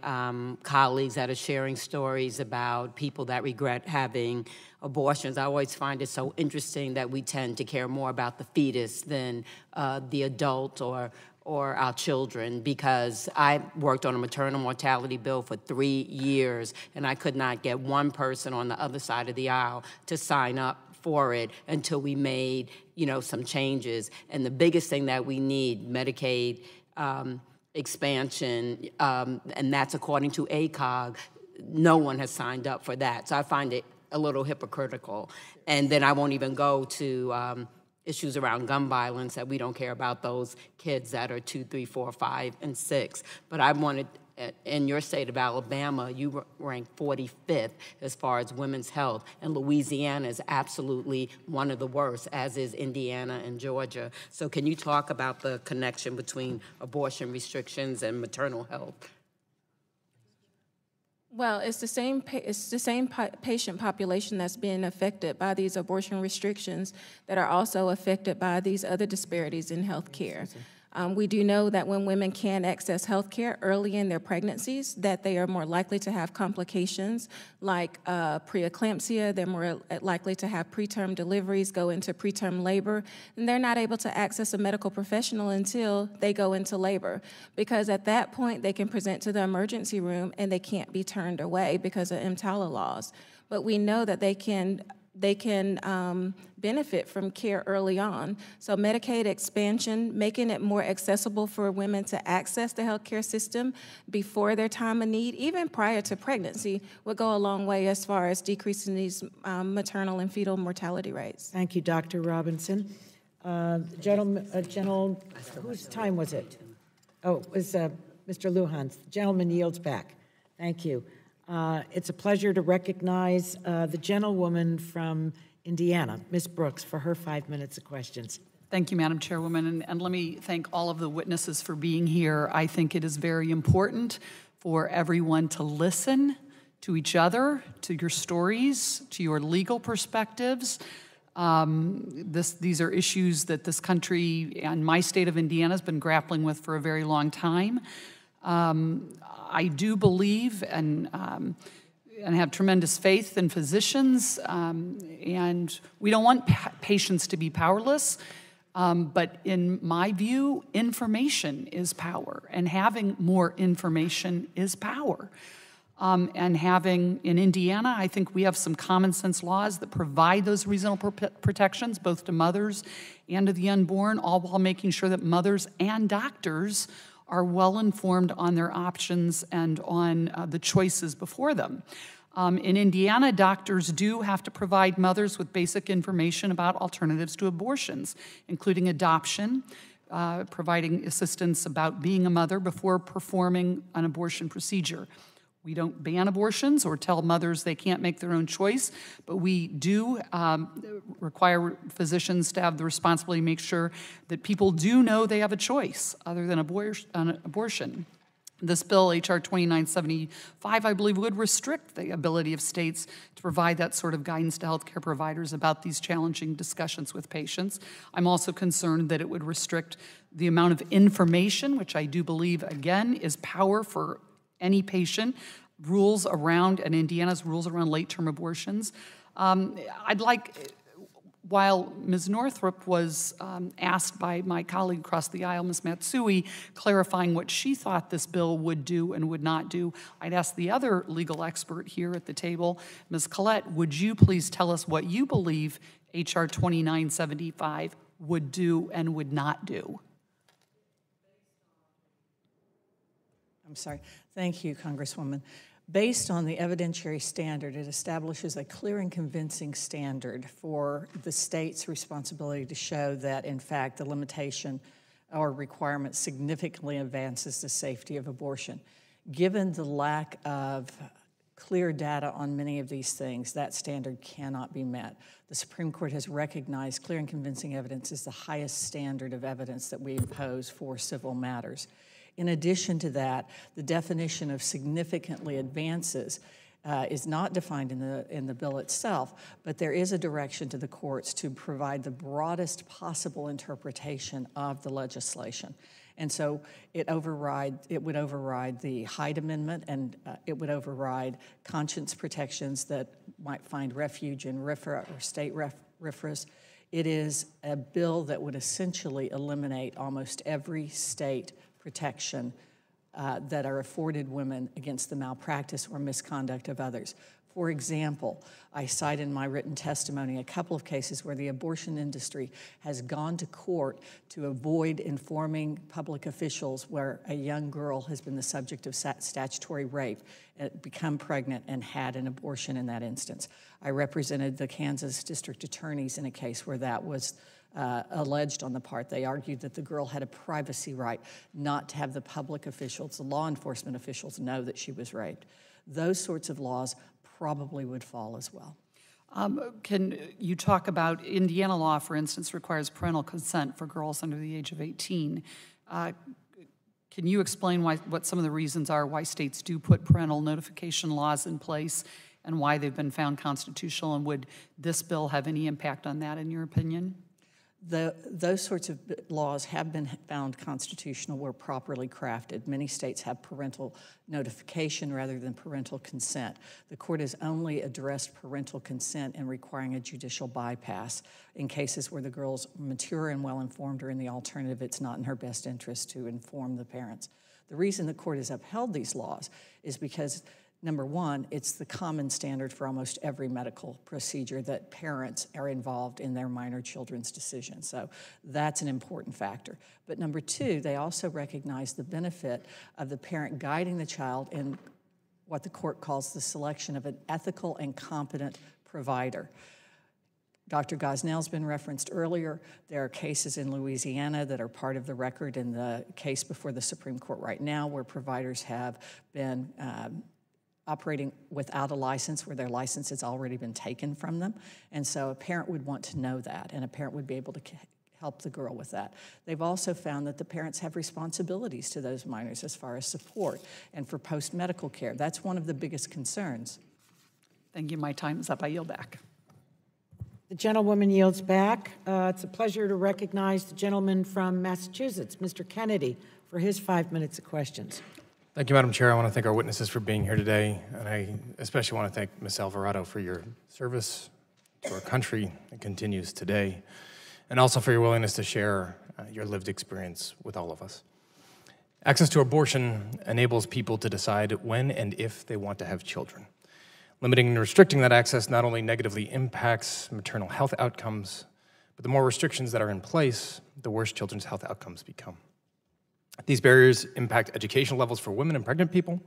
colleagues that are sharing stories about people that regret having abortions, I always find it so interesting that we tend to care more about the fetus than the adult or our children, because I worked on a maternal mortality bill for 3 years, and I could not get one person on the other side of the aisle to sign up for it until we made, some changes. And the biggest thing that we need, Medicaid expansion, and that's according to ACOG, no one has signed up for that. So I find it a little hypocritical. And then I won't even go to issues around gun violence, that we don't care about those kids that are 2, 3, 4, 5, and 6. But I wanted, in your state of Alabama, you rank 45th as far as women's health, and Louisiana is absolutely one of the worst, as is Indiana and Georgia. So can you talk about the connection between abortion restrictions and maternal health? Well, it's the same patient population that's being affected by these abortion restrictions that are also affected by these other disparities in health care. We do know that when women can access health care early in their pregnancies, that they are more likely to have complications like preeclampsia. They're more likely to have preterm deliveries, go into preterm labor, and they're not able to access a medical professional until they go into labor, because at that point they can present to the emergency room and they can't be turned away because of EMTALA laws. But we know that they can benefit from care early on. So Medicaid expansion, making it more accessible for women to access the healthcare system before their time of need, even prior to pregnancy, would go a long way as far as decreasing these maternal and fetal mortality rates. Thank you, Dr. Robinson. Gentleman, whose time was it? Oh, it was Mr. Lujan's. The gentleman yields back. Thank you. It's a pleasure to recognize the gentlewoman from Indiana, Ms. Brooks, for her 5 minutes of questions. Thank you, Madam Chairwoman, and let me thank all of the witnesses for being here. I think it is very important for everyone to listen to each other, to your stories, to your legal perspectives. These are issues that this country and my state of Indiana has been grappling with for a very long time. I do believe and have tremendous faith in physicians, and we don't want patients to be powerless, but in my view, information is power, and having more information is power. And having, in Indiana, I think we have some common sense laws that provide those reasonable protections, both to mothers and to the unborn, all while making sure that mothers and doctors are well informed on their options and on the choices before them. In Indiana, doctors do have to provide mothers with basic information about alternatives to abortions, including adoption, providing assistance about being a mother before performing an abortion procedure. We don't ban abortions or tell mothers they can't make their own choice, but we do require physicians to have the responsibility to make sure that people do know they have a choice other than abortion. This bill, H.R. 2975, I believe, would restrict the ability of states to provide that sort of guidance to healthcare providers about these challenging discussions with patients. I'm also concerned that it would restrict the amount of information, which I do believe, again, is power for any patient, rules around, and Indiana's rules around late-term abortions. I'd like, while Ms. Northrup was asked by my colleague across the aisle, Ms. Matsui, clarifying what she thought this bill would do and would not do, I'd ask the other legal expert here at the table, Ms. Collette, would you please tell us what you believe H.R. 2975 would do and would not do? I'm sorry. Thank you, Congresswoman. Based on the evidentiary standard, it establishes a clear and convincing standard for the state's responsibility to show that, in fact, the limitation or requirement significantly advances the safety of abortion. Given the lack of clear data on many of these things, that standard cannot be met. The Supreme Court has recognized clear and convincing evidence is the highest standard of evidence that we impose for civil matters. In addition to that, the definition of significantly advances is not defined in the bill itself, but there is a direction to the courts to provide the broadest possible interpretation of the legislation. And so it would override the Hyde Amendment, and it would override conscience protections that might find refuge in RFRA or state RFRAs. It is a bill that would essentially eliminate almost every state protection that are afforded women against the malpractice or misconduct of others. For example, I cite in my written testimony a couple of cases where the abortion industry has gone to court to avoid informing public officials where a young girl has been the subject of statutory rape, become pregnant, and had an abortion in that instance. I represented the Kansas district attorneys in a case where that was alleged on the part. They argued that the girl had a privacy right not to have the public officials, the law enforcement officials, know that she was raped. Those sorts of laws probably would fall as well. Can you talk about Indiana law, for instance, requires parental consent for girls under the age of 18. Can you explain what some of the reasons are why states do put parental notification laws in place and why they've been found constitutional, and would this bill have any impact on that in your opinion? Those sorts of laws have been found constitutional where properly crafted. Many states have parental notification rather than parental consent. The court has only addressed parental consent in requiring a judicial bypass in cases where the girl's mature and well-informed, or in the alternative, it's not in her best interest to inform the parents. The reason the court has upheld these laws is because, number one, it's the common standard for almost every medical procedure that parents are involved in their minor children's decisions. So that's an important factor. But number two, they also recognize the benefit of the parent guiding the child in what the court calls the selection of an ethical and competent provider. Dr. Gosnell's been referenced earlier. There are cases in Louisiana that are part of the record in the case before the Supreme Court right now where providers have been operating without a license, where their license has already been taken from them. And so a parent would want to know that, and a parent would be able to help the girl with that. They've also found that the parents have responsibilities to those minors as far as support and for post-medical care. That's one of the biggest concerns. Thank you. My time is up. I yield back. The gentlewoman yields back. It's a pleasure to recognize the gentleman from Massachusetts, Mr. Kennedy, for his 5 minutes of questions. Thank you, Madam Chair. I want to thank our witnesses for being here today, and I especially want to thank Ms. Alvarado for your service to our country that continues today, and also for your willingness to share your lived experience with all of us. Access to abortion enables people to decide when and if they want to have children. Limiting and restricting that access not only negatively impacts maternal health outcomes, but the more restrictions that are in place, the worse children's health outcomes become. These barriers impact educational levels for women and pregnant people,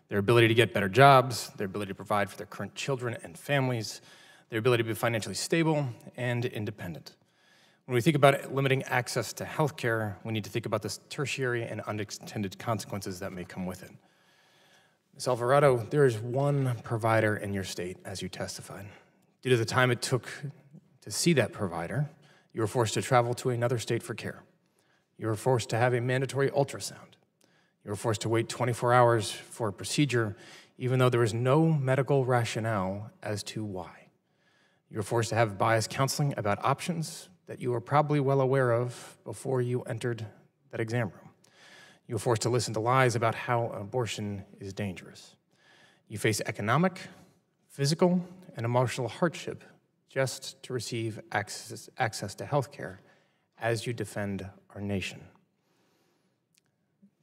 their ability to get better jobs, their ability to provide for their current children and families, their ability to be financially stable and independent. When we think about limiting access to health care, we need to think about the tertiary and unintended consequences that may come with it. Ms. Alvarado, there is one provider in your state, as you testified. Due to the time it took to see that provider, you were forced to travel to another state for care. You were forced to have a mandatory ultrasound. You were forced to wait 24 hours for a procedure, even though there was no medical rationale as to why. You were forced to have biased counseling about options that you were probably well aware of before you entered that exam room. You were forced to listen to lies about how abortion is dangerous. You face economic, physical, and emotional hardship just to receive access to health care as you defend our nation.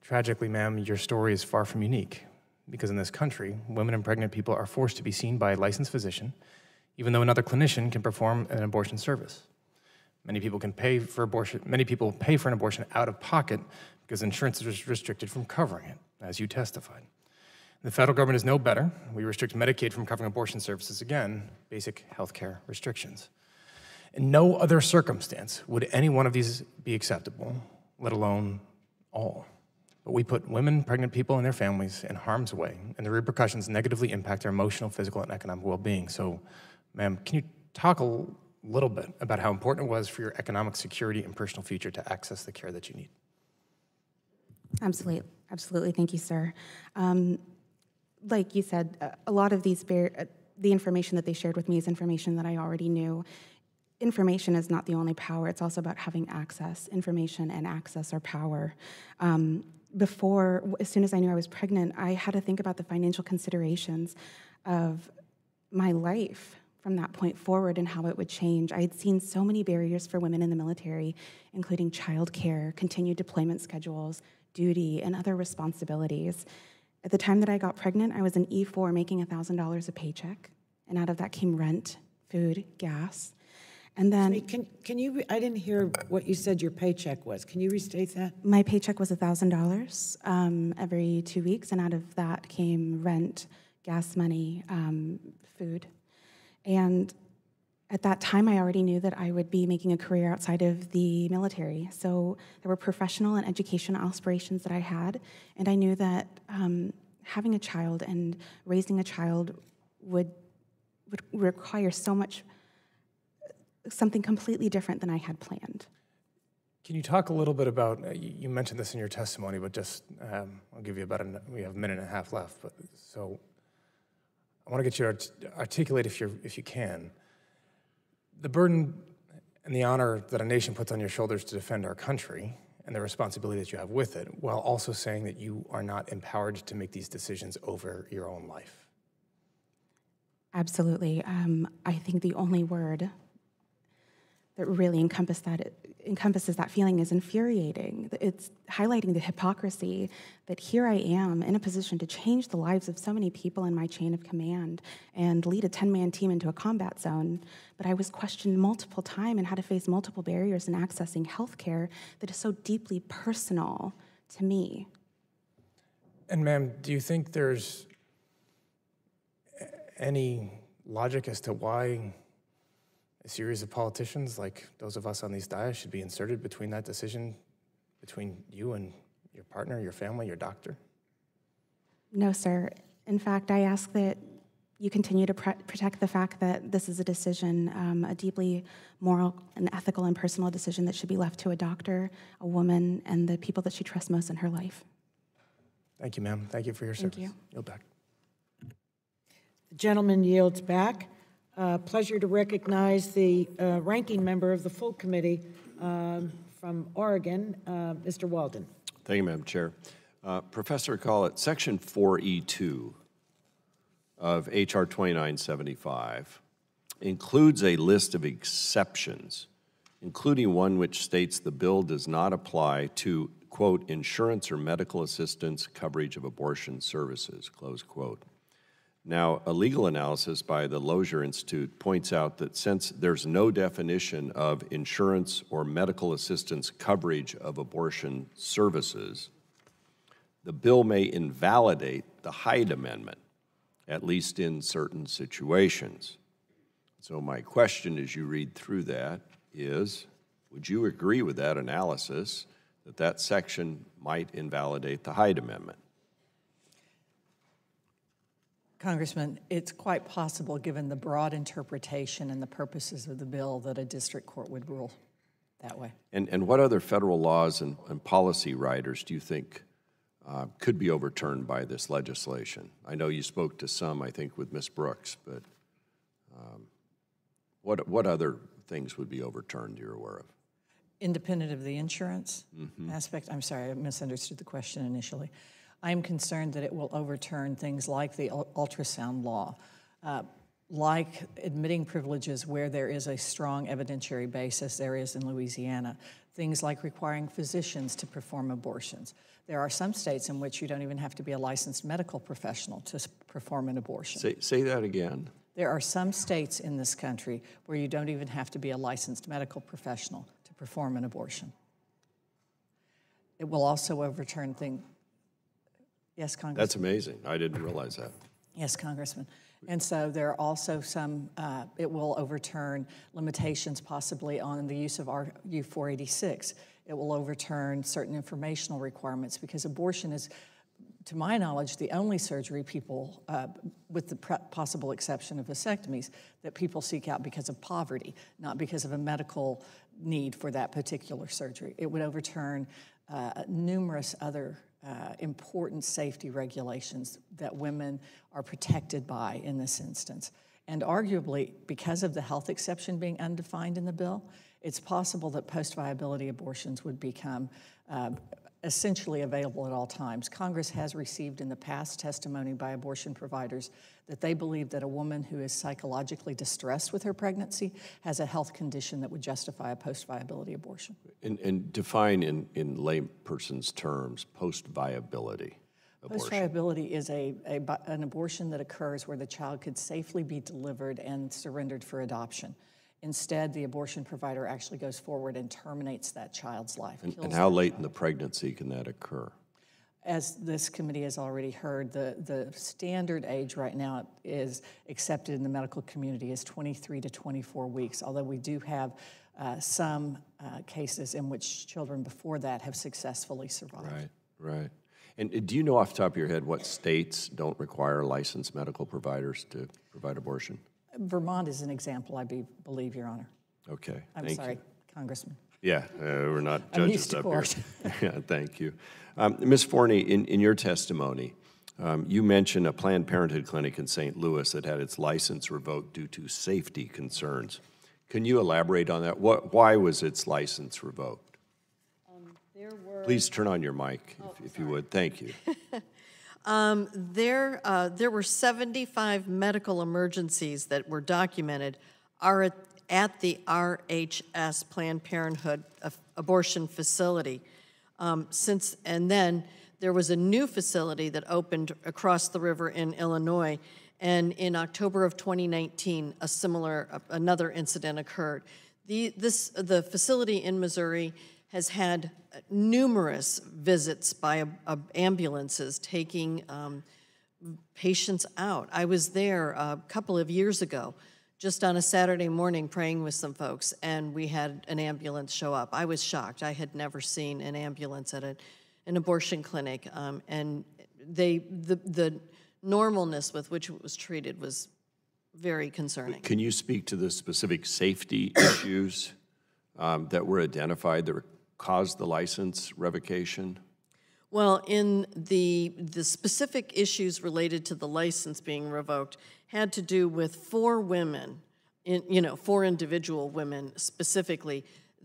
Tragically, ma'am, your story is far from unique, because in this country, women and pregnant people are forced to be seen by a licensed physician, even though another clinician can perform an abortion service. Many people pay for an abortion out of pocket because insurance is restricted from covering it, as you testified. The federal government is no better. We restrict Medicaid from covering abortion services, again, basic health care restrictions. In no other circumstance would any one of these be acceptable, let alone all. But we put women, pregnant people, and their families in harm's way, and the repercussions negatively impact their emotional, physical, and economic well-being. So, ma'am, can you talk a little bit about how important it was for your economic security and personal future to access the care that you need? Absolutely. Absolutely. Thank you, sir. Like you said, a lot of these, the information that they shared with me is information that I already knew. Information is not the only power. It's also about having access. Information and access are power. As soon as I knew I was pregnant, I had to think about the financial considerations of my life from that point forward and how it would change. I had seen so many barriers for women in the military, including childcare, continued deployment schedules, duty, and other responsibilities. At the time that I got pregnant, I was an E4 making $1,000 a paycheck, and out of that came rent, food, gas. And then Can you, I didn't hear what you said your paycheck was. Can you restate that? my paycheck was $1,000 every 2 weeks, and out of that came rent, gas money, food. And at that time, I already knew that I would be making a career outside of the military. So there were professional and educational aspirations that I had, and I knew that having a child and raising a child would require something completely different than I had planned. Can you talk a little bit about, you mentioned this in your testimony, but just, I'll give you we have a minute and a half left, but so I want to get you to articulate, if you can, the burden and the honor that a nation puts on your shoulders to defend our country and the responsibility that you have with it, while also saying that you are not empowered to make these decisions over your own life. Absolutely. I think the only word that really encompasses that feeling is infuriating. It's highlighting the hypocrisy that here I am in a position to change the lives of so many people in my chain of command and lead a 10-man team into a combat zone, but I was questioned multiple times and had to face multiple barriers in accessing health care that is so deeply personal to me. And ma'am, do you think there's any logic as to why a series of politicians like those of us on these dais should be inserted between that decision between you and your partner, your family, your doctor? No, sir. In fact, I ask that you continue to protect the fact that this is a decision, a deeply moral and ethical and personal decision that should be left to a doctor, a woman, and the people that she trusts most in her life. Thank you, ma'am. Thank you for your service. Thank you. Yield back. The gentleman yields back. Pleasure to recognize the ranking member of the full committee from Oregon, Mr. Walden. Thank you, Madam Chair. Professor Collette, Section 4E2 of H.R. 2975 includes a list of exceptions, including one which states the bill does not apply to, quote, insurance or medical assistance coverage of abortion services, close quote. Now, a legal analysis by the Lozier Institute points out that since there's no definition of insurance or medical assistance coverage of abortion services, the bill may invalidate the Hyde Amendment, at least in certain situations. So my question as you read through that is, would you agree with that analysis that that section might invalidate the Hyde Amendment? Congressman, it's quite possible, given the broad interpretation and the purposes of the bill, that a district court would rule that way. And what other federal laws and policy riders do you think could be overturned by this legislation? I know you spoke to some, I think, with Ms. Brooks, but what other things would be overturned you're aware of? Independent of the insurance aspect, I'm sorry, I misunderstood the question initially. I'm concerned that it will overturn things like the ultrasound law, like admitting privileges where there is a strong evidentiary basis, there is in Louisiana, things like requiring physicians to perform abortions. There are some states in which you don't even have to be a licensed medical professional to perform an abortion. Say that again. There are some states in this country where you don't even have to be a licensed medical professional to perform an abortion. It will also overturn things. Yes, Congressman. That's amazing. I didn't realize that. Yes, Congressman. And so there are also some, it will overturn limitations possibly on the use of RU 486. It will overturn certain informational requirements because abortion is, to my knowledge, the only surgery people, with the possible exception of vasectomies, that people seek out because of poverty, not because of a medical need for that particular surgery. It would overturn numerous other important safety regulations that women are protected by in this instance. And arguably, because of the health exception being undefined in the bill, it's possible that post-viability abortions would become essentially available at all times. Congress has received in the past testimony by abortion providers that they believe that a woman who is psychologically distressed with her pregnancy has a health condition that would justify a post-viability abortion. And define in layperson's terms post-viability abortion. Post-viability is an abortion that occurs where the child could safely be delivered and surrendered for adoption. Instead, the abortion provider actually goes forward and terminates that child's life. And how late in the pregnancy can that occur? As this committee has already heard, the standard age right now is accepted in the medical community is 23 to 24 weeks, although we do have some cases in which children before that have successfully survived. Right. And do you know off the top of your head what states don't require licensed medical providers to provide abortion? Vermont is an example, I believe, Your Honor. Okay, I'm sorry, Congressman. Yeah, we're not I'm judges used to up court. here. Yeah, thank you. Ms. Forney, in your testimony, you mentioned a Planned Parenthood clinic in St. Louis that had its license revoked due to safety concerns. Can you elaborate on that? Why was its license revoked? Please turn on your mic, if you would. Thank you. There were 75 medical emergencies that were documented at the RHS Planned Parenthood abortion facility. And then there was a new facility that opened across the river in Illinois, and in October of 2019, another incident occurred. The facility in Missouri has had numerous visits by ambulances taking patients out. I was there a couple of years ago, just on a Saturday morning praying with some folks, and we had an ambulance show up. I was shocked. I had never seen an ambulance at an abortion clinic, and the normalness with which it was treated was very concerning. Can you speak to the specific safety issues that were identified that caused the license revocation? Well, in the specific issues related to the license being revoked had to do with 4 women, 4 individual women specifically,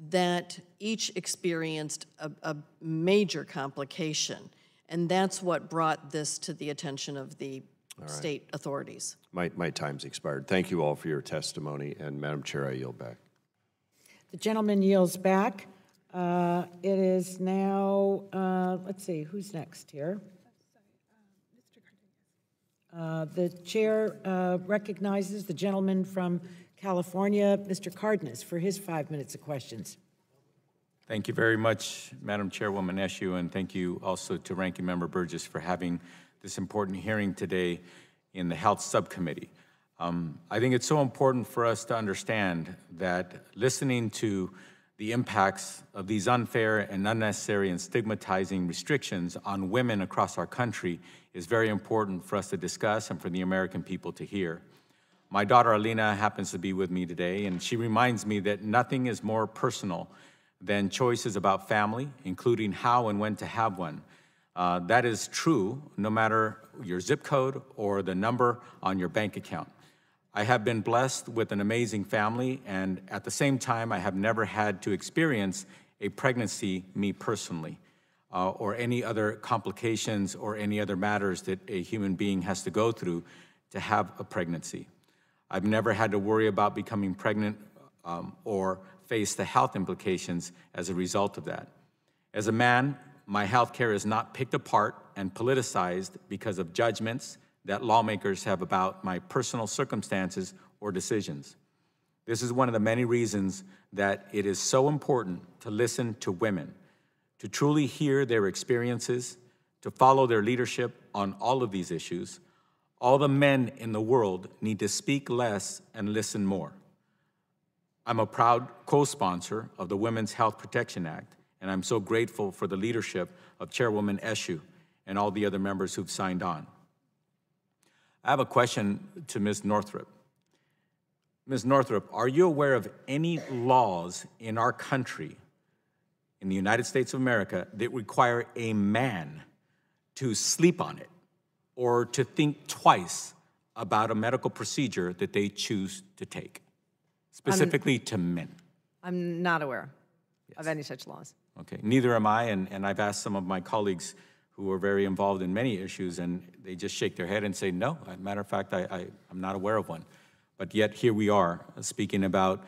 that each experienced a major complication. And that's what brought this to the attention of the state authorities. My time's expired. Thank you all for your testimony, and Madam Chair, I yield back. The gentleman yields back. It is now, let's see, who's next here? The chair recognizes the gentleman from California, Mr. Cardenas, for his 5 minutes of questions. Thank you very much, Madam Chairwoman Eshoo, and thank you also to Ranking Member Burgess for having this important hearing today in the Health Subcommittee. I think it's so important for us to understand that listening to the impacts of these unfair and unnecessary and stigmatizing restrictions on women across our country is very important for us to discuss and for the American people to hear. My daughter Alina happens to be with me today, and she reminds me that nothing is more personal than choices about family, including how and when to have one. That is true no matter your zip code or the number on your bank account. I have been blessed with an amazing family, and at the same time, I have never had to experience a pregnancy, me personally, or any other complications or any other matters that a human being has to go through to have a pregnancy. I've never had to worry about becoming pregnant or face the health implications as a result of that. As a man, my health care is not picked apart and politicized because of judgments that lawmakers have about my personal circumstances or decisions. This is one of the many reasons that it is so important to listen to women, to truly hear their experiences, to follow their leadership on all of these issues. All the men in the world need to speak less and listen more. I'm a proud co-sponsor of the Women's Health Protection Act, And I'm so grateful for the leadership of Chairwoman Eshoo and all the other members who've signed on. I have a question to Ms. Northrup. Ms. Northrup, are you aware of any laws in our country, in the United States of America, that require a man to sleep on it or to think twice about a medical procedure that they choose to take, specifically to men? I'm not aware of any such laws. Okay, neither am I, and I've asked some of my colleagues who are very involved in many issues, and they just shake their head and say, no. As a matter of fact, I'm not aware of one. But yet here we are speaking about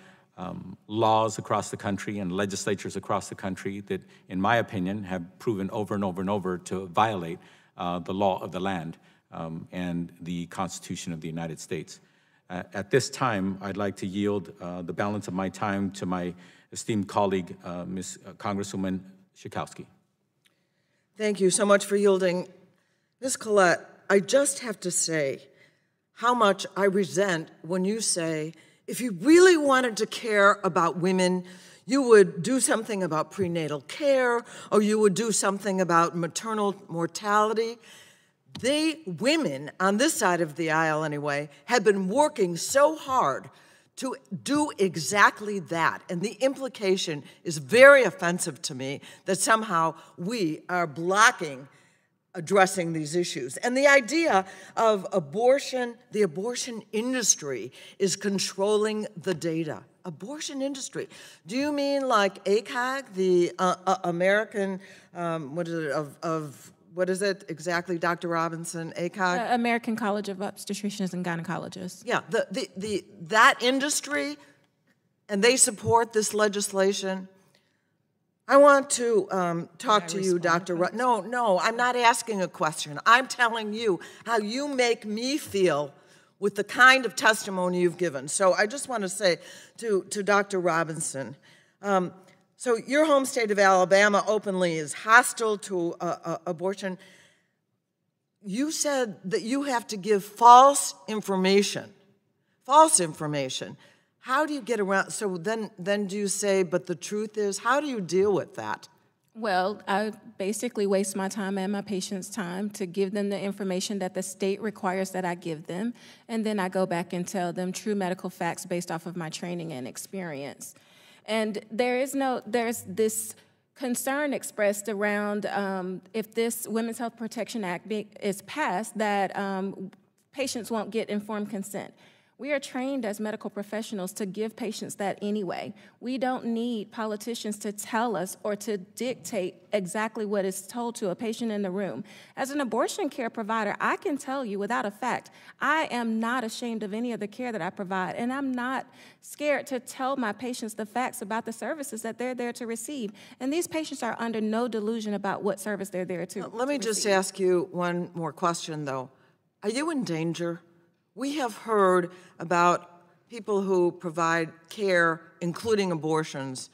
laws across the country and legislatures across the country that, in my opinion, have proven over and over and over to violate the law of the land and the Constitution of the United States. At this time, I'd like to yield the balance of my time to my esteemed colleague, Ms. Congresswoman Schakowsky. Thank you so much for yielding. Ms. Collette, I just have to say how much I resent when you say, if you really wanted to care about women, you would do something about prenatal care, or you would do something about maternal mortality. Women, on this side of the aisle anyway, have been working so hard to do exactly that. And the implication is very offensive to me that somehow we are blocking addressing these issues. And the idea of abortion, the abortion industry is controlling the data. Abortion industry. Do you mean like ACOG, the American, what is it exactly, Dr. Robinson, ACOG? American College of Obstetricians and Gynecologists. Yeah, that industry, and they support this legislation. I want to talk to you, Dr. No, I'm not asking a question. I'm telling you how you make me feel with the kind of testimony you've given. So I just want to say to Dr. Robinson, so your home state of Alabama openly is hostile to abortion. You said that you have to give false information. How do you get around? So then do you say, but the truth is, how do you deal with that? Well, I basically waste my time and my patients' time to give them the information that the state requires that I give them, and then I go back and tell them true medical facts based off of my training and experience. And there's this concern expressed around if this Women's Health Protection Act is passed, that patients won't get informed consent. We are trained as medical professionals to give patients that anyway. We don't need politicians to tell us or to dictate exactly what is told to a patient in the room. As an abortion care provider, I can tell you without a fact, I am not ashamed of any of the care that I provide, and I'm not scared to tell my patients the facts about the services that they're there to receive. And these patients are under no delusion about what service they're there to receive. Let me just ask you one more question, though. Are you in danger? We have heard about people who provide care, including abortions,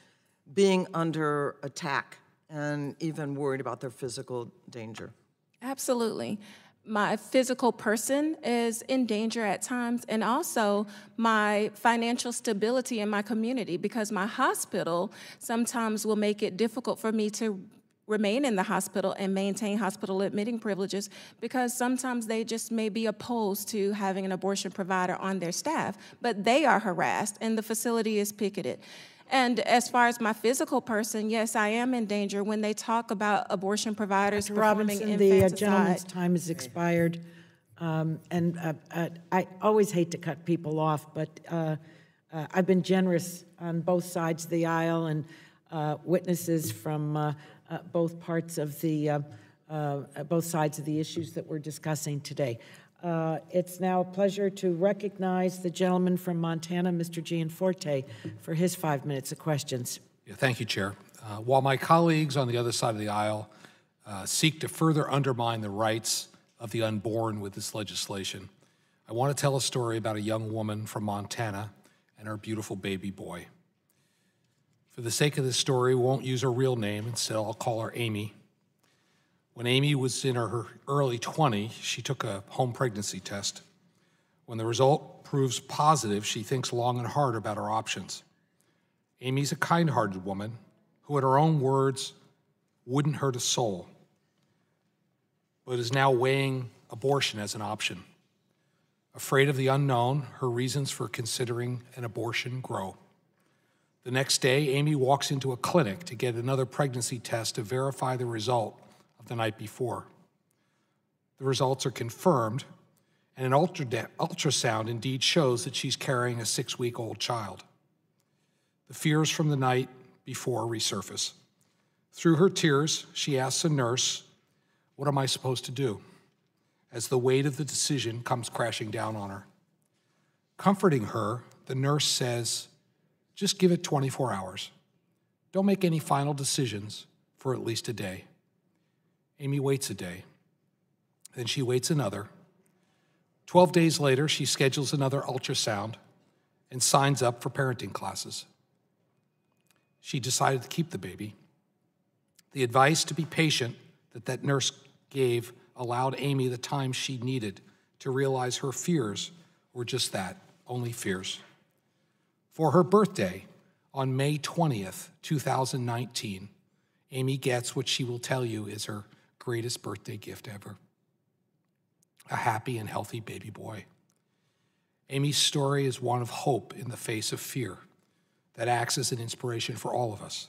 being under attack and even worried about their physical danger. Absolutely. My physical person is in danger at times, and also my financial stability in my community, because my hospital sometimes will make it difficult for me to remain in the hospital and maintain hospital admitting privileges, because sometimes they just may be opposed to having an abortion provider on their staff, but they are harassed and the facility is picketed. And as far as my physical person, yes, I am in danger when they talk about abortion providers performing infanticide. The gentleman's time has expired, and I always hate to cut people off, but I've been generous on both sides of the aisle, and witnesses from both parts of the both sides of the issues that we're discussing today. It's now a pleasure to recognize the gentleman from Montana, Mr. Gianforte, for his 5 minutes of questions. Yeah, thank you, Chair. While my colleagues on the other side of the aisle seek to further undermine the rights of the unborn with this legislation, I want to tell a story about a young woman from Montana and her beautiful baby boy. For the sake of this story, we won't use her real name. Instead, I'll call her Amy. When Amy was in her early 20s, she took a home pregnancy test. When the result proves positive, she thinks long and hard about her options. Amy's a kind-hearted woman, who, in her own words, wouldn't hurt a soul, but is now weighing abortion as an option. Afraid of the unknown, her reasons for considering an abortion grow. The next day, Amy walks into a clinic to get another pregnancy test to verify the result of the night before. The results are confirmed, and an ultrasound indeed shows that she's carrying a 6-week-old child. The fears from the night before resurface. Through her tears, she asks a nurse, "What am I supposed to do?" as the weight of the decision comes crashing down on her. Comforting her, the nurse says, "Just give it 24 hours. Don't make any final decisions for at least a day." Amy waits a day. Then she waits another. 12 days later, she schedules another ultrasound and signs up for parenting classes. She decided to keep the baby. The advice to be patient that nurse gave allowed Amy the time she needed to realize her fears were just that, only fears. For her birthday, on May 20th, 2019, Amy gets what she will tell you is her greatest birthday gift ever: a happy and healthy baby boy. Amy's story is one of hope in the face of fear that acts as an inspiration for all of us.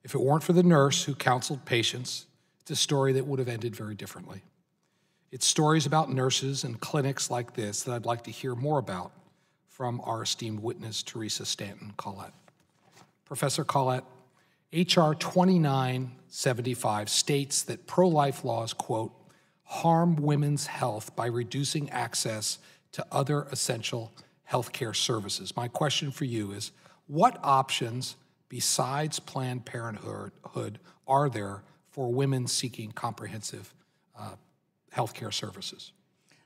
If it weren't for the nurse who counseled patients, it's a story that would have ended very differently. It's stories about nurses and clinics like this that I'd like to hear more about from our esteemed witness, Teresa Collette. Professor Collette, H.R. 2975 states that pro-life laws, quote, harm women's health by reducing access to other essential health care services. My question for you is, what options besides Planned Parenthood are there for women seeking comprehensive health care services?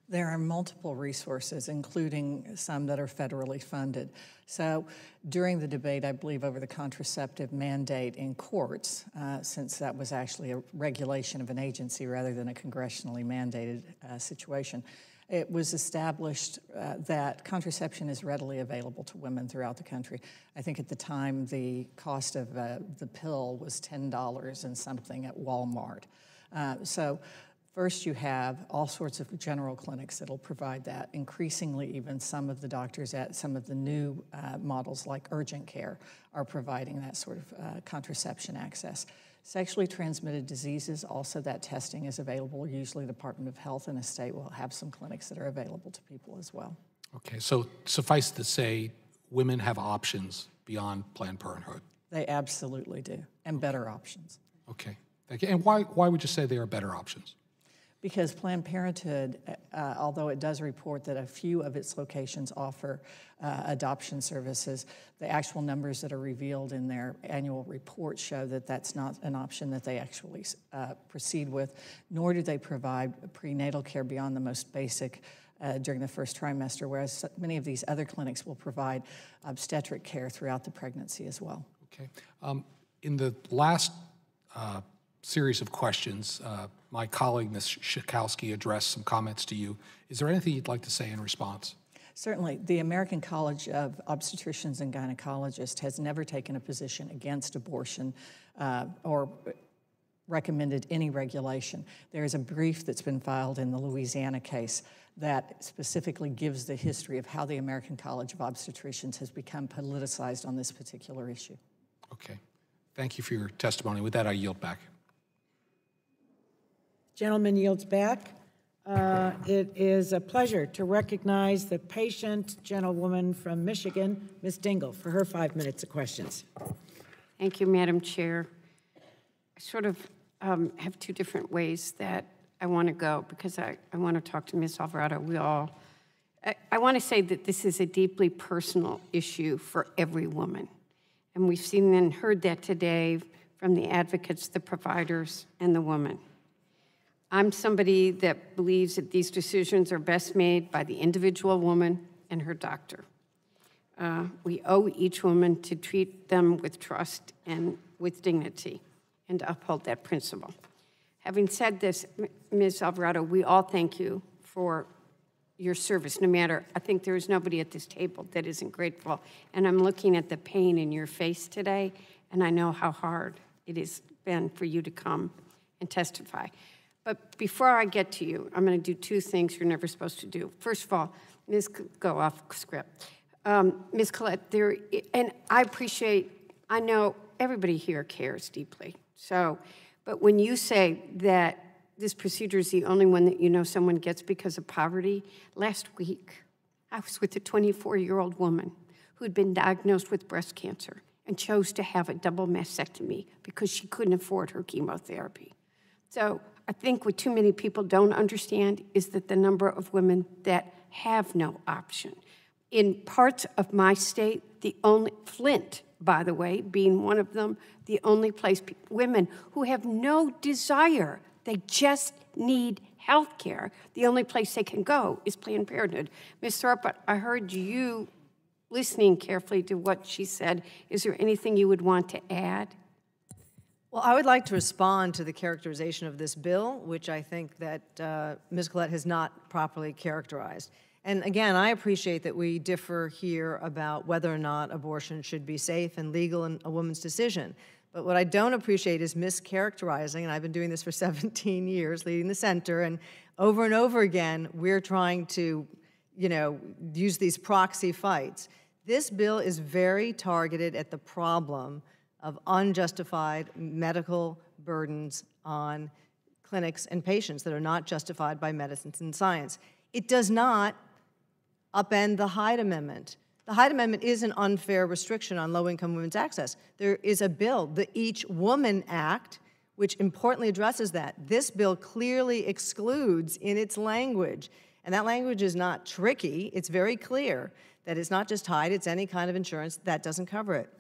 There are multiple resources, including some that are federally funded. So during the debate, I believe, over the contraceptive mandate in courts, since that was actually a regulation of an agency rather than a congressionally mandated situation, it was established that contraception is readily available to women throughout the country. I think at the time the cost of the pill was $10 and something at Walmart. First, you have all sorts of general clinics that'll provide that. Increasingly, even some of the doctors at some of the new models like urgent care are providing that sort of contraception access. Sexually transmitted diseases, also that testing is available. Usually the Department of Health in a state will have some clinics that are available to people as well. Okay, so suffice to say, women have options beyond Planned Parenthood. They absolutely do, and better options. Okay, thank you. And why would you say they are better options? Because Planned Parenthood, although it does report that a few of its locations offer adoption services, the actual numbers that are revealed in their annual report show that that's not an option that they actually proceed with, nor do they provide prenatal care beyond the most basic during the first trimester, whereas many of these other clinics will provide obstetric care throughout the pregnancy as well. Okay. In the last series of questions, my colleague, Ms. Schakowsky, addressed some comments to you. Is there anything you'd like to say in response? Certainly. The American College of Obstetricians and Gynecologists has never taken a position against abortion or recommended any regulation. There is a brief that's been filed in the Louisiana case that specifically gives the history of how the American College of Obstetricians has become politicized on this particular issue. Okay. Thank you for your testimony. With that, I yield back. Gentleman yields back. It is a pleasure to recognize the patient gentlewoman from Michigan, Ms. Dingell, for her 5 minutes of questions. Thank you, Madam Chair. I sort of have two different ways that I want to go because I want to talk to Ms. Alvarado. I want to say that this is a deeply personal issue for every woman. And we've seen and heard that today from the advocates, the providers, and the woman. I'm somebody that believes that these decisions are best made by the individual woman and her doctor. We owe each woman to treat them with trust and with dignity and to uphold that principle. Having said this, Ms. Alvarado, we all thank you for your service, no matter, I think there is nobody at this table that isn't grateful. And I'm looking at the pain in your face today, and I know how hard it has been for you to come and testify. But before I get to you, I'm going to do two things you're never supposed to do. First of all, go off script. Ms. Collette, and I appreciate, I know everybody here cares deeply. So, but when you say that this procedure is the only one that you know someone gets because of poverty, last week I was with a 24-year-old woman who'd been diagnosed with breast cancer and chose to have a double mastectomy because she couldn't afford her chemotherapy. So I think what too many people don't understand is that the number of women that have no option. In parts of my state, Flint, by the way, being one of them, the only place women who have no desire, they just need health care, the only place they can go is Planned Parenthood. Ms. Thorpe, I heard you listening carefully to what she said. Is there anything you would want to add? Well, I would like to respond to the characterization of this bill, which I think that Ms. Collette has not properly characterized. And again, I appreciate that we differ here about whether or not abortion should be safe and legal and a woman's decision. But what I don't appreciate is mischaracterizing, and I've been doing this for 17 years, leading the center, and over again, we're trying to, use these proxy fights. This bill is very targeted at the problem of unjustified medical burdens on clinics and patients that are not justified by medicine and science. It does not upend the Hyde Amendment. The Hyde Amendment is an unfair restriction on low-income women's access. There is a bill, the Each Woman Act, which importantly addresses that. This bill clearly excludes in its language, and that language is not tricky. It's very clear that it's not just Hyde, it's any kind of insurance that doesn't cover it.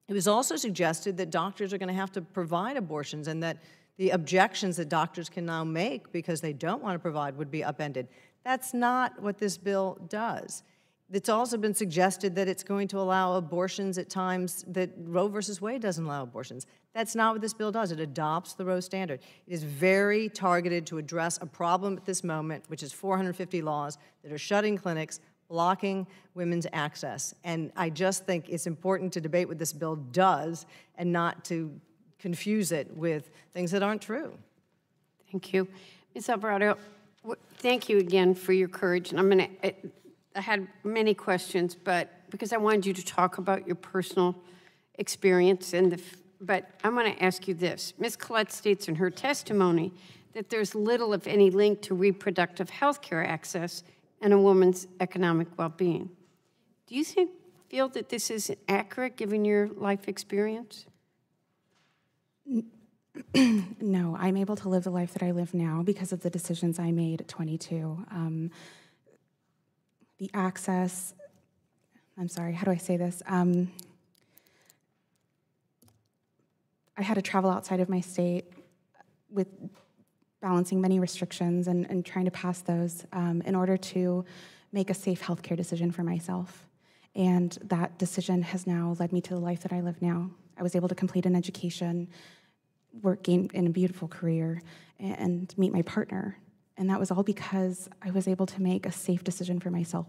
It was also suggested that doctors are going to have to provide abortions and that the objections that doctors can now make because they don't want to provide would be upended. That's not what this bill does. It's also been suggested that it's going to allow abortions at times that Roe versus Wade doesn't allow abortions. That's not what this bill does. It adopts the Roe standard. It is very targeted to address a problem at this moment, which is 450 laws that are shutting clinics, blocking women's access. And I just think it's important to debate what this bill does and not to confuse it with things that aren't true. Thank you. Ms. Alvarado, thank you again for your courage. And I had many questions, but because I wanted you to talk about your personal experience, but I'm going to ask you this. Ms. Collette states in her testimony that there's little, if any, link to reproductive health care access and a woman's economic well-being. Do you feel that this is accurate given your life experience? No, I'm able to live the life that I live now because of the decisions I made at 22. The access, I'm sorry, how do I say this? I had to travel outside of my state with balancing many restrictions and trying to pass those in order to make a safe healthcare decision for myself. And that decision has now led me to the life that I live now. I was able to complete an education, gain in a beautiful career, and meet my partner. And that was all because I was able to make a safe decision for myself.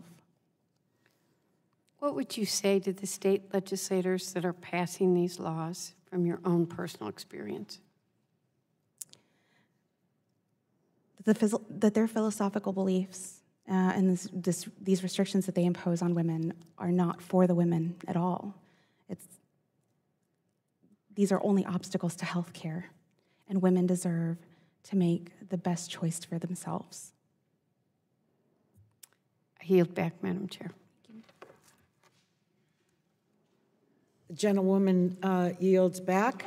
What would you say to the state legislators that are passing these laws from your own personal experience? That their philosophical beliefs and these restrictions that they impose on women are not for the women at all. These are only obstacles to health care, and women deserve to make the best choice for themselves. I yield back, Madam Chair. The gentlewoman yields back.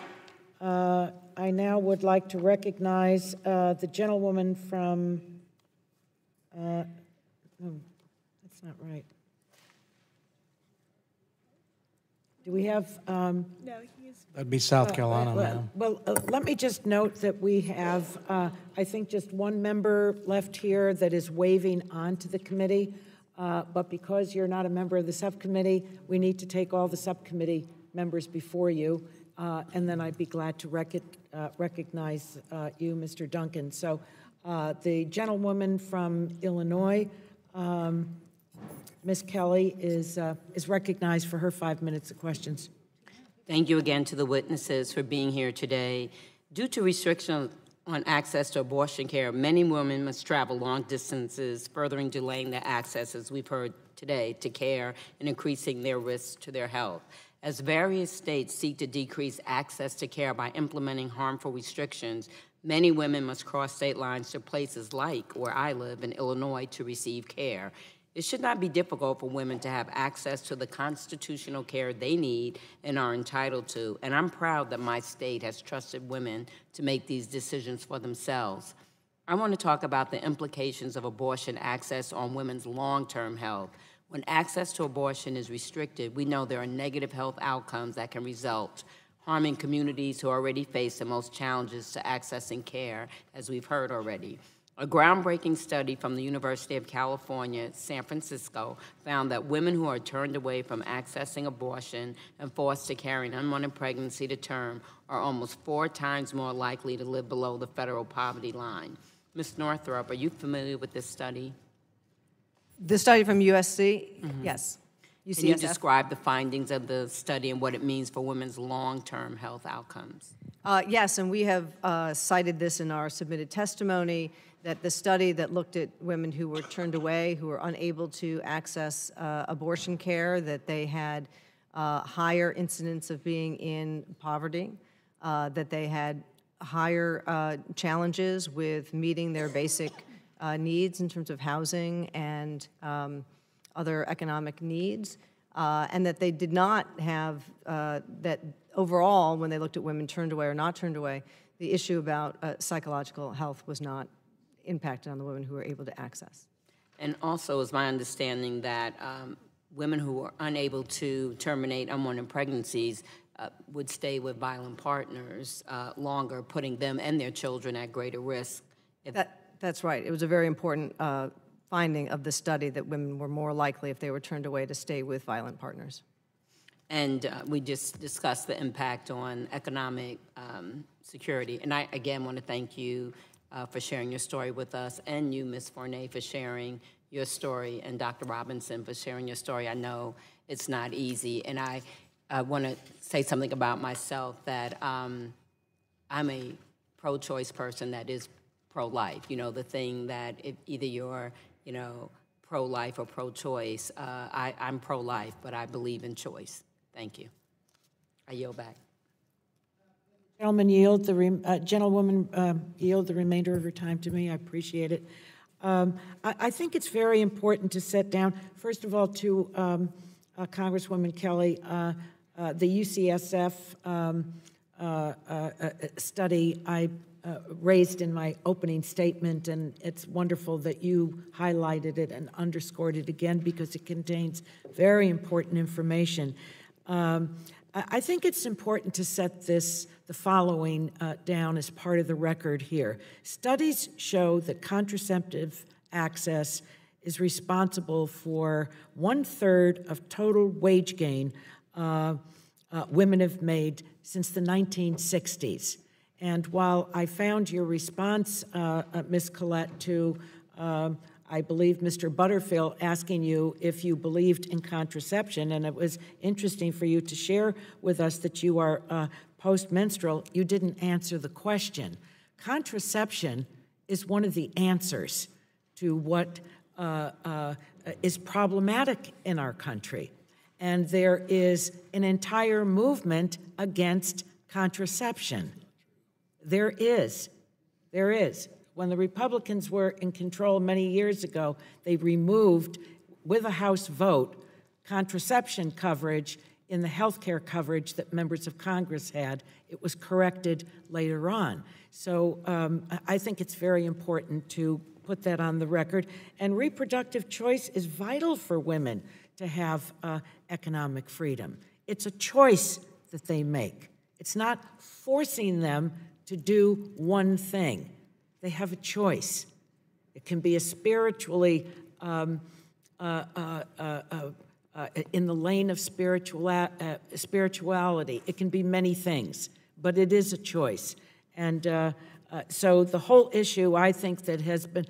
I now would like to recognize the gentlewoman from, no, that's not right. Do we have? No, he is. That'd be South Carolina, ma'am. Well, let me just note that we have, I think, just one member left here that is waving onto the committee. But because you're not a member of the subcommittee, we need to take all the subcommittee members before you. And then I'd be glad to recognize you, Mr. Duncan. So the gentlewoman from Illinois, Ms. Kelly is recognized for her 5 minutes of questions. Thank you again to the witnesses for being here today. Due to restrictions on access to abortion care, many women must travel long distances, furthering delaying their access, as we've heard today, to care and increasing their risks to their health. As various states seek to decrease access to care by implementing harmful restrictions, many women must cross state lines to places like where I live in Illinois to receive care. It should not be difficult for women to have access to the constitutional care they need and are entitled to, and I'm proud that my state has trusted women to make these decisions for themselves. I want to talk about the implications of abortion access on women's long-term health. When access to abortion is restricted, we know there are negative health outcomes that can result, harming communities who already face the most challenges to accessing care, as we've heard already. A groundbreaking study from the University of California, San Francisco, found that women who are turned away from accessing abortion and forced to carry an unwanted pregnancy to term are almost 4 times more likely to live below the federal poverty line. Ms. Northrup, are you familiar with this study? The study from USC? Yes. UCSF? Can you describe the findings of the study and what it means for women's long-term health outcomes? Yes, and we have cited this in our submitted testimony, that the study that looked at women who were turned away, who were unable to access abortion care, that they had higher incidence of being in poverty, that they had higher challenges with meeting their basic needs in terms of housing and other economic needs, and that they did not have, that overall, when they looked at women turned away or not turned away, the issue about psychological health was not impacted on the women who were able to access. And also, it's my understanding that women who are unable to terminate unwanted pregnancies would stay with violent partners longer, putting them and their children at greater risk. That's right. It was a very important finding of the study that women were more likely, if they were turned away, to stay with violent partners. And we just discussed the impact on economic security. And I, again, want to thank you for sharing your story with us, and you, Ms. Forney, for sharing your story, and Dr. Robinson for sharing your story. I know it's not easy, and I want to say something about myself, that I'm a pro-choice person that is pro-life. You know, the thing that if either you're, you know, pro-life or pro-choice, I'm pro-life, but I believe in choice. Thank you. I yield back. Gentlewoman yield the remainder of her time to me. I appreciate it. I think it's very important to set down, first of all, to Congresswoman Kelly, the UCSF study I raised in my opening statement, and it's wonderful that you highlighted it and underscored it again, because it contains very important information. I think it's important to set the following down as part of the record here. Studies show that contraceptive access is responsible for 1/3 of total wage gain women have made since the 1960s. And while I found your response, Ms. Collette, to I believe Mr. Butterfield asking you if you believed in contraception, and it was interesting for you to share with us that you are post-menstrual, you didn't answer the question. Contraception is one of the answers to what is problematic in our country. And there is an entire movement against contraception. There is. When the Republicans were in control many years ago, they removed, with a House vote, contraception coverage in the health care coverage that members of Congress had. It was corrected later on. So I think it's very important to put that on the record. And reproductive choice is vital for women to have economic freedom. It's a choice that they make. It's not forcing them to do one thing. They have a choice. It can be a spiritually, in the lane of spirituality. It can be many things, but it is a choice. And So the whole issue, I think, that has been,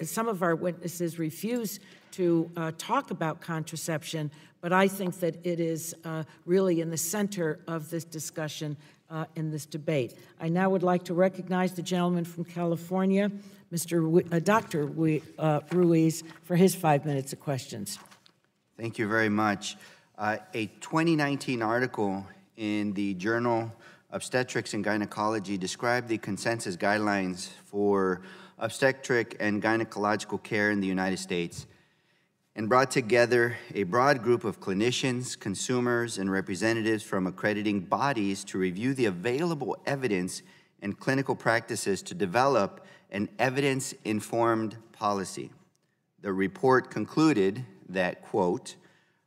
some of our witnesses refuse to talk about contraception, but I think that it is really in the center of this discussion in this debate. I now would like to recognize the gentleman from California, Dr. Ruiz, for his 5 minutes of questions. Thank you very much. A 2019 article in the Journal Obstetrics and Gynecology described the consensus guidelines for obstetric and gynecological care in the United States and brought together a broad group of clinicians, consumers, and representatives from accrediting bodies to review the available evidence and clinical practices to develop an evidence-informed policy. The report concluded that, quote,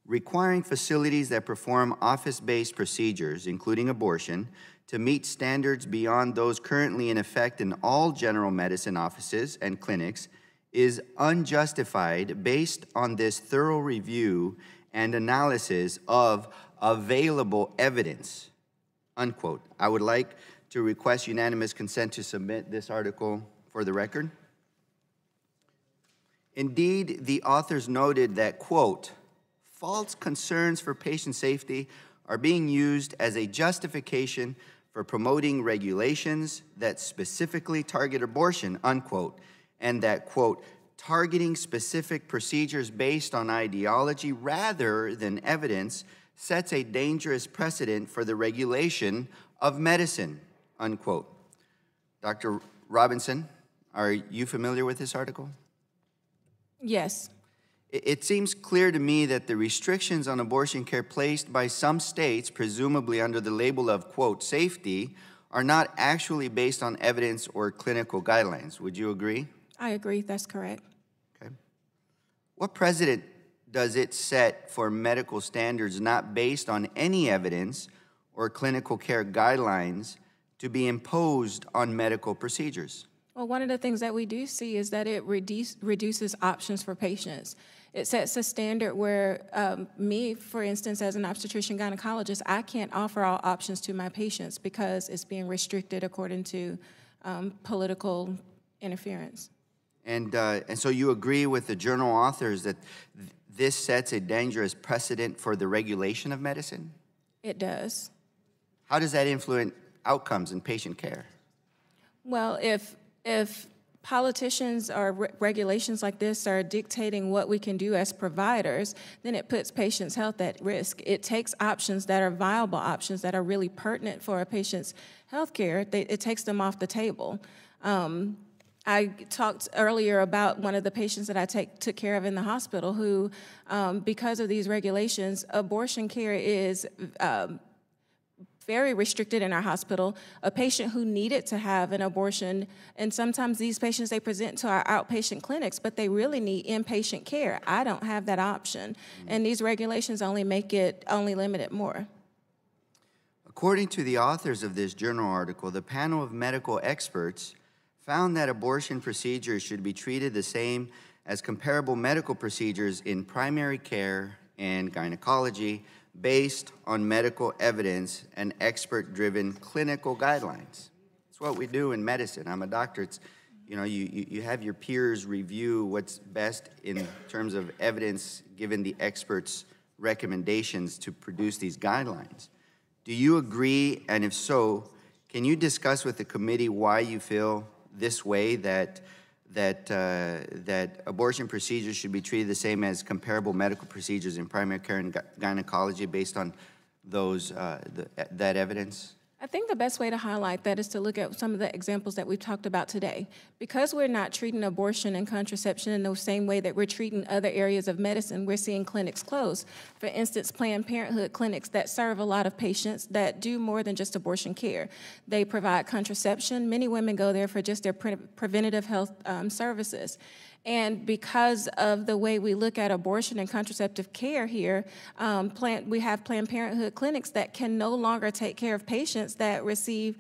requiring facilities that perform office-based procedures, including abortion, to meet standards beyond those currently in effect in all general medicine offices and clinics is unjustified based on this thorough review and analysis of available evidence, unquote. I would like to request unanimous consent to submit this article for the record. Indeed, the authors noted that, quote, false concerns for patient safety are being used as a justification for promoting regulations that specifically target abortion, unquote, and that, quote, targeting specific procedures based on ideology rather than evidence sets a dangerous precedent for the regulation of medicine, unquote. Dr. Robinson, are you familiar with this article? Yes. It seems clear to me that the restrictions on abortion care placed by some states, presumably under the label of, quote, safety, are not actually based on evidence or clinical guidelines. Would you agree? I agree, that's correct. Okay. What precedent does it set for medical standards not based on any evidence or clinical care guidelines to be imposed on medical procedures? Well, one of the things that we do see is that it reduces options for patients. It sets a standard where me, for instance, as an obstetrician gynecologist, I can't offer all options to my patients because it's being restricted according to political interference. And so you agree with the journal authors that this sets a dangerous precedent for the regulation of medicine? It does. How does that influence outcomes in patient care? Well, if politicians or regulations like this are dictating what we can do as providers, then it puts patients' health at risk. It takes options that are viable options that are really pertinent for a patient's health care. It takes them off the table. I talked earlier about one of the patients that I took care of in the hospital who, because of these regulations, abortion care is very restricted in our hospital. A patient who needed to have an abortion, and sometimes these patients, they present to our outpatient clinics, but they really need inpatient care. I don't have that option, and these regulations only limit it more. According to the authors of this journal article, the panel of medical experts found that abortion procedures should be treated the same as comparable medical procedures in primary care and gynecology, based on medical evidence and expert-driven clinical guidelines. It's what we do in medicine. I'm a doctor. It's, you know, you have your peers review what's best in terms of evidence given the experts' recommendations to produce these guidelines. Do you agree? And if so, can you discuss with the committee why you feel this way, that abortion procedures should be treated the same as comparable medical procedures in primary care and gynecology based on those that evidence? I think the best way to highlight that is to look at some of the examples that we've talked about today. Because we're not treating abortion and contraception in the same way that we're treating other areas of medicine, we're seeing clinics close. For instance, Planned Parenthood clinics that serve a lot of patients that do more than just abortion care. They provide contraception. Many women go there for just their preventative health services. And because of the way we look at abortion and contraceptive care here, we have Planned Parenthood clinics that can no longer take care of patients that receive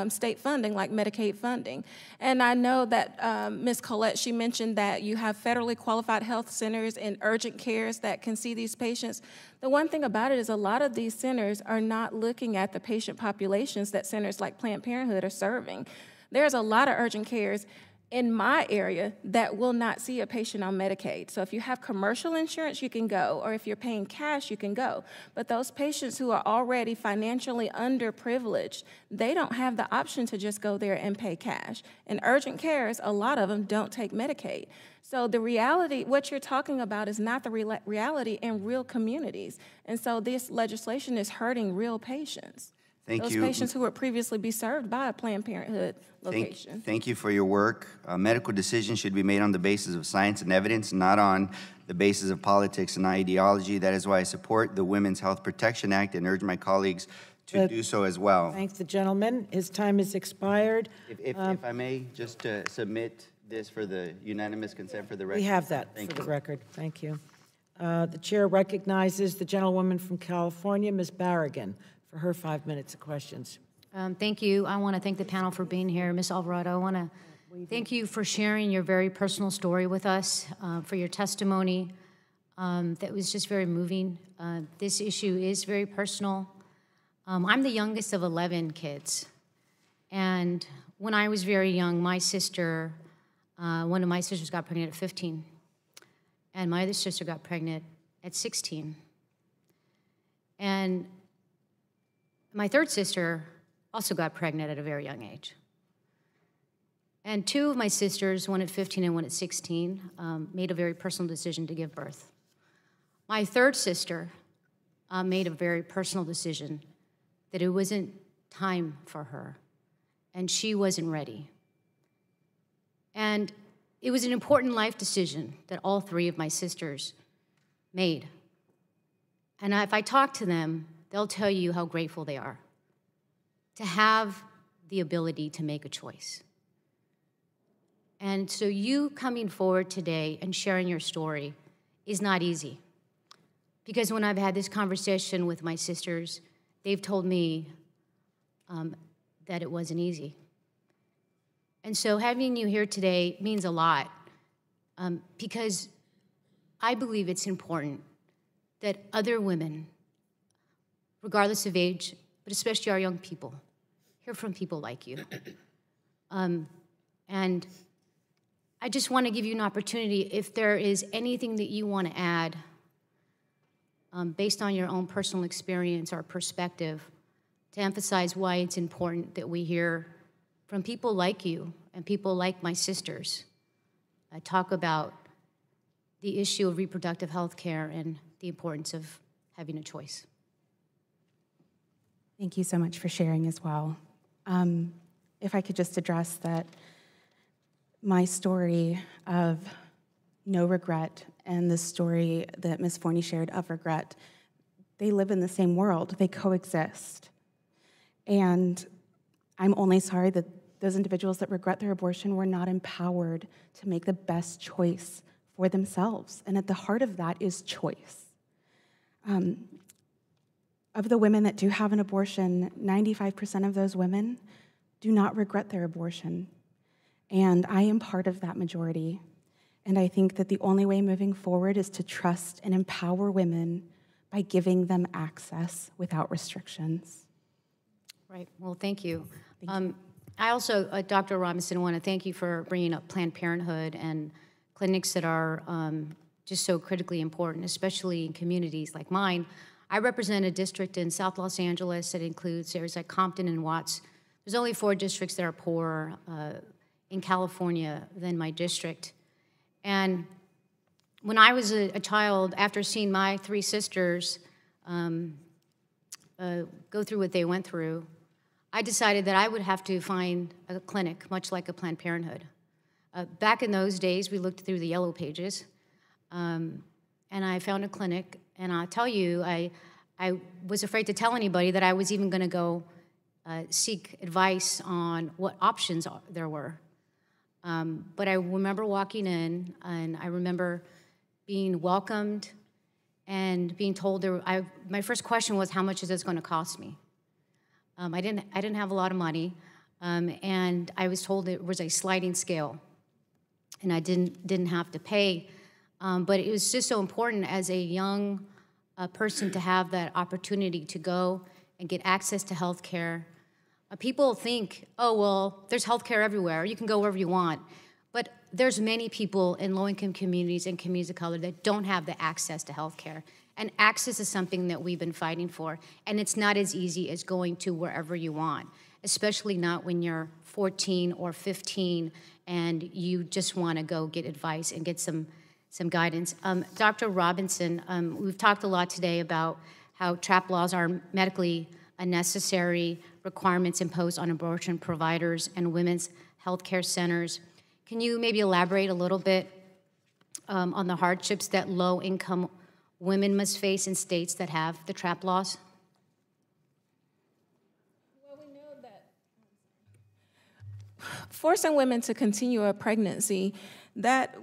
state funding, like Medicaid funding. And I know that Ms. Collette, she mentioned that you have federally qualified health centers and urgent cares that can see these patients. The one thing about it is a lot of these centers are not looking at the patient populations that centers like Planned Parenthood are serving. There's a lot of urgent cares in my area that will not see a patient on Medicaid. So if you have commercial insurance, you can go, or if you're paying cash, you can go. But those patients who are already financially underprivileged, they don't have the option to just go there and pay cash. And urgent cares, a lot of them don't take Medicaid. So the reality, what you're talking about is not the reality in real communities. And so this legislation is hurting real patients. Thank Those you. patients who would previously be served by a Planned Parenthood location. Thank you for your work. Medical decisions should be made on the basis of science and evidence, not on the basis of politics and ideology. That is why I support the Women's Health Protection Act and urge my colleagues to do so as well. Thank the gentleman. His time has expired. If I may, just to submit this for the unanimous consent for the record. We have that for the record. Thank you. The chair recognizes the gentlewoman from California, Ms. Barragan, for her 5 minutes of questions. Thank you. I want to thank the panel for being here. Ms. Alvarado, I want to thank you for sharing your very personal story with us, for your testimony. That was just very moving. This issue is very personal. I'm the youngest of 11 kids. And when I was very young, my sister, one of my sisters got pregnant at 15. And my other sister got pregnant at 16. And my third sister also got pregnant at a very young age. And two of my sisters, one at 15 and one at 16, made a very personal decision to give birth. My third sister made a very personal decision that it wasn't time for her, and she wasn't ready. And it was an important life decision that all three of my sisters made. And if I talk to them, they'll tell you how grateful they are to have the ability to make a choice. And so you coming forward today and sharing your story is not easy. Because when I've had this conversation with my sisters, they've told me that it wasn't easy. And so having you here today means a lot, because I believe it's important that other women, regardless of age, but especially our young people, hear from people like you. And I just want to give you an opportunity, if there is anything that you want to add based on your own personal experience or perspective, to emphasize why it's important that we hear from people like you and people like my sisters talk about the issue of reproductive health care and the importance of having a choice. Thank you so much for sharing as well. If I could just address that my story of no regret and the story that Ms. Forney shared of regret, they live in the same world, they coexist. And I'm only sorry that those individuals that regret their abortion were not empowered to make the best choice for themselves. And at the heart of that is choice. Of the women that do have an abortion, 95% of those women do not regret their abortion. And I am part of that majority. And I think that the only way moving forward is to trust and empower women by giving them access without restrictions. Right. Well, thank you. I also, Dr. Robinson, want to thank you for bringing up Planned Parenthood and clinics that are just so critically important, especially in communities like mine. I represent a district in South Los Angeles that includes areas like Compton and Watts. There's only 4 districts that are poorer in California than my district. And when I was a child, after seeing my 3 sisters go through what they went through, I decided that I would have to find a clinic, much like a Planned Parenthood. Back in those days, we looked through the yellow pages, and I found a clinic, and I'll tell you, I was afraid to tell anybody that I was even going to go seek advice on what options there were. But I remember walking in, and I remember being welcomed and being told my first question was, how much is this going to cost me? I didn't have a lot of money, and I was told it was a sliding scale, and I didn't have to pay. But it was just so important as a young person to have that opportunity to go and get access to health care. People think, oh, well, there's health care everywhere. You can go wherever you want. But there's many people in low-income communities and communities of color that don't have the access to health care. And access is something that we've been fighting for. And it's not as easy as going to wherever you want, especially not when you're 14 or 15 and you just want to go get advice and get some guidance. Dr. Robinson, we've talked a lot today about how trap laws are medically unnecessary requirements imposed on abortion providers and women's health care centers. Can you maybe elaborate a little bit on the hardships that low-income women must face in states that have the trap laws? Well, we know that forcing women to continue a pregnancy, that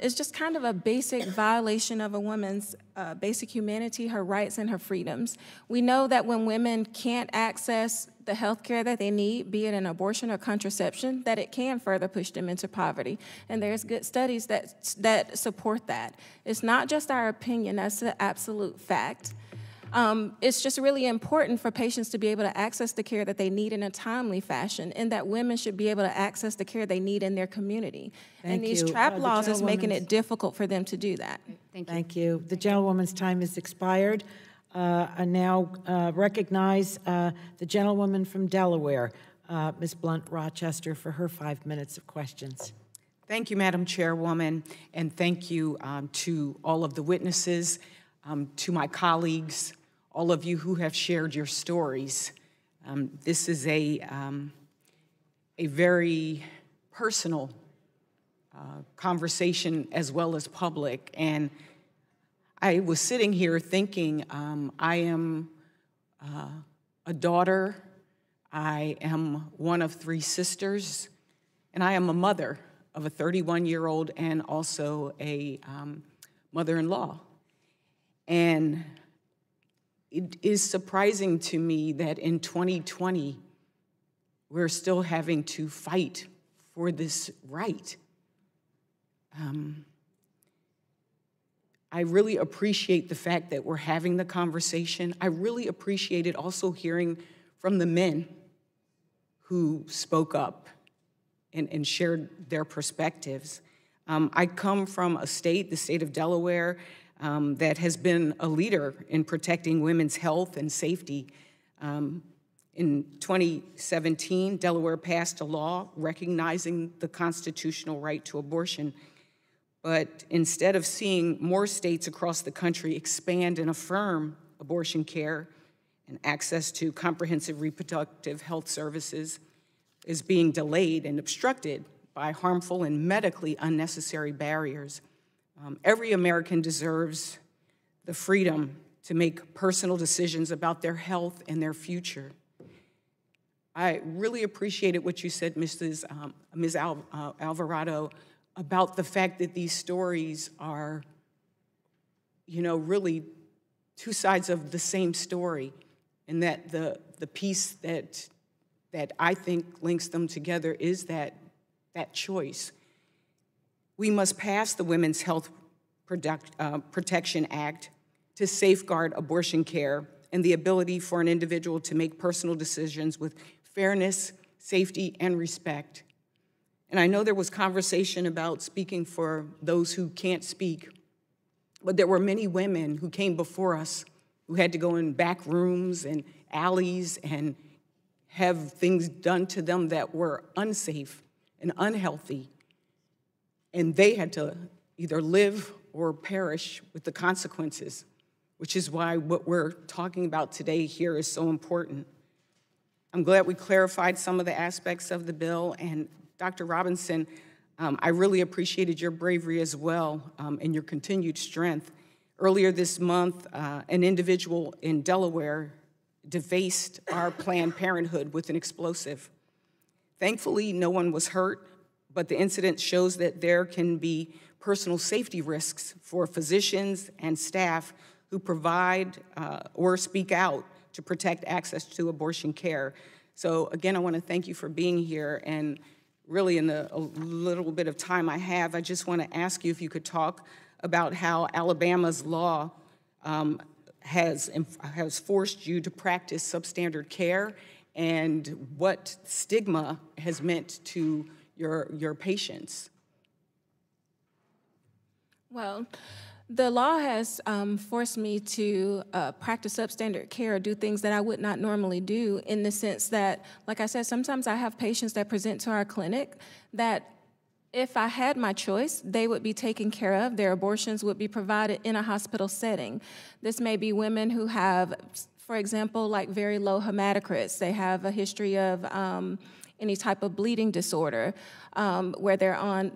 is just kind of a basic violation of a woman's basic humanity, her rights, and her freedoms. We know that when women can't access the health care that they need, be it an abortion or contraception, that it can further push them into poverty. And there's good studies that support that. It's not just our opinion, that's an absolute fact. It's just really important for patients to be able to access the care that they need in a timely fashion, and that women should be able to access the care they need in their community. And these trap laws is making it difficult for them to do that. Thank you. The gentlewoman's time has expired. I now recognize the gentlewoman from Delaware, Ms. Blunt Rochester, for her 5 minutes of questions. Thank you, Madam Chairwoman, and thank you to all of the witnesses, to my colleagues, all of you who have shared your stories. This is a very personal conversation as well as public, and I was sitting here thinking, I am a daughter, I am one of 3 sisters, and I am a mother of a 31-year-old and also a mother-in-law. And it is surprising to me that in 2020, we're still having to fight for this right. I really appreciate the fact that we're having the conversation. I really appreciated also hearing from the men who spoke up and shared their perspectives. I come from a state, the state of Delaware, that has been a leader in protecting women's health and safety. In 2017, Delaware passed a law recognizing the constitutional right to abortion. But instead of seeing more states across the country expand and affirm abortion care and access to comprehensive reproductive health services is being delayed and obstructed by harmful and medically unnecessary barriers. Every American deserves the freedom to make personal decisions about their health and their future. I really appreciated what you said, Ms. Alvarado, about the fact that these stories are, really 2 sides of the same story, and that the piece that I think links them together is that choice. We must pass the Women's Health Protection Act to safeguard abortion care and the ability for an individual to make personal decisions with fairness, safety, and respect. And I know there was conversation about speaking for those who can't speak, but there were many women who came before us who had to go in back rooms and alleys and have things done to them that were unsafe and unhealthy. And they had to either live or perish with the consequences, which is why what we're talking about today here is so important. I'm glad we clarified some of the aspects of the bill, and Dr. Robinson, I really appreciated your bravery as well and your continued strength. Earlier this month, an individual in Delaware defaced our Planned Parenthood with an explosive. Thankfully, no one was hurt, but the incident shows that there can be personal safety risks for physicians and staff who provide or speak out to protect access to abortion care. So again, I want to thank you for being here, and really in the little bit of time I have, I just want to ask you if you could talk about how Alabama's law has forced you to practice substandard care and what stigma has meant to your patients. Well, the law has forced me to practice substandard care, do things that I would not normally do, in the sense that, like I said, sometimes I have patients that present to our clinic that if I had my choice, they would be taken care of. Their abortions would be provided in a hospital setting. This may be women who have, for example, like very low hematocrits. They have a history of any type of bleeding disorder, where they're on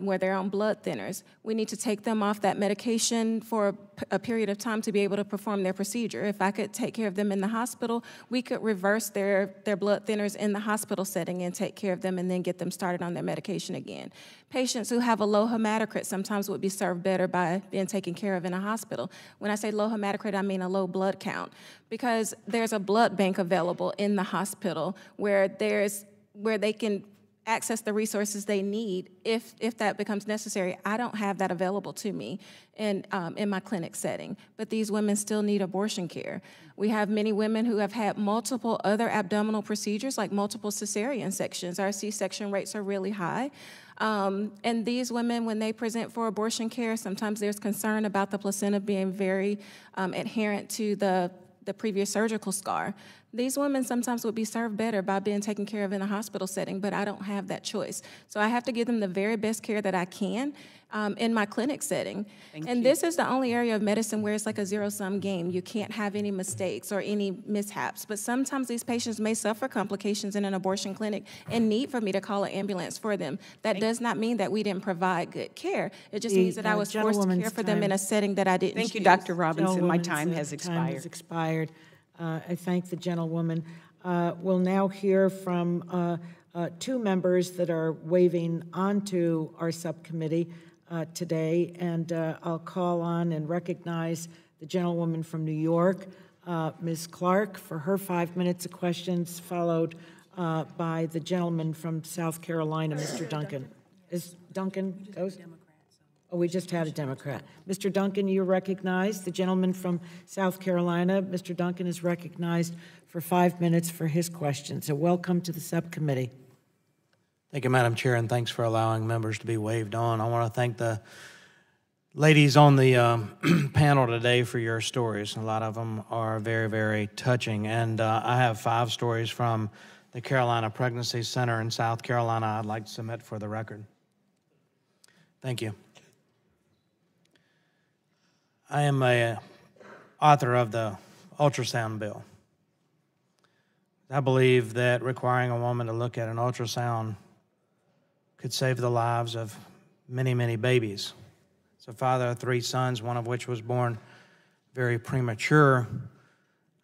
blood thinners. We need to take them off that medication for a period of time to be able to perform their procedure. If I could take care of them in the hospital, we could reverse their blood thinners in the hospital setting and take care of them and then get them started on their medication again. Patients who have a low hematocrit sometimes would be served better by being taken care of in a hospital. When I say low hematocrit, I mean a low blood count, because there's a blood bank available in the hospital where they can access the resources they need if that becomes necessary. I don't have that available to me in my clinic setting, but these women still need abortion care. We have many women who have had multiple other abdominal procedures, like multiple cesarean sections. Our C-section rates are really high. And these women, when they present for abortion care, sometimes there's concern about the placenta being very adherent to the previous surgical scar. These women sometimes would be served better by being taken care of in a hospital setting, but I don't have that choice. So I have to give them the very best care that I can in my clinic setting. And this is the only area of medicine where it's like a zero-sum game. You can't have any mistakes or any mishaps. But sometimes these patients may suffer complications in an abortion clinic and need for me to call an ambulance for them. That does not mean that we didn't provide good care. It just means that I was forced to care for them in a setting that I didn't choose. Thank you, Dr. Robinson. My time has expired. Time has expired. I thank the gentlewoman. We'll now hear from two members that are waving onto our subcommittee today, and I'll call on and recognize the gentlewoman from New York, Ms. Clark, for her 5 minutes of questions, followed by the gentleman from South Carolina, Mr. Duncan. Is Duncan goes? Oh, we just had a Democrat. Mr. Duncan, you're recognized. The gentleman from South Carolina, Mr. Duncan, is recognized for 5 minutes for his question. So welcome to the subcommittee. Thank you, Madam Chair, and thanks for allowing members to be waved on. I want to thank the ladies on the panel today for your stories. A lot of them are very, very touching. And I have 5 stories from the Carolina Pregnancy Center in South Carolina I'd like to submit for the record. Thank you. I am an author of the ultrasound bill. I believe that requiring a woman to look at an ultrasound could save the lives of many, many babies. As a father of 3 sons, one of which was born very premature,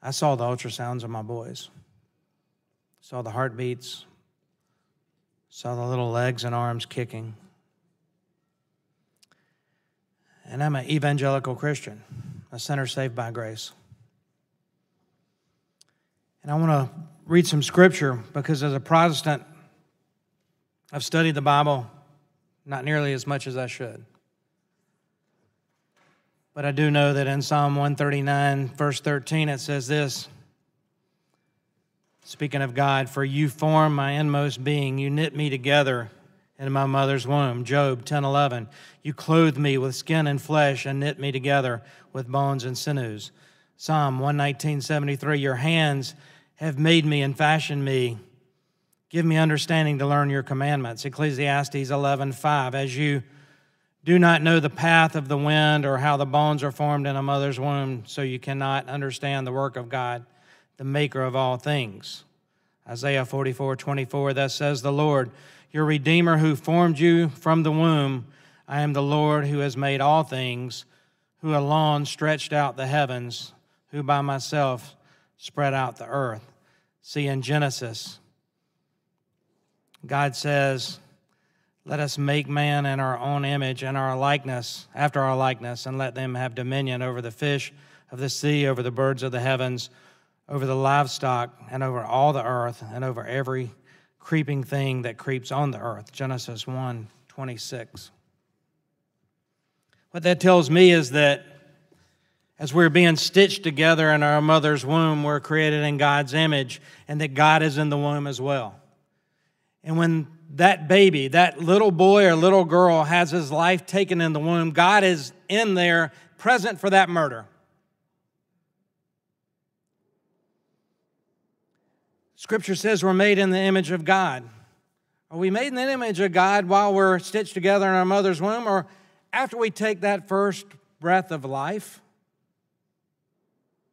I saw the ultrasounds of my boys. Saw the heartbeats, saw the little legs and arms kicking. And I'm an evangelical Christian, a sinner saved by grace. And I want to read some scripture because as a Protestant, I've studied the Bible not nearly as much as I should. But I do know that in Psalm 139, verse 13, it says this, speaking of God, "For you formed my inmost being, you knit me together in my mother's womb." Job 10:11, "You clothed me with skin and flesh and knit me together with bones and sinews." Psalm 119:73, "Your hands have made me and fashioned me. Give me understanding to learn your commandments." Ecclesiastes 11:5, "As you do not know the path of the wind or how the bones are formed in a mother's womb, so you cannot understand the work of God, the maker of all things." Isaiah 44:24, "Thus says the Lord, your Redeemer who formed you from the womb. I am the Lord who has made all things, who alone stretched out the heavens, who by myself spread out the earth." See, in Genesis, God says, Let us make man in our own image and our likeness, after our likeness, and let them have dominion over the fish of the sea, over the birds of the heavens, over the livestock, and over all the earth, and over every creeping thing that creeps on the earth. Genesis 1:26. What that tells me is that as we're being stitched together in our mother's womb, we're created in God's image, and that God is in the womb as well. And when that baby, that little boy or little girl has his life taken in the womb, God is in there, present for that murder. Scripture says we're made in the image of God. Are we made in the image of God while we're stitched together in our mother's womb, or after we take that first breath of life?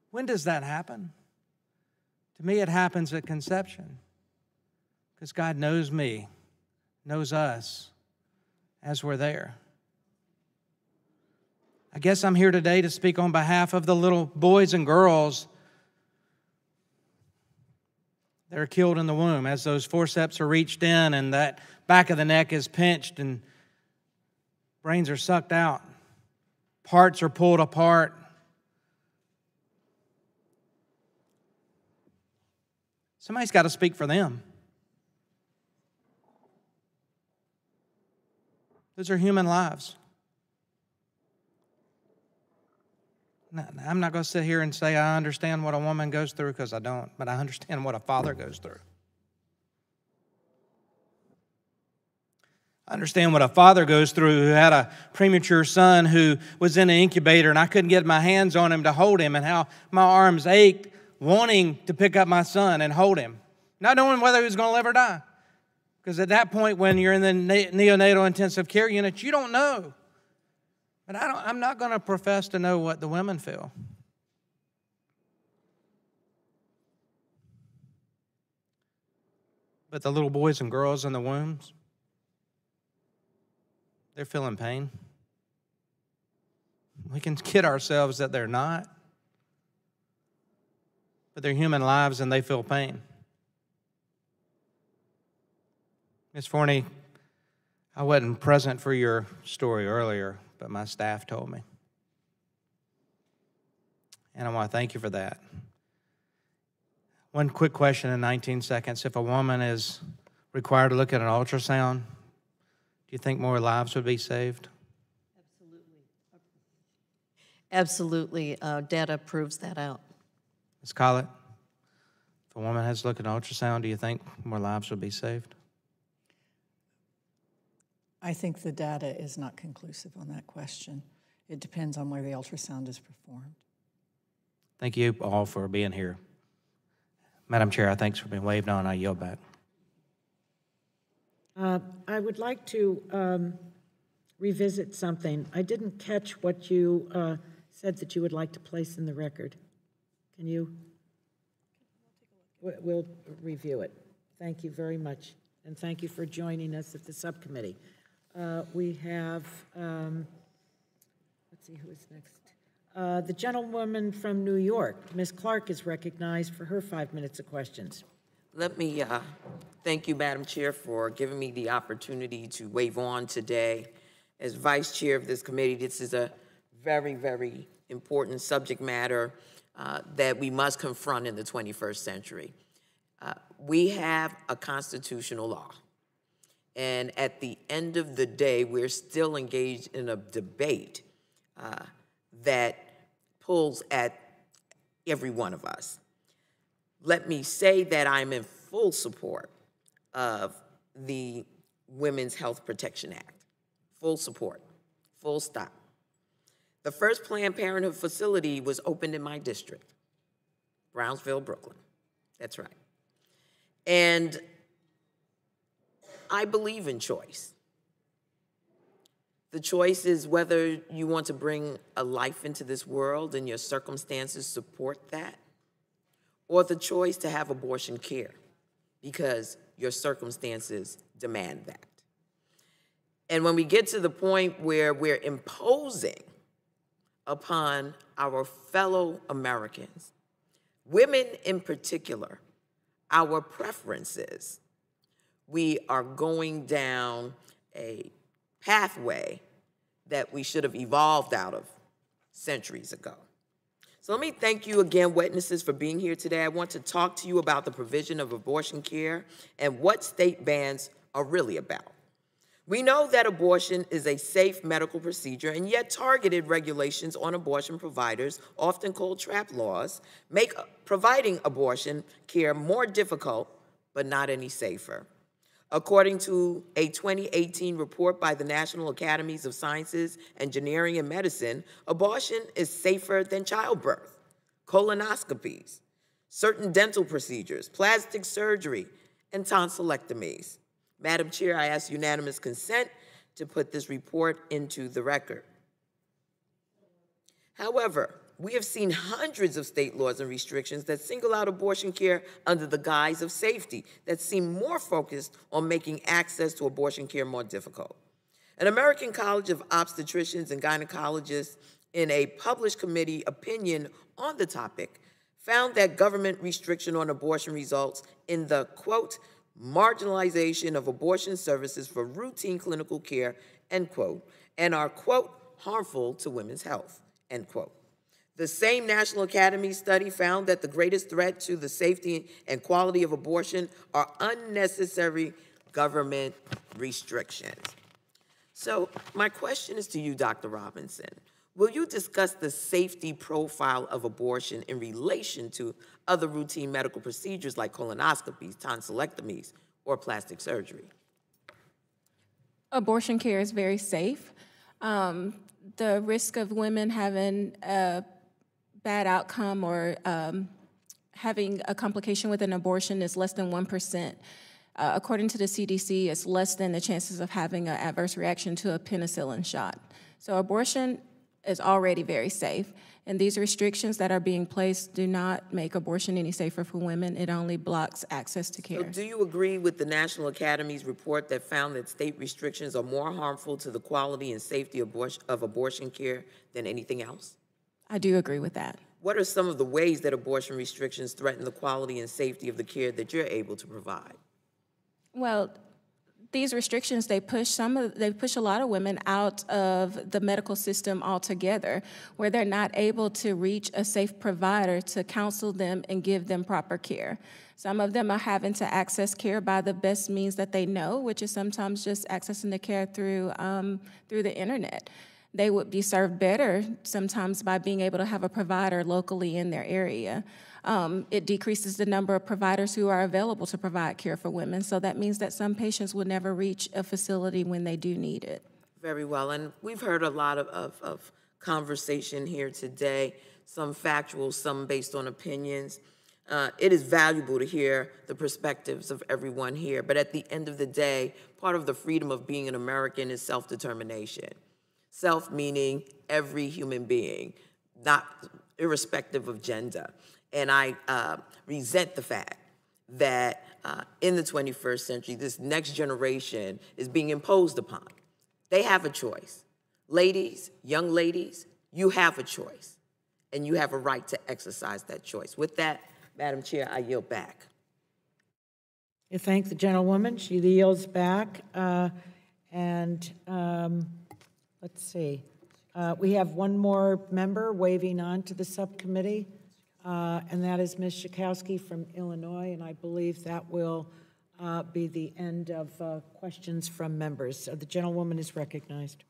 When does that happen? To me, it happens at conception, because God knows me, knows us as we're there. I guess I'm here today to speak on behalf of the little boys and girls that are killed in the womb as those forceps are reached in and that back of the neck is pinched and brains are sucked out, parts are pulled apart. Somebody's got to speak for them. Those are human lives. I'm not going to sit here and say I understand what a woman goes through, because I don't, but I understand what a father goes through. I understand what a father goes through who had a premature son who was in an incubator and I couldn't get my hands on him to hold him, and how my arms ached wanting to pick up my son and hold him, not knowing whether he was going to live or die. Because at that point, when you're in the neonatal intensive care unit, you don't know. But I'm not going to profess to know what the women feel. But the little boys and girls in the wombs, they're feeling pain. We can kid ourselves that they're not. But they're human lives and they feel pain. Ms. Forney, I wasn't present for your story earlier, but my staff told me. And I want to thank you for that. One quick question in 19 seconds. If a woman is required to look at an ultrasound, do you think more lives would be saved? Absolutely. Data proves that out. Ms. Collette, if a woman has to look at an ultrasound, do you think more lives would be saved? I think the data is not conclusive on that question. It depends on where the ultrasound is performed. Thank you all for being here. Madam Chair, thanks for being waved on. I yield back. I would like to revisit something. I didn't catch what you said that you would like to place in the record. Can you? We'll review it. Thank you very much. And thank you for joining us at the subcommittee. We have, let's see who is next. The gentlewoman from New York, Ms. Clark, is recognized for her 5 minutes of questions. Let me thank you, Madam Chair, for giving me the opportunity to wave on today. As Vice Chair of this committee, this is a very, very important subject matter that we must confront in the 21st century. We have a constitutional law. And at the end of the day, we're still engaged in a debate that pulls at every one of us. Let me say that I'm in full support of the Women's Health Protection Act. Full support, full stop. The first Planned Parenthood facility was opened in my district, Brownsville, Brooklyn. That's right. And I believe in choice. The choice is whether you want to bring a life into this world and your circumstances support that, or the choice to have abortion care because your circumstances demand that. And when we get to the point where we're imposing upon our fellow Americans, women in particular, our preferences, we are going down a pathway that we should have evolved out of centuries ago. So let me thank you again, witnesses, for being here today. I want to talk to you about the provision of abortion care and what state bans are really about. We know that abortion is a safe medical procedure, and yet targeted regulations on abortion providers, often called trap laws, make providing abortion care more difficult, but not any safer. According to a 2018 report by the National Academies of Sciences, Engineering, and Medicine, abortion is safer than childbirth, colonoscopies, certain dental procedures, plastic surgery, and tonsillectomies. Madam Chair, I ask unanimous consent to put this report into the record. However, we have seen hundreds of state laws and restrictions that single out abortion care under the guise of safety that seem more focused on making access to abortion care more difficult. An American College of Obstetricians and Gynecologists, in a published committee opinion on the topic, found that government restriction on abortion results in the, quote, marginalization of abortion services for routine clinical care, end quote, and are, quote, harmful to women's health, end quote. The same National Academy study found that the greatest threat to the safety and quality of abortion are unnecessary government restrictions. So my question is to you, Dr. Robinson. Will you discuss the safety profile of abortion in relation to other routine medical procedures like colonoscopies, tonsillectomies, or plastic surgery? Abortion care is very safe. The risk of women having a bad outcome or having a complication with an abortion is less than 1%. According to the CDC, it's less than the chances of having an adverse reaction to a penicillin shot. So abortion is already very safe, and these restrictions that are being placed do not make abortion any safer for women. It only blocks access to care. So do you agree with the National Academy's report that found that state restrictions are more harmful to the quality and safety of abortion care than anything else? I do agree with that. What are some of the ways that abortion restrictions threaten the quality and safety of the care that you're able to provide? Well, these restrictions, they push a lot of women out of the medical system altogether, where they're not able to reach a safe provider to counsel them and give them proper care. Some of them are having to access care by the best means that they know, which is sometimes just accessing the care through the internet. They would be served better sometimes by being able to have a provider locally in their area. It decreases the number of providers who are available to provide care for women, so that means that some patients will never reach a facility when they do need it. Very well, and we've heard a lot of conversation here today, some factual, some based on opinions. It is valuable to hear the perspectives of everyone here, but at the end of the day, part of the freedom of being an American is self-determination. Self meaning every human being, not irrespective of gender. And I resent the fact that in the 21st century, this next generation is being imposed upon. They have a choice. Ladies, young ladies, you have a choice, and you have a right to exercise that choice. With that, Madam Chair, I yield back. I thank the gentlewoman. She yields back. Let's see. We have one more member waving on to the subcommittee, and that is Ms. Schakowsky from Illinois, and I believe that will be the end of questions from members. So the gentlewoman is recognized.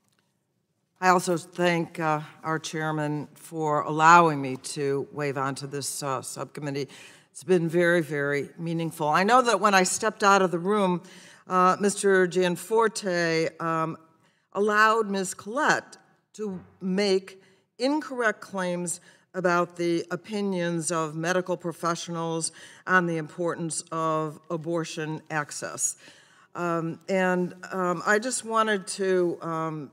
I also thank our chairman for allowing me to wave on to this subcommittee. It's been very, very meaningful. I know that when I stepped out of the room, Mr. Gianforte allowed Ms. Collette to make incorrect claims about the opinions of medical professionals on the importance of abortion access. I just wanted to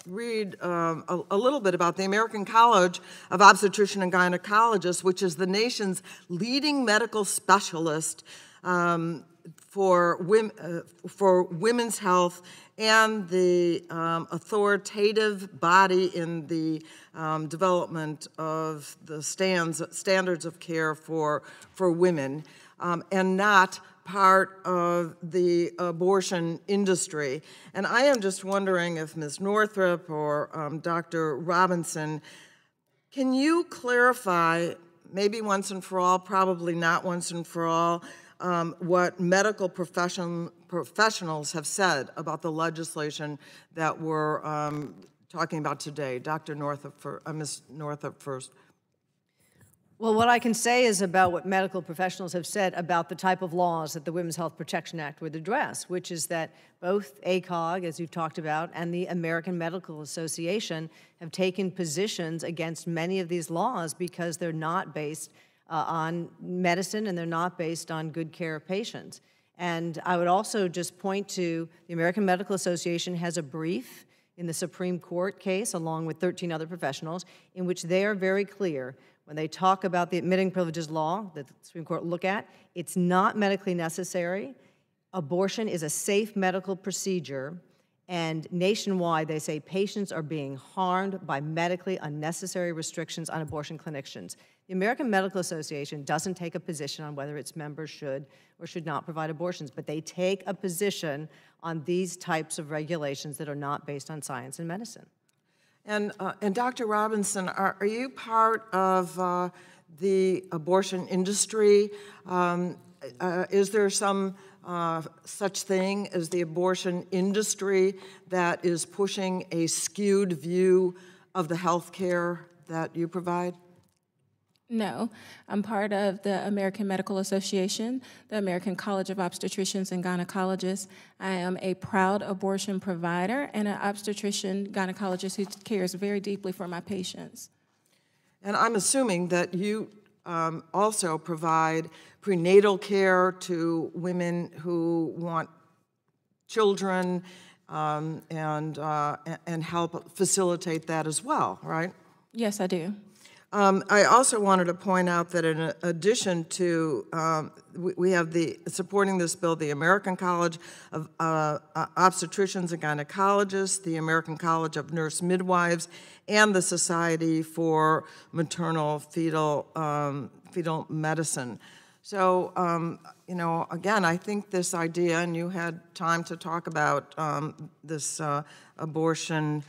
read a little bit about the American College of Obstetricians and Gynecologists, which is the nation's leading medical specialist for women's health and the authoritative body in the development of the standards of care for women, and not part of the abortion industry. And I am just wondering if Ms. Northrup or Dr. Robinson, can you clarify, maybe once and for all, probably not once and for all, what medical professionals have said about the legislation that we're talking about today? Dr. Northrup, Ms. Northrup first. Well, what I can say is about what medical professionals have said about the type of laws that the Women's Health Protection Act would address, which is that both ACOG, as you've talked about, and the American Medical Association have taken positions against many of these laws because they're not based on medicine and they're not based on good care of patients. And I would also just point to the American Medical Association has a brief in the Supreme Court case, along with 13 other professionals, in which they are very clear when they talk about the admitting privileges law that the Supreme Court look at. It's not medically necessary. Abortion is a safe medical procedure, and nationwide they say patients are being harmed by medically unnecessary restrictions on abortion clinicians. The American Medical Association doesn't take a position on whether its members should or should not provide abortions, but they take a position on these types of regulations that are not based on science and medicine. And Dr. Robinson, are you part of the abortion industry? Is there some such thing as the abortion industry that is pushing a skewed view of the health care that you provide? No, I'm part of the American Medical Association, the American College of Obstetricians and Gynecologists. I am a proud abortion provider and an obstetrician gynecologist who cares very deeply for my patients. And I'm assuming that you also provide prenatal care to women who want children and help facilitate that as well, right? Yes, I do. I also wanted to point out that in addition to, we have supporting this bill, the American College of Obstetricians and Gynecologists, the American College of Nurse Midwives, and the Society for Maternal Fetal Medicine. So, you know, again, I think this idea, and you had time to talk about this abortion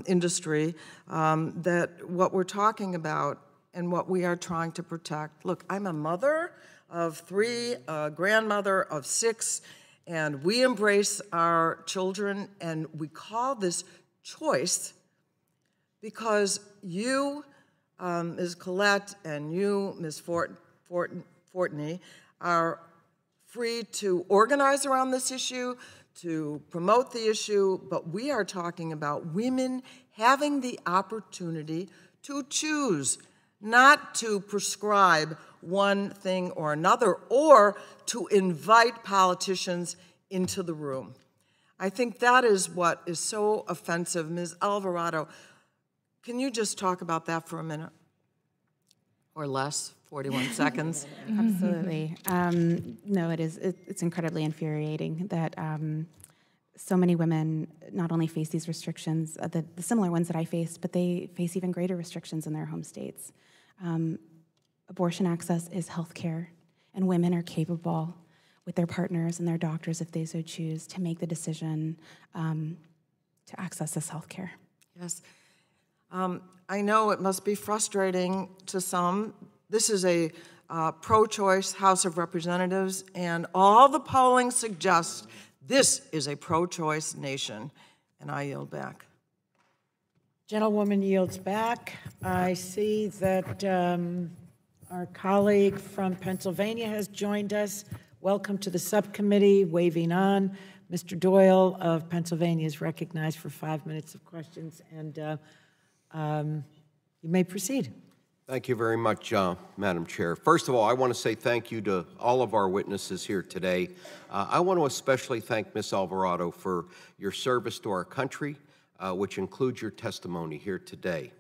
industry, that what we're talking about and what we are trying to protect. Look, I'm a mother of 3, a grandmother of 6, and we embrace our children, and we call this choice because you, Ms. Collette, and you, Ms. Forney, are free to organize around this issue, to promote the issue, but we are talking about women having the opportunity to choose, not to prescribe one thing or another, or to invite politicians into the room. I think that is what is so offensive. Ms. Alvarado, can you just talk about that for a minute? Or less, 41 seconds. Absolutely. No, it's incredibly infuriating that so many women not only face these restrictions, the similar ones that I faced, but they face even greater restrictions in their home states. Abortion access is health care, and women are capable with their partners and their doctors, if they so choose, to make the decision to access this health care. Yes. I know it must be frustrating to some. This is a pro-choice House of Representatives, and all the polling suggests this is a pro-choice nation. And I yield back. Gentlewoman yields back. I see that our colleague from Pennsylvania has joined us. Welcome to the subcommittee, waving on. Mr. Doyle of Pennsylvania is recognized for 5 minutes of questions, and you may proceed. Thank you very much, Madam Chair. First of all, I want to say thank you to all of our witnesses here today. I want to especially thank Ms. Alvarado for your service to our country, which includes your testimony here today.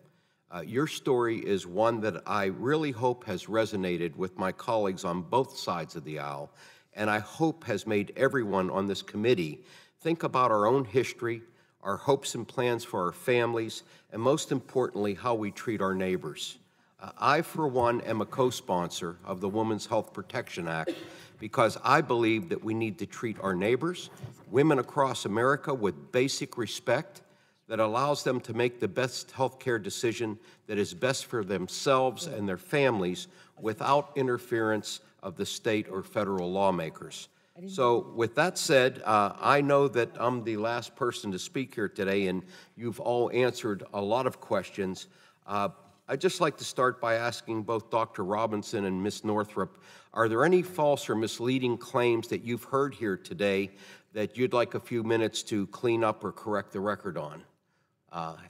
Your story is one that I really hope has resonated with my colleagues on both sides of the aisle, and I hope has made everyone on this committee think about our own history, our hopes and plans for our families, and most importantly, how we treat our neighbors. I, for one, am a co-sponsor of the Women's Health Protection Act because I believe that we need to treat our neighbors, women across America, with basic respect that allows them to make the best health care decision that is best for themselves and their families without interference of the state or federal lawmakers. So with that said, I know that I'm the last person to speak here today, and you've all answered a lot of questions. I'd just like to start by asking both Dr. Robinson and Ms. Northrup, are there any false or misleading claims that you've heard here today that you'd like a few minutes to clean up or correct the record on?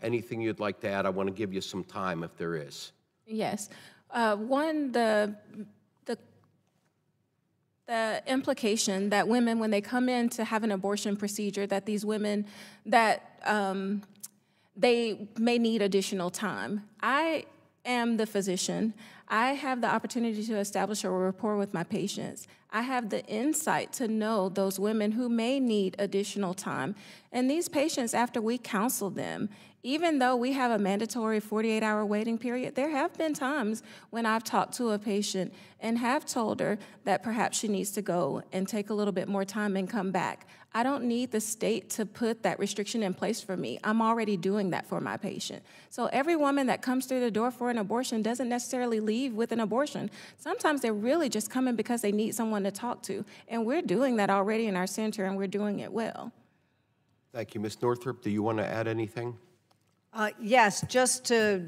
Anything you'd like to add? I want to give you some time if there is. Yes. One, the implication that women, when they come in to have an abortion procedure, that these women, that they may need additional time. I am the physician. I have the opportunity to establish a rapport with my patients. I have the insight to know those women who may need additional time. And these patients, after we counsel them, even though we have a mandatory 48-hour waiting period, there have been times when I've talked to a patient and have told her that perhaps she needs to go and take a little bit more time and come back. I don't need the state to put that restriction in place for me. I'm already doing that for my patient. So every woman that comes through the door for an abortion doesn't necessarily leave with an abortion. Sometimes they're really just coming because they need someone to talk to. And we're doing that already in our center, and we're doing it well. Thank you. Ms. Northrup, do you want to add anything? Yes, just to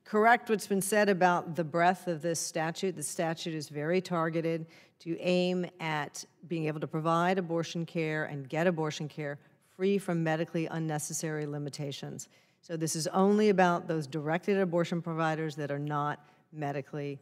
correct what's been said about the breadth of this statute. The statute is very targeted to aim at being able to provide abortion care and get abortion care free from medically unnecessary limitations. So this is only about those directed abortion providers that are not medically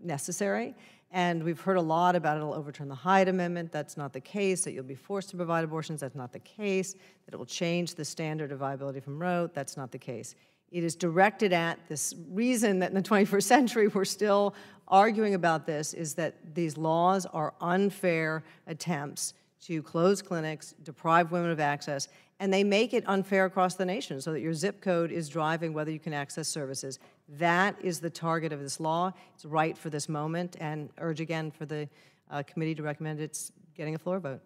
necessary. And we've heard a lot about it'll overturn the Hyde Amendment. That's not the case. That you'll be forced to provide abortions. That's not the case. That it will change the standard of viability from Roe. That's not the case. It is directed at this reason that in the 21st century we're still arguing about this is that these laws are unfair attempts to close clinics, deprive women of access, and they make it unfair across the nation so that your zip code is driving whether you can access services. That is the target of this law. It's right for this moment, and urge again for the committee to recommend it's getting a floor vote.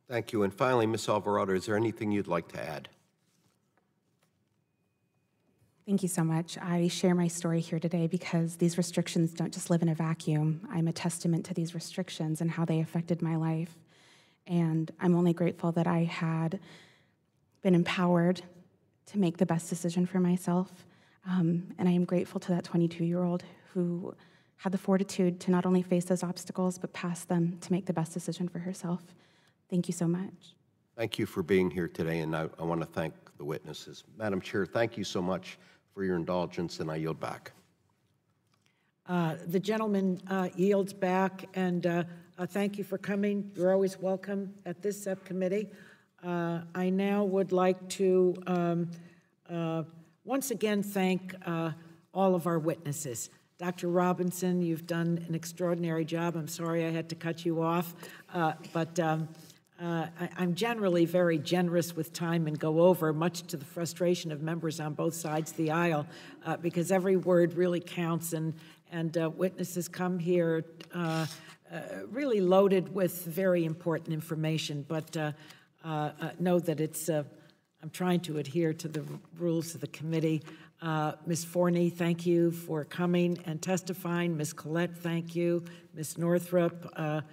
Thank you. And finally, Ms. Alvarado, is there anything you'd like to add? Thank you so much. I share my story here today because these restrictions don't just live in a vacuum. I'm a testament to these restrictions and how they affected my life. And I'm only grateful that I had been empowered to make the best decision for myself. And I am grateful to that 22-year-old who had the fortitude to not only face those obstacles, but pass them to make the best decision for herself. Thank you so much. Thank you for being here today, and I want to thank the witnesses. Madam Chair, thank you so much for your indulgence, and I yield back. The gentleman yields back, and thank you for coming. You're always welcome at this subcommittee. I now would like to once again thank all of our witnesses. Dr. Robinson, you've done an extraordinary job. I'm sorry I had to cut you off, but I'm generally very generous with time and go over, much to the frustration of members on both sides of the aisle, because every word really counts, and witnesses come here really loaded with very important information, but know that it's, I'm trying to adhere to the rules of the committee. Ms. Forney, thank you for coming and testifying. Ms. Collette, thank you. Ms. Northrup,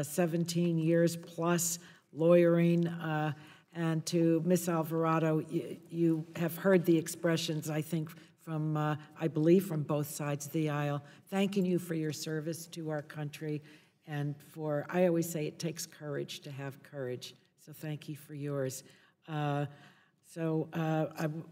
17 years plus lawyering. And to Ms. Alvarado, you have heard the expressions, I think, from, I believe, from both sides of the aisle, thanking you for your service to our country and for, I always say it takes courage to have courage, so thank you for yours. I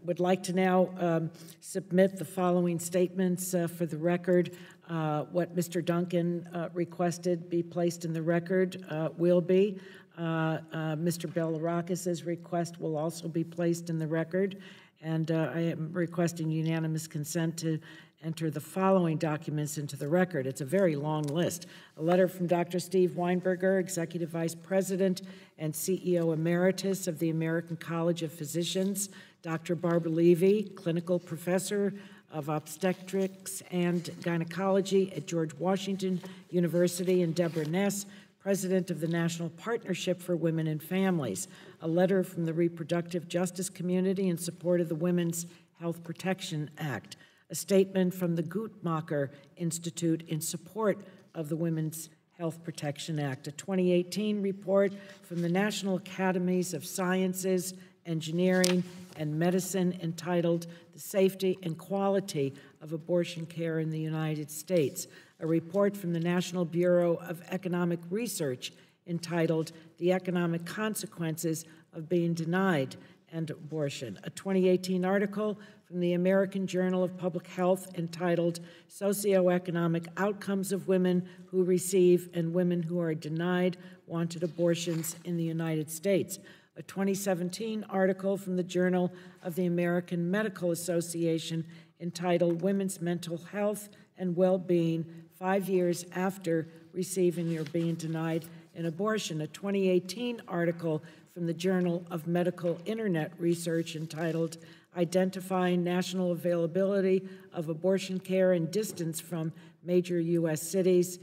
would like to now submit the following statements for the record. What Mr. Duncan requested be placed in the record will be. Mr. Belarakis' request will also be placed in the record. and I am requesting unanimous consent to enter the following documents into the record. It's a very long list. A letter from Dr. Steve Weinberger, Executive Vice President and CEO Emeritus of the American College of Physicians, Dr. Barbara Levy, Clinical Professor of Obstetrics and Gynecology at George Washington University, and Deborah Ness, President of the National Partnership for Women and Families. A letter from the reproductive justice community in support of the Women's Health Protection Act. A statement from the Guttmacher Institute in support of the Women's Health Protection Act. A 2018 report from the National Academies of Sciences, Engineering, and Medicine entitled The Safety and Quality of Abortion Care in the United States. A report from the National Bureau of Economic Research entitled The Economic Consequences of Being Denied an Abortion. A 2018 article from the American Journal of Public Health entitled Socioeconomic Outcomes of Women Who Receive and Women Who Are Denied Wanted Abortions in the United States. A 2017 article from the Journal of the American Medical Association entitled Women's Mental Health and Well-Being 5 years After Receiving or Being Denied an Abortion. A 2018 article from the Journal of Medical Internet Research entitled Identifying National Availability of Abortion Care and Distance from Major U.S. Cities,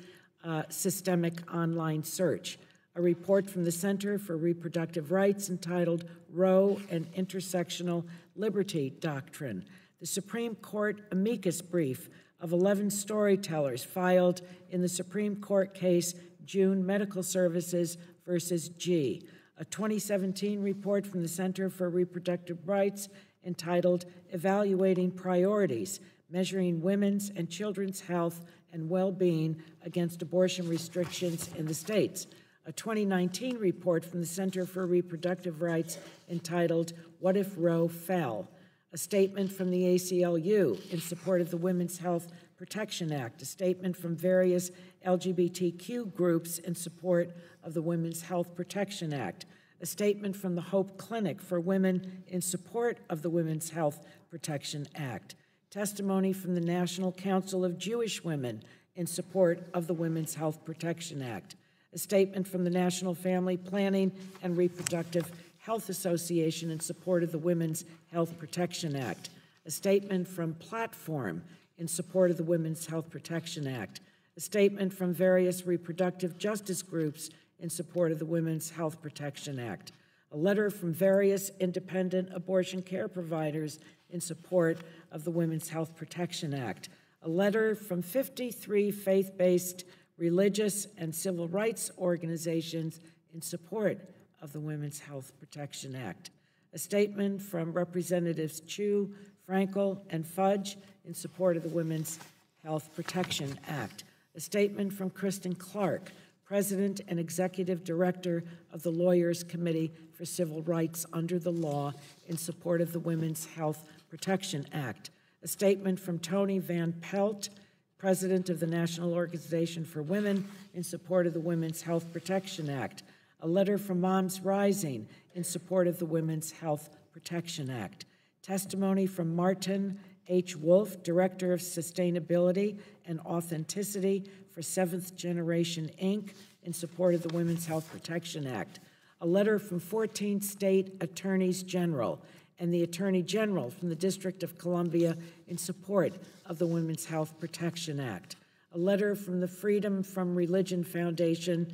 Systemic Online Search. A report from the Center for Reproductive Rights entitled Roe and Intersectional Liberty Doctrine. The Supreme Court amicus brief of 11 storytellers filed in the Supreme Court case June Medical Services versus G. A 2017 report from the Center for Reproductive Rights entitled Evaluating Priorities, Measuring Women's and Children's Health and Well-Being Against Abortion Restrictions in the States. A 2019 report from the Center for Reproductive Rights entitled What If Roe Fell? A statement from the ACLU in support of the Women's Health Protection Act. A statement from various LGBTQ groups in support of the Women's Health Protection Act. A statement from the Hope Clinic for Women in support of the Women's Health Protection Act. Testimony from the National Council of Jewish Women in support of the Women's Health Protection Act. A statement from the National Family Planning and Reproductive Health Association in support of the Women's Health Protection Act. A statement from Platform in support of the Women's Health Protection Act. A statement from various reproductive justice groups in support of the Women's Health Protection Act. A letter from various independent abortion care providers in support of the Women's Health Protection Act. A letter from 53 faith-based religious and civil rights organizations in support of the Women's Health Protection Act. A statement from Representatives Chu, Frankel, and Fudge in support of the Women's Health Protection Act. A statement from Kristen Clark, President and Executive Director of the Lawyers Committee for Civil Rights Under the Law in support of the Women's Health Protection Act. A statement from Tony Van Pelt, President of the National Organization for Women in support of the Women's Health Protection Act. A letter from Moms Rising in support of the Women's Health Protection Act. Testimony from Martin H. Wolf, Director of Sustainability and Authenticity for Seventh Generation, Inc., in support of the Women's Health Protection Act. A letter from 14 state attorneys general and the Attorney General from the District of Columbia in support of the Women's Health Protection Act. A letter from the Freedom from Religion Foundation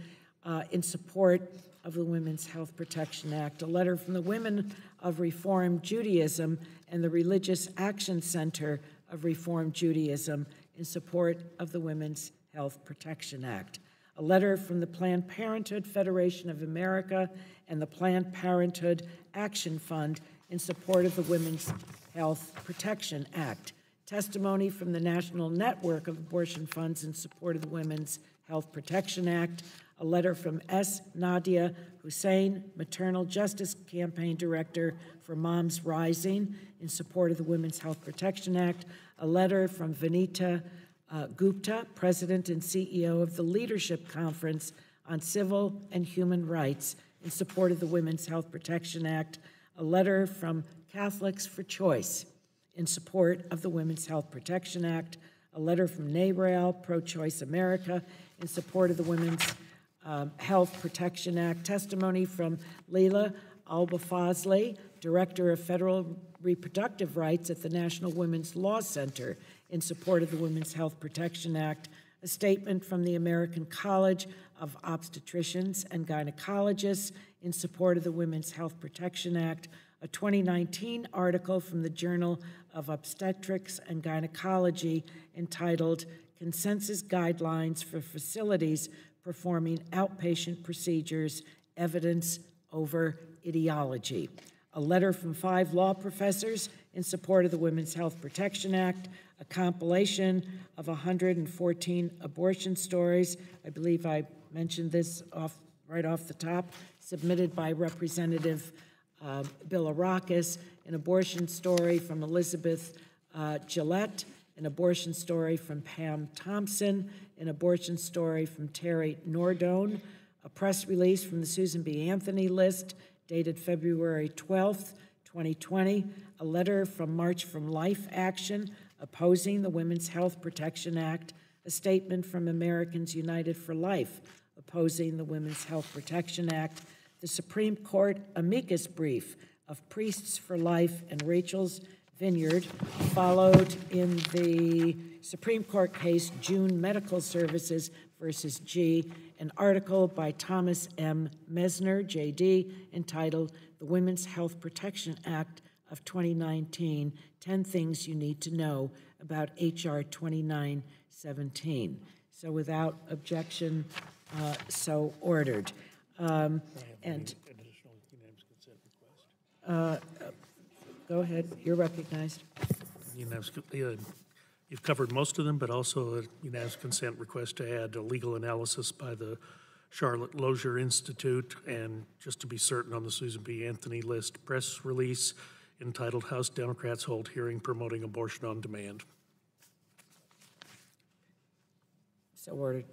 in support of the Women's Health Protection Act. A letter from the Women of Reform Judaism and the Religious Action Center of Reform Judaism in support of the Women's Health Protection Act. A letter from the Planned Parenthood Federation of America and the Planned Parenthood Action Fund in support of the Women's Health Protection Act. Testimony from the National Network of Abortion Funds in support of the Women's Health Protection Act. A letter from S. Nadia Hussein, Maternal Justice Campaign Director for Moms Rising in support of the Women's Health Protection Act. A letter from Vanita Gupta, President and CEO of the Leadership Conference on Civil and Human Rights in support of the Women's Health Protection Act. a letter from Catholics for Choice in support of the Women's Health Protection Act, a letter from NARAL, Pro-Choice America, in support of the Women's Health Protection Act, testimony from Leila Alba-Fazli, Director of Federal Reproductive Rights at the National Women's Law Center, in support of the Women's Health Protection Act, a statement from the American College of Obstetricians and Gynecologists in support of the Women's Health Protection Act, a 2019 article from the Journal of Obstetrics and Gynecology entitled Consensus Guidelines for Facilities Performing Outpatient Procedures, Evidence over Ideology, a letter from 5 law professors in support of the Women's Health Protection Act, a compilation of 114 abortion stories. I believe I mentioned this right off the top, submitted by Representative Bilirakis, an abortion story from Elizabeth Gillette, an abortion story from Pam Thompson, an abortion story from Terry Nordone, a press release from the Susan B. Anthony list dated February 12th, 2020, a letter from March from Life Action opposing the Women's Health Protection Act, a statement from Americans United for Life opposing the Women's Health Protection Act, the Supreme Court amicus brief of Priests for Life and Rachel's Vineyard, followed in the Supreme Court case June Medical Services versus G, an article by Thomas M. Mesner, JD, entitled The Women's Health Protection Act of 2019, 10 Things You Need to Know About H.R. 2917. So without objection, so ordered. And go ahead, you're recognized. You've covered most of them, but also a unanimous consent request to add a legal analysis by the Charlotte Lozier Institute, and just to be certain on the Susan B. Anthony list, press release entitled House Democrats Hold Hearing Promoting Abortion on Demand. So ordered.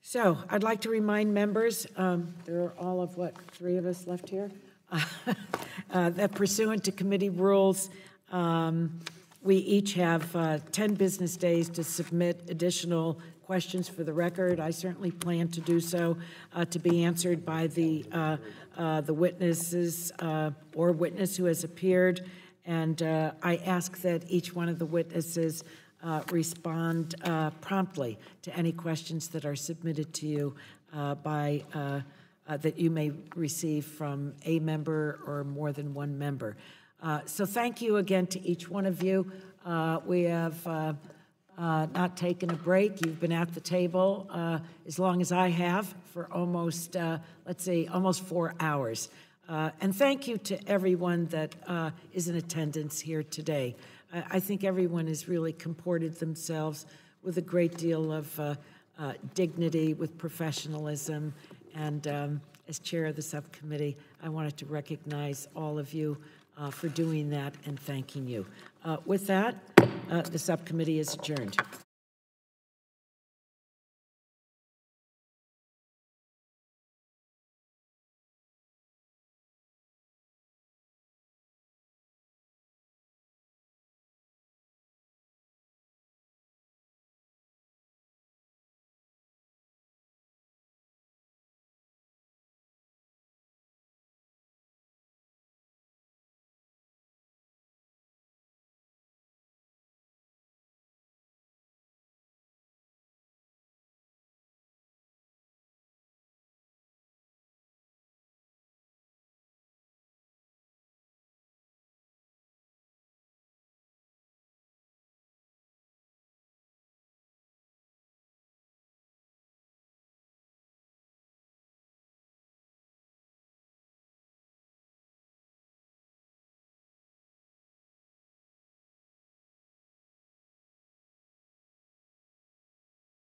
So I'd like to remind members, there are all of, 3 of us left here, that pursuant to committee rules, we each have 10 business days to submit additional questions for the record. I certainly plan to do so, to be answered by the witnesses or witness who has appeared. And I ask that each one of the witnesses respond promptly to any questions that are submitted to you that you may receive from a member or more than one member. So thank you again to each one of you. We have not taken a break. You've been at the table as long as I have for almost, almost 4 hours. And thank you to everyone that is in attendance here today. I think everyone has really comported themselves with a great deal of dignity, with professionalism, and as chair of the subcommittee, I wanted to recognize all of you for doing that and thanking you. With that, the subcommittee is adjourned.